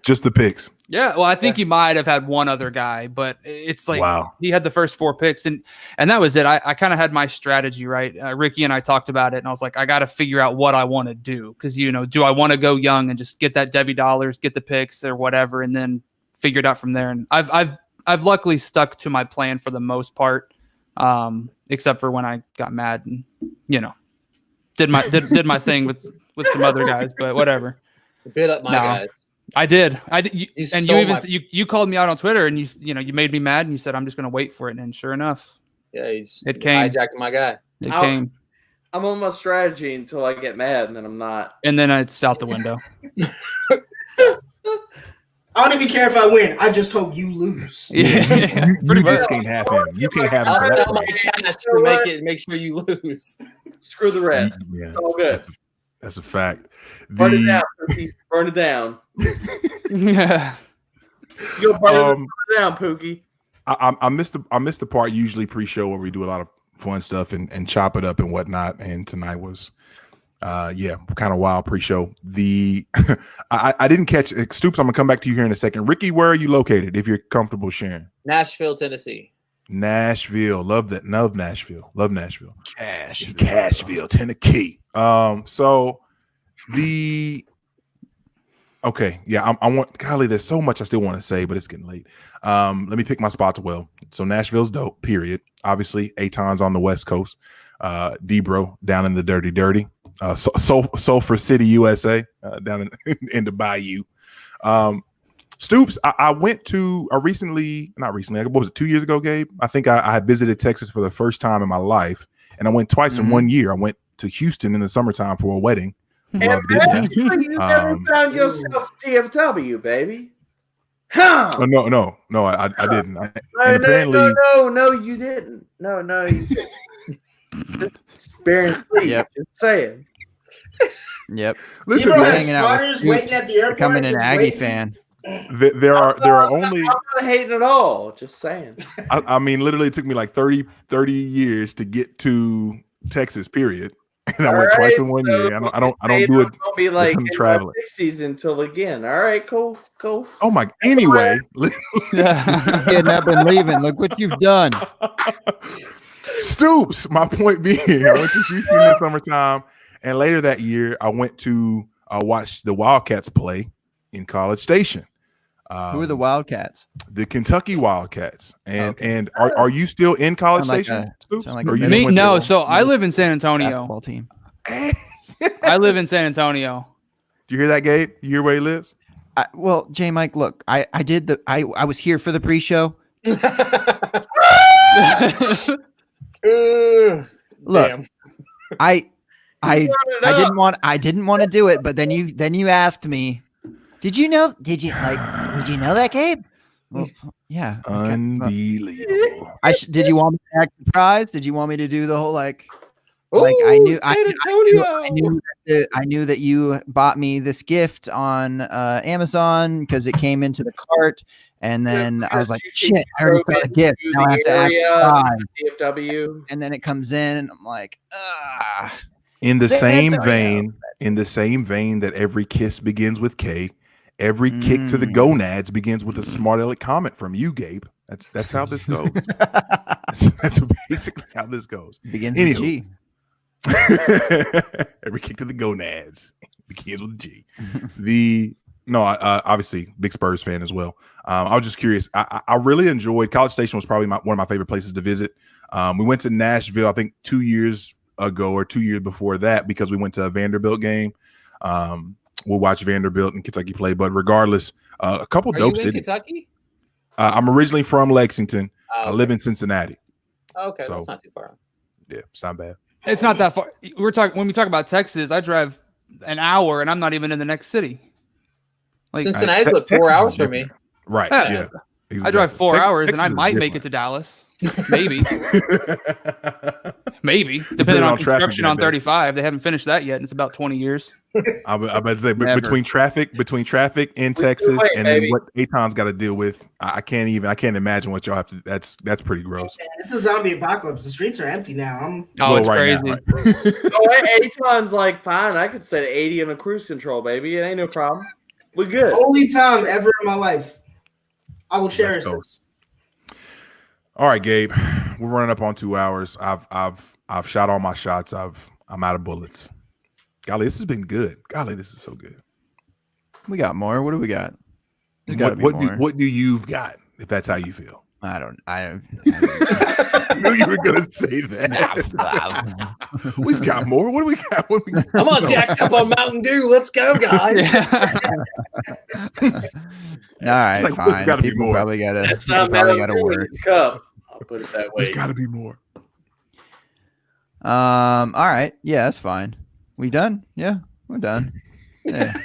Just the picks. Yeah, well, I think he might have had one other guy, but it's like he had the first 4 picks, and that was it. I kind of had my strategy, right? Ricky and I talked about it, and I was like, I got to figure out what I want to do because, do I want to go young and just get that Debbie dollars, get the picks or whatever, and then figure it out from there. And I've luckily stuck to my plan for the most part, except for when I got mad and did my thing with some other guys, but whatever. Bit up my guys. I did. You called me out on Twitter and you made me mad and you said I'm just going to wait for it, and sure enough, it came. Hijacked my guy. It came. I'm on my strategy until I get mad, and then I'm not. And then it's out the window. I don't even care if I win. I just hope you lose. Yeah, you just can't have him. You can't have him. I'll sell my cash to make sure you lose. Screw the rest. It's all good. That's a fact. Burn it down, Pookie. Burn it down. Yeah. You'll burn it down, Pookie. I missed the part usually pre-show where we do a lot of fun stuff and chop it up and whatnot. And tonight was kind of wild pre-show. I didn't catch Stoops. I'm gonna come back to you here in a second. Ricky, where are you located? If you're comfortable sharing. Nashville, Tennessee. Nashville, love Nashville. Cashville, Tennessee. I want, golly, there's so much I still want to say, but it's getting late. Let me pick my spots well. So Nashville's dope, period. Obviously, Aton's on the West Coast. Debro down in the dirty. Sulphur City, USA, down in the Bayou. Stoops, I went to not recently, what was it, 2 years ago, Gabe? I think I had visited Texas for the first time in my life, and I went twice in 1 year. I went to Houston in the summertime for a wedding. Loved it. You never found yourself DFW, baby. Huh? Oh, no, I didn't. No, you didn't. No, you didn't. Just saying. Yep. Listen, hanging out with waiting at the airport, becoming an Aggie fan. There are only. I'm not hating at all. Just saying. I mean, literally, it took me like 30 years to get to Texas. Period. And I went twice in 1 year. I don't do it. Don't be like in the 60s until again. All right, cool. Oh my. Anyway, getting up and leaving. Look what you've done. Stoops. My point being, I went to Houston in the summertime, and later that year, I went to watch the Wildcats play in College Station. Who are the Wildcats? The Kentucky Wildcats. And are you still in College Station? No. So I live in San Antonio. Basketball team. I live in San Antonio. Do you hear that, Gabe? You hear where he lives? Well, J Mike, look, I was here for the pre-show. Look, Damn. I didn't want to do it, but then you asked me, did you know that, Gabe? Well, yeah. Okay. Unbelievable. Did you want me to act surprised? Did you want me to do the whole like Ooh, I knew that you bought me this gift on Amazon because it came into the cart, and then I was like, shit, I already saw the gift. Now I have to act surprised. DFW. And then it comes in, and I'm like, ah. In the same vein that every kiss begins with K, every kick to the gonads begins with a smart aleck comment from you, Gabe. That's how this goes. that's basically how this goes. Begins with G. Every kick to the gonads begins with a G. Obviously big Spurs fan as well. I was just curious. I really enjoyed College Station. Was probably one of my favorite places to visit. We went to Nashville, I think 2 years ago or 2 years before that, because we went to a Vanderbilt game. We'll watch Vanderbilt and Kentucky play, but regardless, a couple dope cities. Kentucky? I'm originally from Lexington. I live in Cincinnati. Okay, so that's not too far. Yeah, it's not bad. It's not that far. When we talk about Texas, I drive an hour and I'm not even in the next city. Like Cincinnati's 4 hours for me. Right. Yeah. Exactly. I drive 4 hours and I might make it to Dallas. Maybe. Maybe. Depending on construction on 35. They haven't finished that yet, and it's about 20 years. I'm about to say between traffic in Texas and then what Aton's got to deal with, I can't imagine what y'all have to. That's pretty gross. It's a zombie apocalypse. The streets are empty now. It's crazy. Now, right? Aton's like, fine, I could set 80 in a cruise control, baby. It ain't no problem. We're good. Only time ever in my life. I will cherish this. All right, Gabe. We're running up on 2 hours. I've shot all my shots. I'm out of bullets. Golly, this has been good. Golly, this is so good. We got more. What do we got? What do you've got? If that's how you feel. I knew you were gonna say that. We've got more. What do we got? I'm all jacked up on Mountain Dew. Let's go, guys. All right, fine. People probably gotta work. Cup. I'll put it that way. There's gotta be more. All right. Yeah, that's fine. We done? Yeah, we're done. Yeah.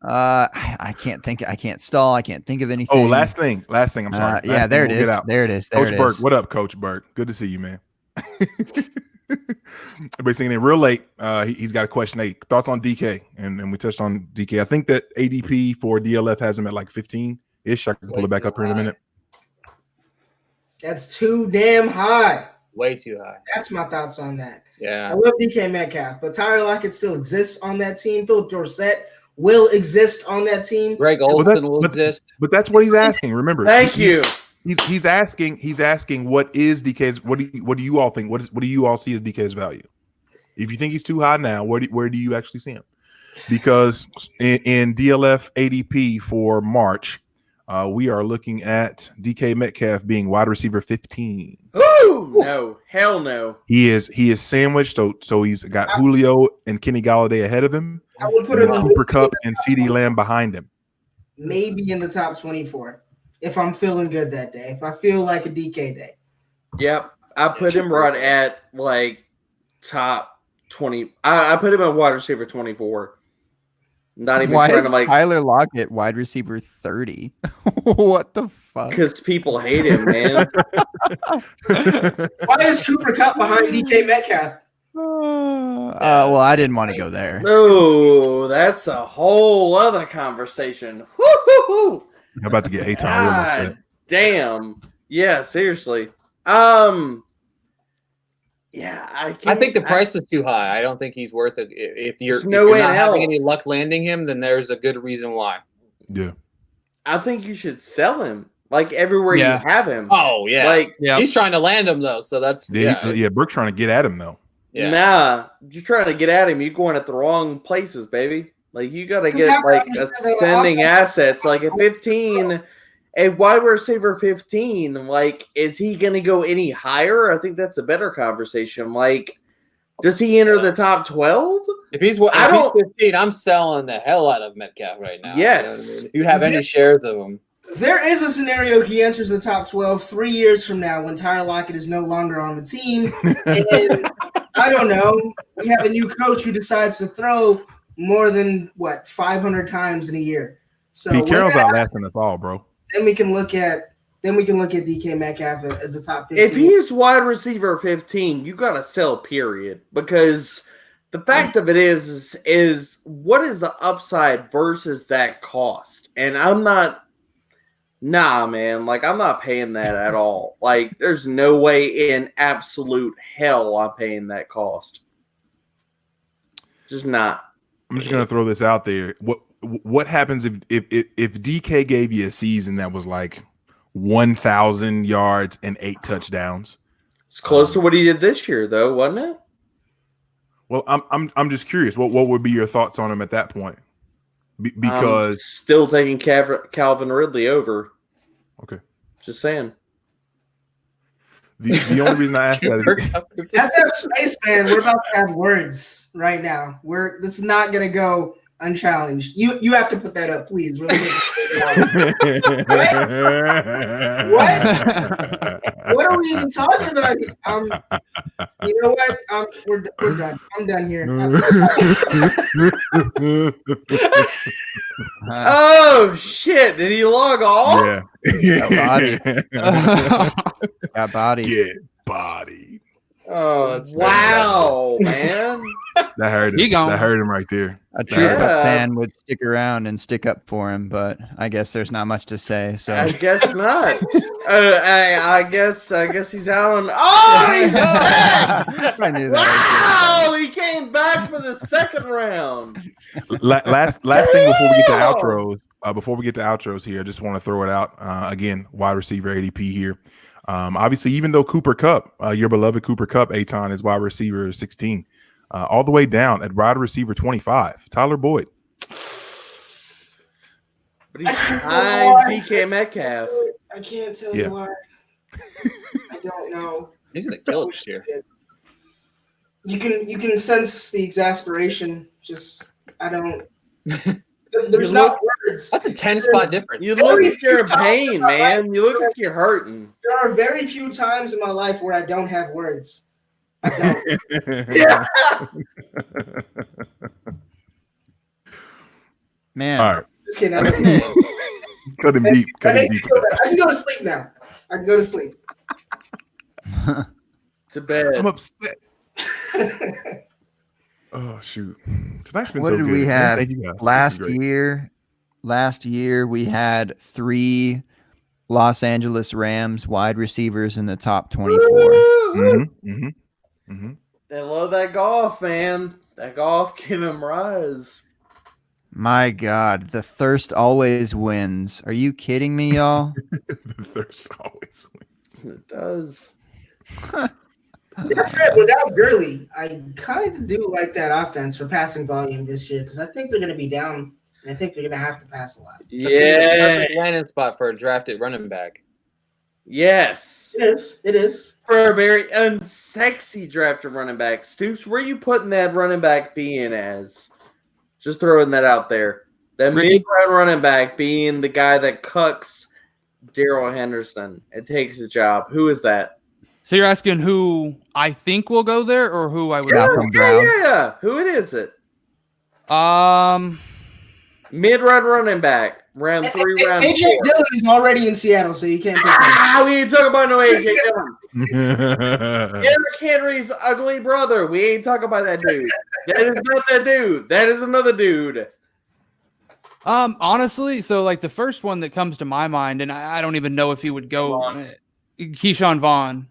I can't stall. I can't think of anything. Oh, last thing. I'm sorry. Yeah, there it is. There it is. Coach Burke, what up, Coach Burke? Good to see you, man. Everybody's singing in real late. He's got a question 8. Thoughts on DK? And we touched on DK. I think that ADP for DLF has him at like 15-ish. I can pull it back up here in a minute. That's too damn high. Way too high. That's my thoughts on that. Yeah. I love DK Metcalf, but Tyler Lockett still exists on that team. Philip Dorsett will exist on that team. Greg Olsen will exist. But that's what he's asking. Remember. Thank you. He's asking what is DK's what do you all think? What do you all see as DK's value? If you think he's too high now, where do you actually see him? Because in DLF ADP for March, we are looking at DK Metcalf being wide receiver 15. Ooh, no, hell no. He is sandwiched, so he's got Julio and Kenny Galladay ahead of him. I would put him Cooper Kupp and CeeDee Lamb behind him. Maybe in the top 24 if I'm feeling good that day. If I feel like a DK day. Yep, I put him right at like top 20. I put him at wide receiver 24. Not even Why trying is to like Tyler Lockett wide receiver 30? What the fuck? Because people hate him, man. Why is Cooper Kupp behind DK Metcalf? Well, I didn't want to go there. No, that's a whole other conversation. Woo-hoo-hoo. I'm about to get Aton real upset. Damn. Yeah, seriously. Yeah, I think the price is too high. I don't think he's worth it. If you're not having any luck landing him, then there's a good reason why. Yeah. I think you should sell him like everywhere you have him. Oh yeah, like he's trying to land him though, so that's Burke's trying to get at him though. Yeah. Nah, you're trying to get at him. You're going at the wrong places, baby. Like you got to get like ascending assets. Like at 15, a wide receiver 15. Like, is he going to go any higher? I think that's a better conversation. Like, does he enter the top 12? If he's 15, I'm selling the hell out of Metcalf right now. Yes. You know what I mean? If you have any shares of him. There is a scenario he enters the top 12 3 years from now when Tyler Lockett is no longer on the team. And I don't know. We have a new coach who decides to throw more than 500 times in a year. So Pete Carroll's outlasting us all, bro. Then we can look at DK Metcalf as a top 15. If he's wide receiver 15, you got to sell, period. Because the fact of it is what is the upside versus that cost? And I'm not. Nah, man. Like, I'm not paying that at all. Like, there's no way in absolute hell I'm paying that cost. Just not. I'm just gonna throw this out there. What happens if DK gave you a season that was like 1,000 yards and 8 touchdowns? It's close to what he did this year, though, wasn't it? Well, I'm just curious. What would be your thoughts on him at that point? Because I'm still taking Calvin Ridley over. Okay, just saying. The only reason I asked that is that's our space, man. We're about to have words right now. This is not gonna go unchallenged. You have to put that up, please. Really what? What are we even talking about? You know what? We're done. I'm done here. Oh shit! Did he log off? Yeah. Got body. Get body. Oh, wow, man. That hurt him. That hurt him right there. A true fan would stick around and stick up for him, but I guess there's not much to say. So I guess not. I guess he's out on. Oh, he's back! I knew that. Wow, he came back for the second round. Last thing before we get to outros. Before we get to outros here, I just want to throw it out again. Wide receiver ADP here. Obviously, even though Cooper Kupp, your beloved Cooper Kupp, Aton is wide receiver 16, all the way down at wide receiver 25, Tyler Boyd. But he's behind DK Metcalf. I can't tell you why. I don't know. He's gonna kill it this year. You can sense the exasperation. Just I don't. There's not words. That's a 10-spot difference. You look like you're in pain, man. You look like you're hurting. There are very few times in my life where I don't have words. I don't. Yeah. Man. All right. Just kidding. Cut him deep. Cut him deep. I can go to sleep now. I can go to sleep. To bed. I'm upset. Oh shoot! Tonight's been what so did good. we have Thank you guys. Last year we had 3 Los Angeles Rams wide receivers in the top 24. They love that golf, man. That golf can them rise. My God, the thirst always wins. Are you kidding me, y'all? The thirst always wins. It does. That's it. Without Gurley, I kind of do like that offense for passing volume this year because I think they're going to be down and I think they're going to have to pass a lot. Yeah. Landing spot for a drafted running back. Yes. It is. For a very unsexy drafted running back. Stoops, where are you putting that running back being as? Just throwing that out there. That mid-round running back being the guy that cucks Darrell Henderson and takes his job. Who is that? So you're asking who I think will go there or who I would Yeah. Who is it? Mid-round running back. Round 3, round 4. AJ Dillon is already in Seattle, so you can't pick him. We ain't talking about no AJ Dillon. Derrick Henry's ugly brother. We ain't talking about that dude. That is not that dude. That is another dude. Honestly, so like the first one that comes to my mind, and I don't even know if he would go, Keyshawn Vaughn.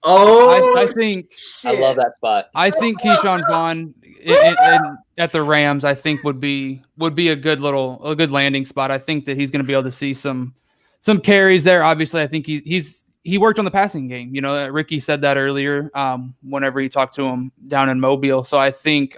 Oh, I think I love that spot. I think Keyshawn Vaughn at the Rams, I think would be a good landing spot. I think that he's going to be able to see some carries there. Obviously, I think he worked on the passing game. You know, Ricky said that earlier whenever he talked to him down in Mobile. So I think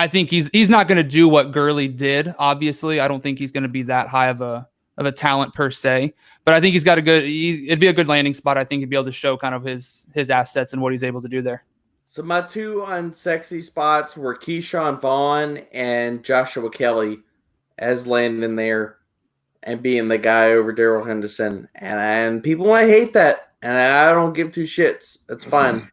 he's not going to do what Gurley did. Obviously, I don't think he's going to be that high of a talent per se, but I think he's got it'd be a good landing spot. I think he'd be able to show kind of his assets and what he's able to do there. So my two unsexy spots were Keyshawn Vaughn and Joshua Kelly as landing there and being the guy over Darrell Henderson. And people might hate that, and I don't give two shits. That's fine.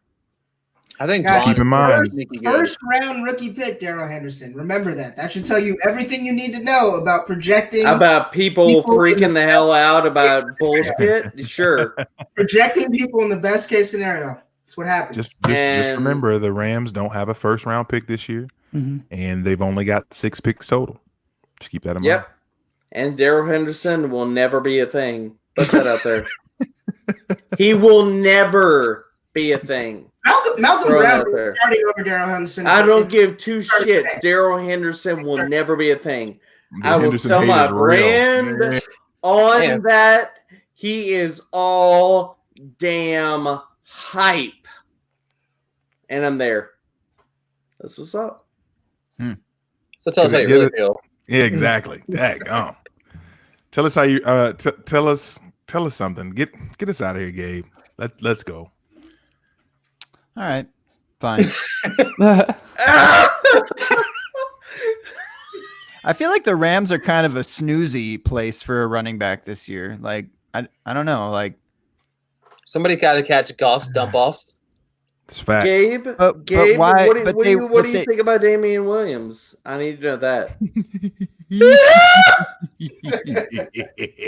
I think Just keep in mind, first round rookie pick, Darrell Henderson. Remember that. That should tell you everything you need to know about projecting. About people freaking the hell out about bullshit. Sure. Projecting people in the best case scenario. That's what happens. Just remember, the Rams don't have a first round pick this year, and they've only got 6 picks total. Just keep that in mind. Yep. And Darrell Henderson will never be a thing. Put that out there. He will never be a thing. Malcolm Brown is starting over Darrell Henderson. I don't give two shits. Darrell Henderson will never be a thing. I will sell my brand on that. He is all damn hype. And I'm there. That's what's up. So tell us how you really feel. Yeah, exactly. Daggone. Tell us how you tell us something. Get us out of here, Gabe. Let's go. All right. Fine. I feel like the Rams are kind of a snoozy place for a running back this year. Like I don't know. Like somebody got to catch a golf dump offs. It's fact. Gabe, but why? What do you think about Damian Williams? I need to know that. You're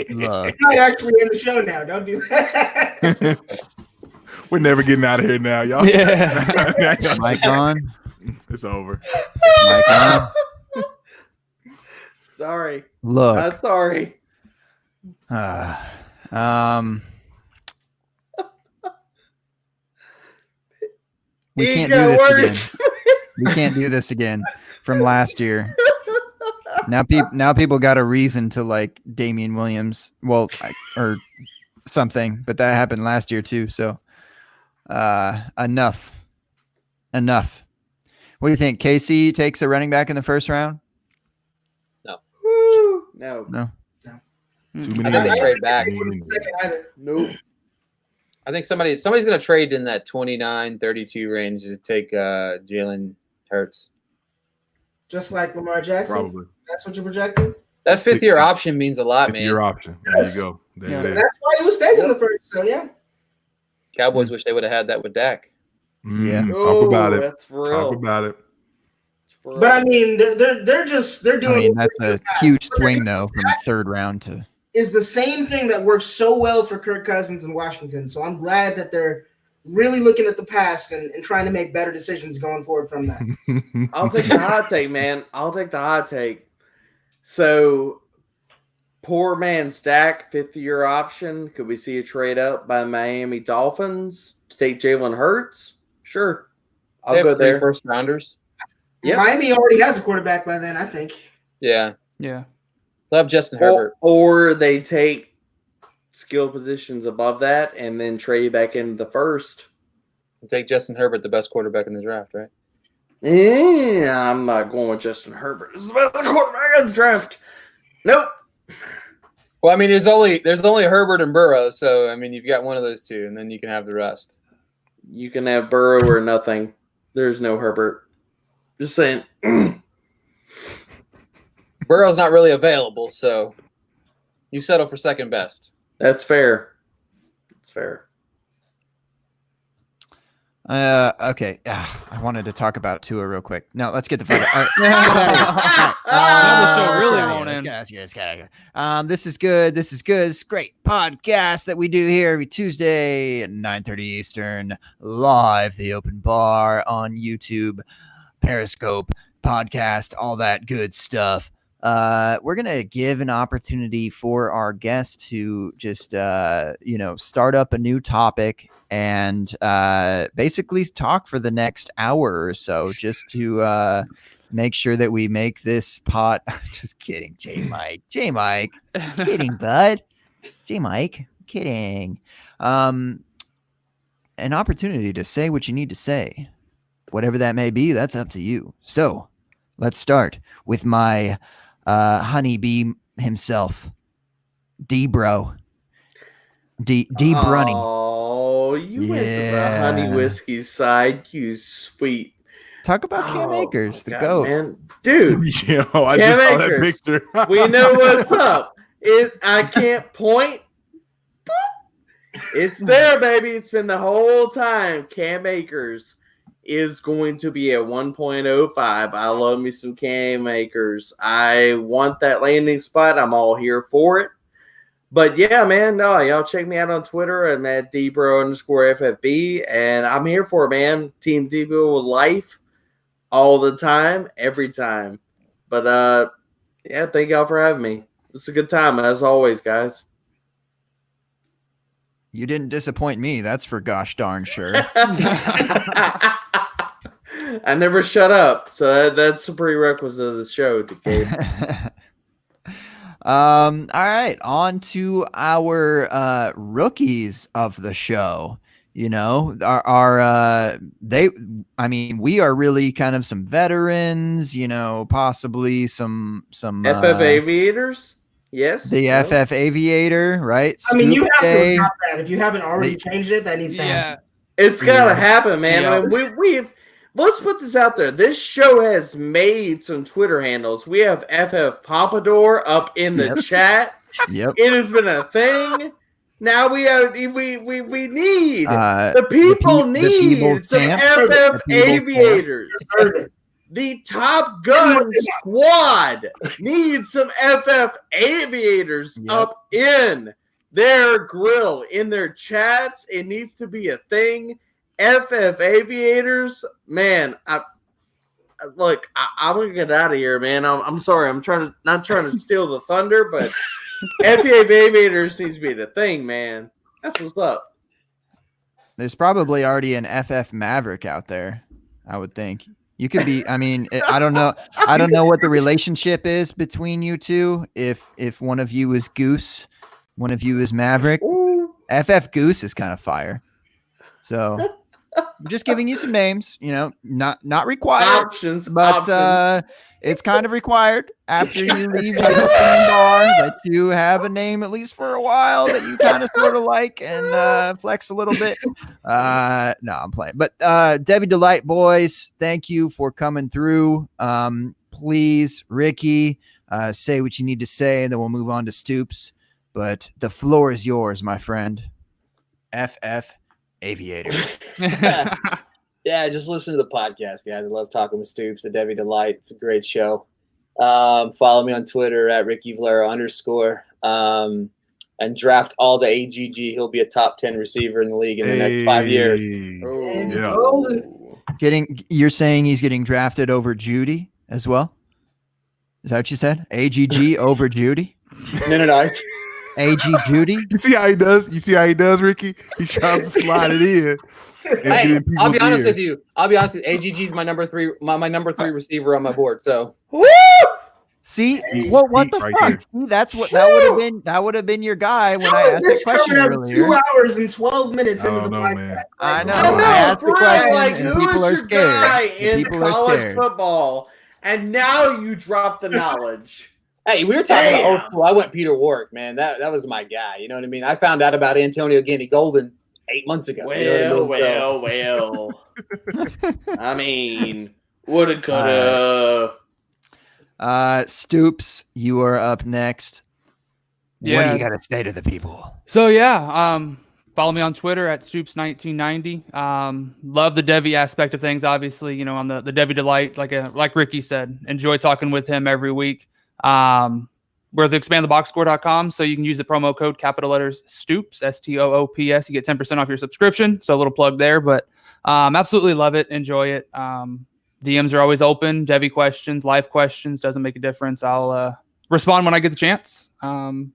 not actually in the show now. Don't do that. We're never getting out of here now, y'all. Yeah. Mic on. It's over. Mic on. Sorry. Look. I'm sorry. We can't do this again. We can't do this again from last year. Now people got a reason to like Damian Williams, or something, but that happened last year too. So, enough. What do you think? KC takes a running back in the first round? No. Too many. I think they trade back. Nope. I think somebody's going to trade in that 29-32 range to take Jalen Hurts. Just like Lamar Jackson? Probably. That's what you're projecting? That fifth-year option means a lot, man. Fifth-year option. There you go. That's why he was taking the first, so yeah. Cowboys wish they would have had that with Dak. Yeah. Talk about it. That's for real. Talk about it. But I mean, they're doing. I mean, that's a huge swing though from the third round to. Is the same thing that works so well for Kirk Cousins in Washington. So I'm glad that they're really looking at the past and trying to make better decisions going forward from that. I'll take the hot take, man. I'll take the hot take. So, poor man's Dak, fifth-year option. Could we see a trade up by Miami Dolphins to take Jalen Hurts? Sure. I'll go there. First rounders. Yep. Miami already has a quarterback by then, I think. Yeah. Yeah. They'll have Justin Herbert. Or they take skill positions above that and then trade back into the first. Take Justin Herbert, the best quarterback in the draft, right? Yeah, I'm not going with Justin Herbert. This is the best quarterback in the draft. Nope. Well, I mean, there's only Herbert and Burrow, so I mean, you've got one of those two, and then you can have the rest. You can have Burrow or nothing. There's no Herbert. Just saying. Burrow's not really available, so you settle for second best. That's fair. It's fair. Okay. I wanted to talk about Tua real quick. No, let's get the fuck out. This is good. This is good. It's a great podcast that we do here every Tuesday at 9:30 Eastern, live the open bar on YouTube, Periscope, podcast, all that good stuff. We're gonna give an opportunity for our guests to just start up a new topic and basically talk for the next hour or so, just to make sure that we make this pot. Just kidding, J Mike, kidding, bud, J Mike, kidding. An opportunity to say what you need to say, whatever that may be. That's up to you. So let's start with my honeybee himself, D Brunny. Oh Oh, you went to the honey whiskey side, you sweet. Talk about Cam Akers, the GOAT. Man. Dude. I just saw that picture. We know what's up. I can't point. It's there, baby. It's been the whole time. Cam Akers is going to be a 1.05. I love me some Cam Akers. I want that landing spot. I'm all here for it. But yeah, man, no, y'all check me out on Twitter. I'm at Debro_FFB, and I'm here for it, man. Team Debo life all the time, every time. But yeah, thank y'all for having me. It's a good time, as always, guys. You didn't disappoint me. That's for gosh darn sure. I never shut up, so that's a prerequisite of the show, Gabe. All right, on to our rookies of the show. You know, we are really kind of some veterans, you know, possibly some FF Aviators. Yes. The FF Aviator, right? I mean, you have to adopt that. If you haven't already changed it, that needs to happen. It's gotta happen, man. I mean, we've let's put this out there. This show has made some Twitter handles. We have FF Pompadour up in the chat. Yep. It has been a thing. Now we need the people need some FF Aviators. The Top Gun squad needs some FF Aviators up in their grill, in their chats. It needs to be a thing. FF Aviators, man. I'm gonna get out of here, man. I'm sorry. I'm not trying to steal the thunder, but FF Aviators needs to be the thing, man. That's what's up. There's probably already an FF Maverick out there, I would think. You could be, I mean, I don't know. I don't know what the relationship is between you two. If one of you is Goose, one of you is Maverick. FF Goose is kind of fire. So I'm just giving you some names, you know, not required. Options. It's kind of required after you leave the open bar that you have a name at least for a while that you kind of sort of like and flex a little bit. No, I'm playing. But Debbie Delight boys, thank you for coming through. Please, Ricky, say what you need to say, and then we'll move on to Stoops. But the floor is yours, my friend. FF Aviator. Yeah, just listen to the podcast, guys. I love talking with Stoops, the Debbie Delight. It's a great show. Follow me on Twitter at @RickyValero_. And draft all the AGG. He'll be a top 10 receiver in the league in the next 5 years. You're saying he's getting drafted over Judy as well? Is that what you said? AGG over Judy? No. AG Judy? You see how he does? Ricky? He tries to slide it in. Hey, I'll be honest with you. AGG is my number 3 receiver on my board. So woo! See, what the fuck? See, that's what that would have been your guy when I asked the question earlier. 2 hours and 12 minutes into the podcast. I know. I asked the question, and people are scared. In college football, and now you drop the knowledge. Hey, we were talking about old school. I went Peter Warwick, man. That was my guy. You know what I mean? I found out about Antonio Gandy Golden 8 months ago. Well. I mean, woulda, coulda. Stoops, you are up next. Yeah. What do you got to say to the people? So follow me on Twitter at Stoops1990. Love the Devi aspect of things, obviously, you know, on the Devi Delight, like Ricky said, enjoy talking with him every week. We're at expandtheboxscore.com, so you can use the promo code capital letters Stoops, STOOPS. You get 10% off your subscription. So a little plug there, but absolutely love it. Enjoy it. DMs are always open. Devi questions, live questions, doesn't make a difference. I'll respond when I get the chance. Other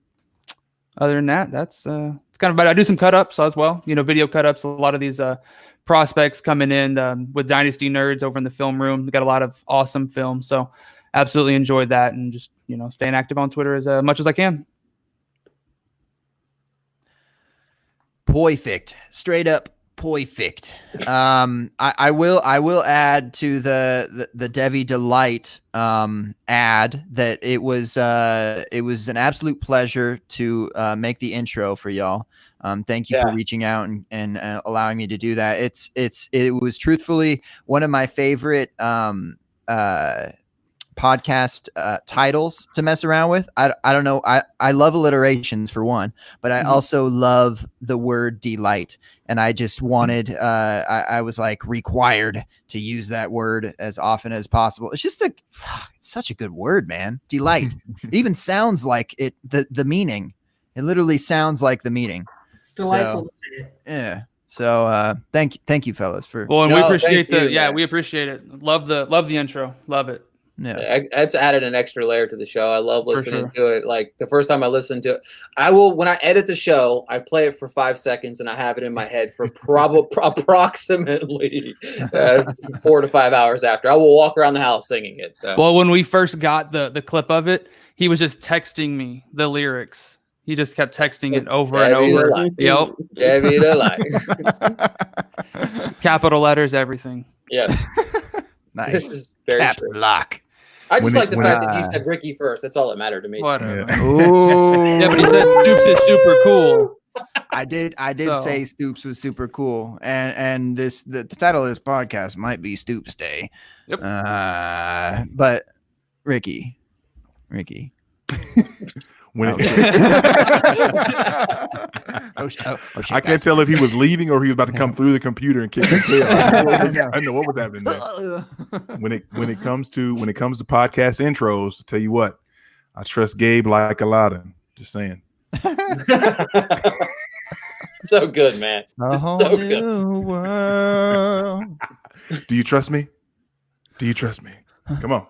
than that, that's it's kind of about it. I do some cut-ups as well, you know, video cut-ups. A lot of these prospects coming in with Dynasty Nerds over in the film room. We got a lot of awesome films, so absolutely enjoyed that, and just, you know, staying active on Twitter as much as I can. Perfect. Straight up perfect. I will add to the Devi Delight ad that it was an absolute pleasure to make the intro for y'all. Thank you for reaching out and allowing me to do that. It was truthfully one of my favorite podcast titles to mess around with. I don't know. I love alliterations for one, but I also love the word delight. And I just wanted, I was like required to use that word as often as possible. It's just it's such a good word, man. Delight. It even sounds like the meaning. It literally sounds like the meaning. It's delightful to say it. Yeah. So thank you fellas for. Well, and we appreciate we appreciate it. Love the intro. Love it. Yeah, it's added an extra layer to the show. I love listening to it. Like the first time I listened to it, when I edit the show, I play it for 5 seconds and I have it in my head for approximately 4 to 5 hours after. I will walk around the house singing it. So, well, when we first got the clip of it, he was just texting me the lyrics. He just kept texting it over and over. Yep. Capital letters, everything. Yes. Nice. This is very Caps true. Lock. I just like the fact that you said Ricky first. That's all that mattered to me. Whatever. Yeah. Yeah, but he said Stoops is super cool. I did say Stoops was super cool, and the title of this podcast might be Stoops Day. Yep. But Ricky. When I can't tell if he was leaving or he was about to come through the computer and kick his tail. I know what was happening there. When it comes to podcast intros, to tell you what, I trust Gabe like Aladdin. Just saying. So good, man. So good. World. Do you trust me? Come on.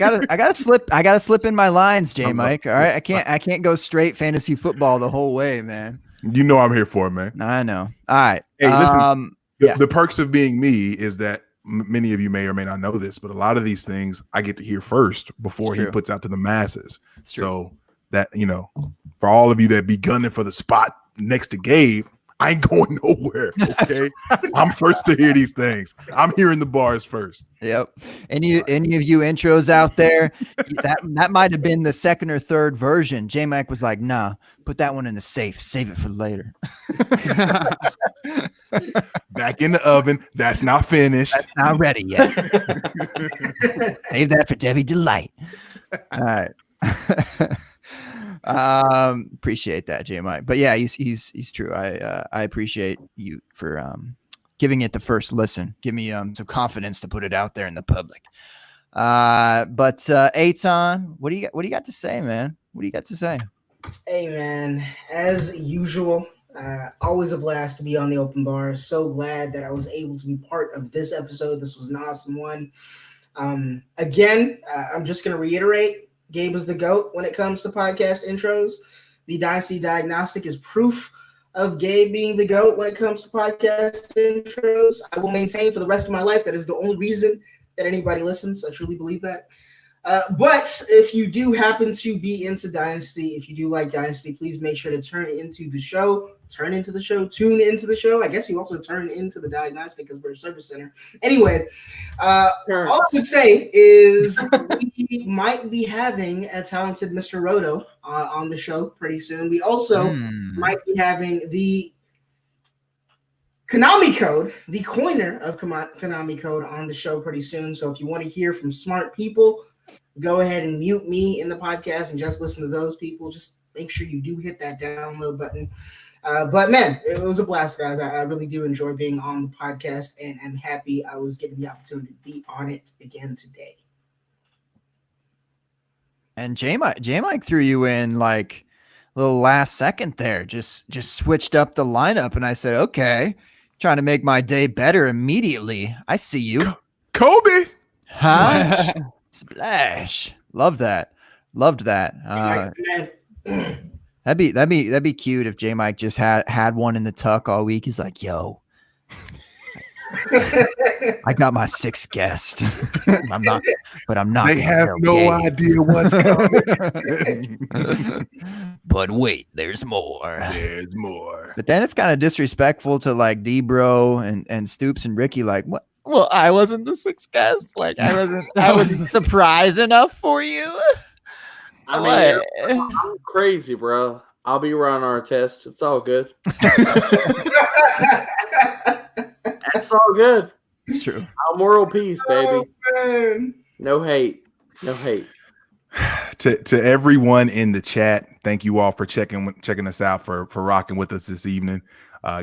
I gotta slip in my lines, J Mike. All right. I can't go straight fantasy football the whole way, man. You know I'm here for it, man. I know. All right. Hey, listen, the perks of being me is that many of you may or may not know this, but a lot of these things I get to hear first before he puts out to the masses. So that, for all of you that be gunning for the spot next to Gabe, I ain't going nowhere. Okay. I'm first to hear these things. I'm hearing the bars first. Yep. Any of you intros out there, that might have been the second or third version. J Mac was like, nah, put that one in the safe. Save it for later. Back in the oven. That's not finished. That's not ready yet. Save that for Debbie Delight. All right. Appreciate that, J Mike. But yeah, he's true. I appreciate you for giving it the first listen. Give me some confidence to put it out there in the public. But Eitan, what do you got to say, man? What do you got to say? Hey man, as usual, always a blast to be on the open bar. So glad that I was able to be part of this episode. This was an awesome one. Again, I'm just gonna reiterate. Gabe is the GOAT when it comes to podcast intros. The Dynasty Diagnostic is proof of Gabe being the GOAT when it comes to podcast intros. I will maintain for the rest of my life that is the only reason that anybody listens. I truly believe that. But if you do happen to be into Dynasty, if you do like Dynasty, please make sure to tune into the show. I guess you also turn into the Diagnostic because we're a service center. Anyway, all I would say is we might be having a talented Mr. Roto on the show pretty soon. We also might be having the Konami Code, the coiner of Konami Code on the show pretty soon. So if you want to hear from smart people, go ahead and mute me in the podcast and just listen to those people. Just make sure you do hit that download button. But man, it was a blast, guys. I really do enjoy being on the podcast, and I'm happy I was given the opportunity to be on it again today. And J Mike threw you in like a little last second there. Just switched up the lineup, and I said, okay, trying to make my day better immediately. I see you, Kobe. Huh? Splash. Loved that. That'd be cute if J Mike just had one in the tuck all week. He's like, yo, I got my sixth guest. I'm not. They have no idea what's coming. But wait, there's more. There's more. But then it's kind of disrespectful to like D-Bro and Stoops and Ricky. Like, what? Well, I wasn't the sixth guest. Like, I wasn't surprised enough for you. I mean, I'm crazy, bro. I'll be running our test. It's all good. It's all good. It's true. Our moral peace, baby. Man. No hate. No hate. To everyone in the chat, thank you all for checking us out, for rocking with us this evening.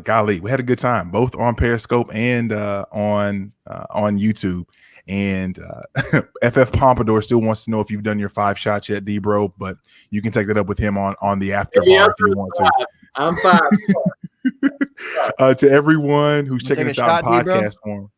Golly, we had a good time, both on Periscope and on YouTube. And FF Pompadour still wants to know if you've done your 5 shots yet, D-Bro, but you can take that up with him on the after bar if you want to. I'm 5. To everyone who's You checking take us a out shot, in D-Bro? podcast form.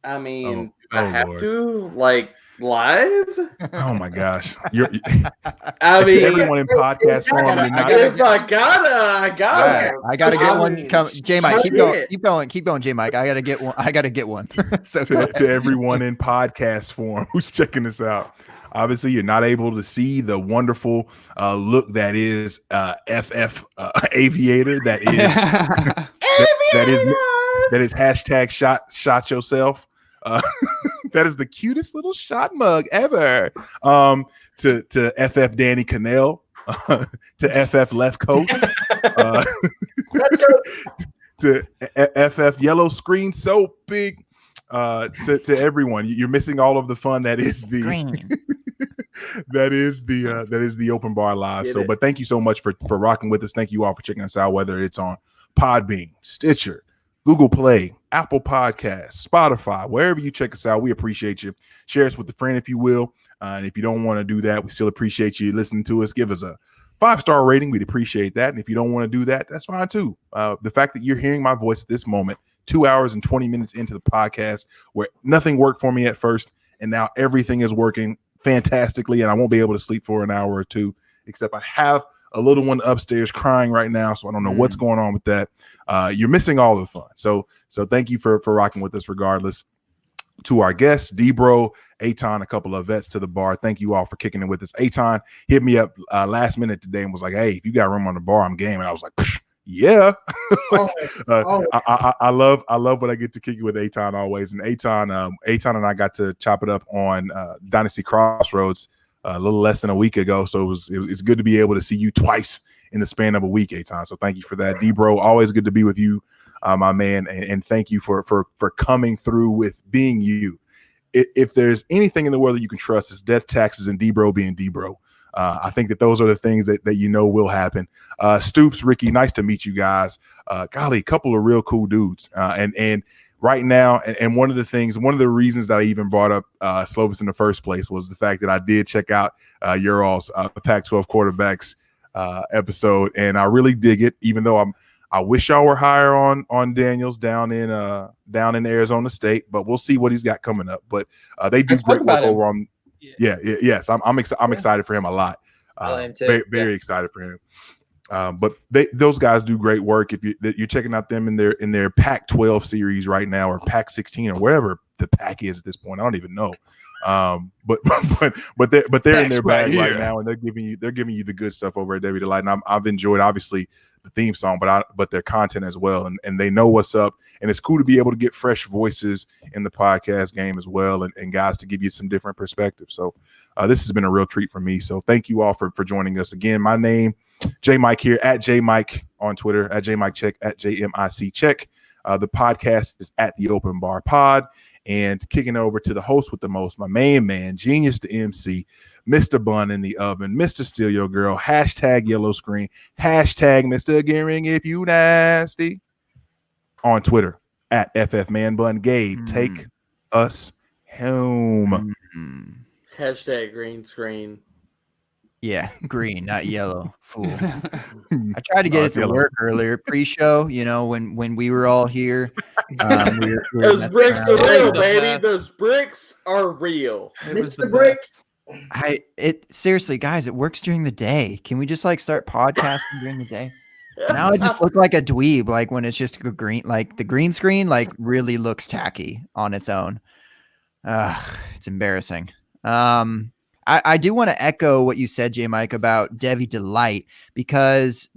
I mean, Oh, I have Lord. to, like, live? Oh my gosh. I To mean, everyone in podcast form, you're not if I gotta. I gotta get one. mean, J Mike, keep shit. going, J Mike. I gotta get one. So to everyone in podcast form who's checking this out. Obviously, you're not able to see the wonderful look that is FF Aviator. That is hashtag shot yourself. That is the cutest little shot mug ever. To FF Danny Cannell, to FF Left Coast, to FF Yellow Screen So Big. To everyone, you're missing all of the fun that is the that is the Open Bar Live. But thank you so much for rocking with us. Thank you all for checking us out, whether it's on Podbean, Stitcher, Google Play, Apple Podcasts, Spotify, wherever you check us out. We appreciate you. Share us with a friend if you will. And if you don't want to do that, we still appreciate you listening to us. Give us a 5-star rating. We'd appreciate that. And if you don't want to do that, that's fine too. The fact that you're hearing my voice at this moment, 2 hours and 20 minutes into the podcast, where nothing worked for me at first, and now everything is working fantastically, and I won't be able to sleep for an hour or two, except I have a little one upstairs crying right now, so I don't know what's going on with that. You're missing all the fun. So thank you for rocking with us regardless. To our guests, D-Bro, Aton, a couple of vets to the bar, thank you all for kicking it with us. Aton hit me up last minute today and was like, hey, if you got room on the bar, I'm game. And I was like, yeah. I love what I get to kick it with Aton always. And Aton and I got to chop it up on Dynasty Crossroads a little less than a week ago. So it's good to be able to see you twice in the span of a week, Aton. So thank you for that. D-Bro, always good to be with you, my man. And thank you for coming through with being you. If there's anything in the world that you can trust, it's death, taxes, and D-Bro being D-Bro. I think that those are the things that you know will happen. Stoops, Ricky, nice to meet you guys. Golly, a couple of real cool dudes. And right now, and one of the reasons that I even brought up Slovis in the first place was the fact that I did check out your all's Pac-12 quarterbacks episode, and I really dig it. Even though I wish y'all were higher on Daniels down in Arizona State, but we'll see what he's got coming up. But they do great work over on. Yes, I'm excited for him a lot. I am too. Very excited for him. But those guys do great work. If you're checking out them in their Pac-12 series right now, or Pac-16, or wherever the Pac is at this point, I don't even know. But they're in their bag right now, and they're giving you the good stuff over at Debbie Delight. And I've enjoyed obviously the theme song, but their content as well, and they know what's up. And it's cool to be able to get fresh voices in the podcast game as well, and guys to give you some different perspectives. So this has been a real treat for me. So thank you all for joining us again. My name, J Mike here, at J Mike on Twitter, at J Mike Check, at JMIC Check. The podcast is at the Open Bar Pod. And kicking over to the host with the most, my main man, genius to MC, Mr. Bun in the oven, Mr. Steal Your Girl, hashtag yellow screen, hashtag Mr. Gearing if you nasty, on Twitter, at FFManBun. Gabe, take us home. Hashtag green screen. Yeah, green, not yellow. Fool. I tried to get it to yellow. work earlier, pre-show. You know, when we were all here. Those bricks are real, baby. Those bricks are real. Mr. Brick. Seriously, guys, it works during the day. Can we just start podcasting during the day? Now I just look like a dweeb, when it's just a green, the green screen, really looks tacky on its own. It's embarrassing. I do want to echo what you said, J Mike, about Debbie Delight, because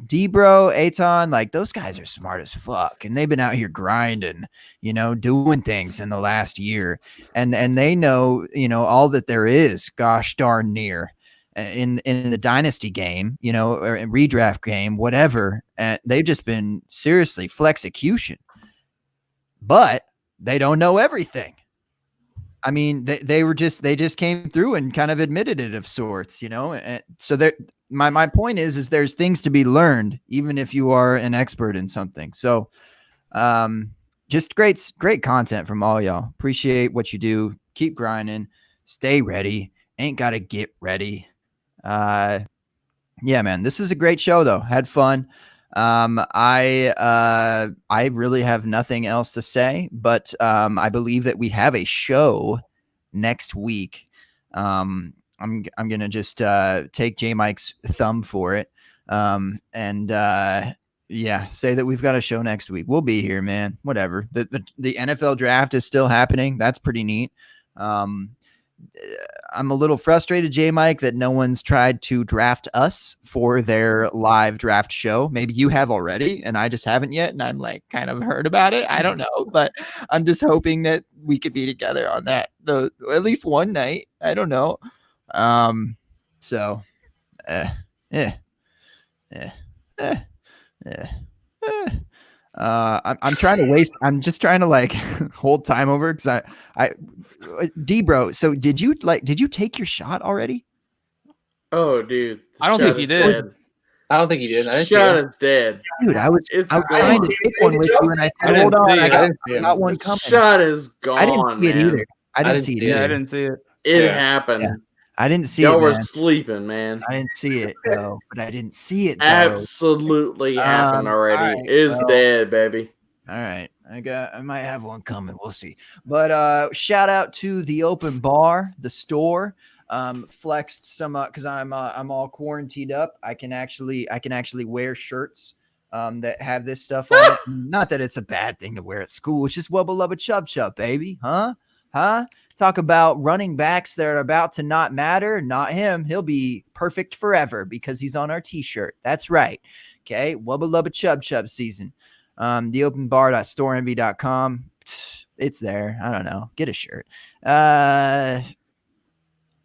D-Bro, Aton, those guys are smart as fuck, and they've been out here grinding, doing things in the last year, and they know, all that there is, gosh darn near. in the dynasty game, you know, or in redraft game, whatever. And they've just been seriously flexecution, but they don't know everything. I mean, they just came through and kind of admitted it of sorts, you know. And so my point is there's things to be learned, even if you are an expert in something. So, just great content from all y'all. Appreciate what you do. Keep grinding. Stay ready. Ain't got to get ready. Yeah, man, this is a great show though. Had fun. I really have nothing else to say, but I believe that we have a show next week. I'm gonna just take J Mike's thumb for it. Yeah, say that we've got a show next week. We'll be here, man. Whatever. The NFL draft is still happening. That's pretty neat. I'm a little frustrated, J Mike, that no one's tried to draft us for their live draft show. Maybe you have already, and I just haven't yet. And I'm like kind of heard about it. I don't know, but I'm just hoping that we could be together on that, though, at least one night. I don't know. I'm trying to waste. I'm just trying to like hold time over because D bro. So did you take your shot already? Oh, dude. I don't think he did. Dead. I don't think he did. Shot is dead. Dude, I was trying to take one with you, and I said, I hold on, didn't see I it. got one coming. Shot is gone. I didn't see it man. either. I didn't see it. Yeah, Either. I didn't see it. It Yeah. happened. Yeah. I didn't see Y'all it. were Man. sleeping, man. I didn't see it though, but I didn't see it though. Absolutely happened already. All right, It's dead, baby. All right. I might have one coming. We'll see. But shout out to the open bar, the store. Flexed some because I'm all quarantined up. I can actually wear shirts that have this stuff on it. Not that it's a bad thing to wear at school. It's just wubba lubba chub chub, baby. Huh? Talk about running backs that are about to not matter. Not him. He'll be perfect forever because he's on our t-shirt. That's right. Okay. Wubba lubba chub chub season. Theopenbar.storeenvy.com. It's there. I don't know. Get a shirt. Podcast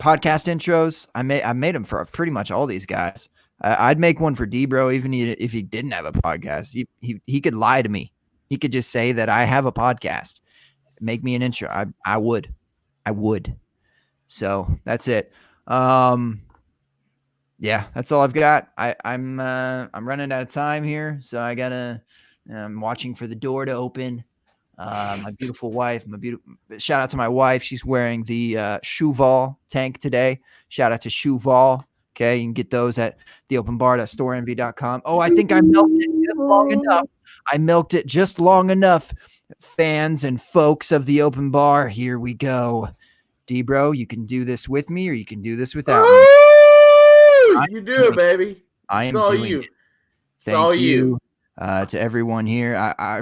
intros. I made them for pretty much all these guys. I'd make one for D-Bro even if he didn't have a podcast. He could lie to me. He could just say that I have a podcast. Make me an intro. I would. So that's it. Yeah, that's all I've got. I'm running out of time here, so I'm watching for the door to open. My beautiful wife, shout out to my wife. She's wearing the Shuval tank today. Shout out to Shuval. Okay, you can get those at theopenbar.storeenvy.com. Oh, I think I milked it just long enough. Fans and folks of the open bar, here we go. D-Bro, you can do this with me or you can do this without me. You do it, baby. I am it's all doing you. it. Thank you. To everyone here. I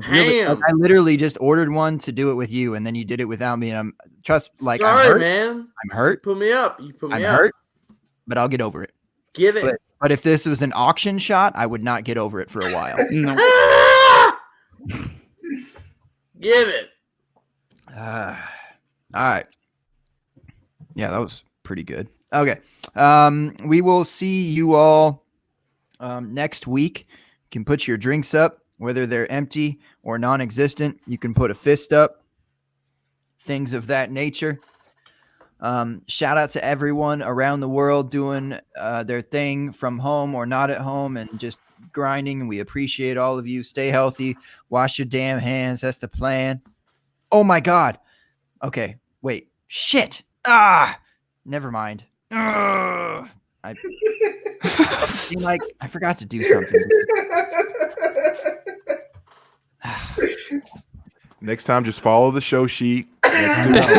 literally just ordered one to do it with you, and then you did it without me. And sorry, I'm hurt. man. I'm hurt. You put me up. I'm hurt, but I'll get over it. Get it. But if this was an auction shot, I would not get over it for a while. No. Give it. All right. Yeah, that was pretty good. Okay. We will see you all next week. You can put your drinks up, whether they're empty or non-existent. You can put a fist up. Things of that nature. Shout out to everyone around the world doing their thing from home or not at home and just grinding. And we appreciate all of you. Stay healthy. Wash your damn hands. That's the plan. Oh my God. Okay. Wait. Shit. Never mind. I forgot to do something. Next time, just follow the show sheet. Let's do That's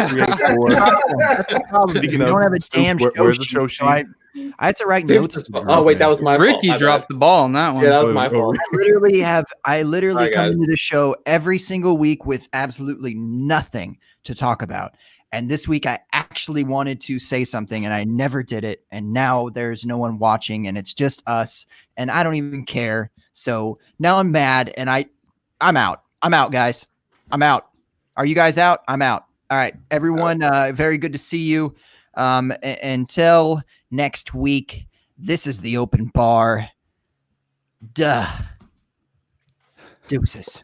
the problem. You don't have a damn where's the show sheet? I had to write notes. Oh wait, that was my fault. Ricky dropped the ball on that one. Yeah, that was my fault. I literally Sorry, come guys. into the show every single week with absolutely nothing to talk about. And this week I actually wanted to say something and I never did it. And now there's no one watching and it's just us and I don't even care. So now I'm mad and I'm out. I'm out, guys. I'm out. Are you guys out? I'm out. All right, everyone. Very good to see you. Until next week, this is the open bar. Duh. Deuces.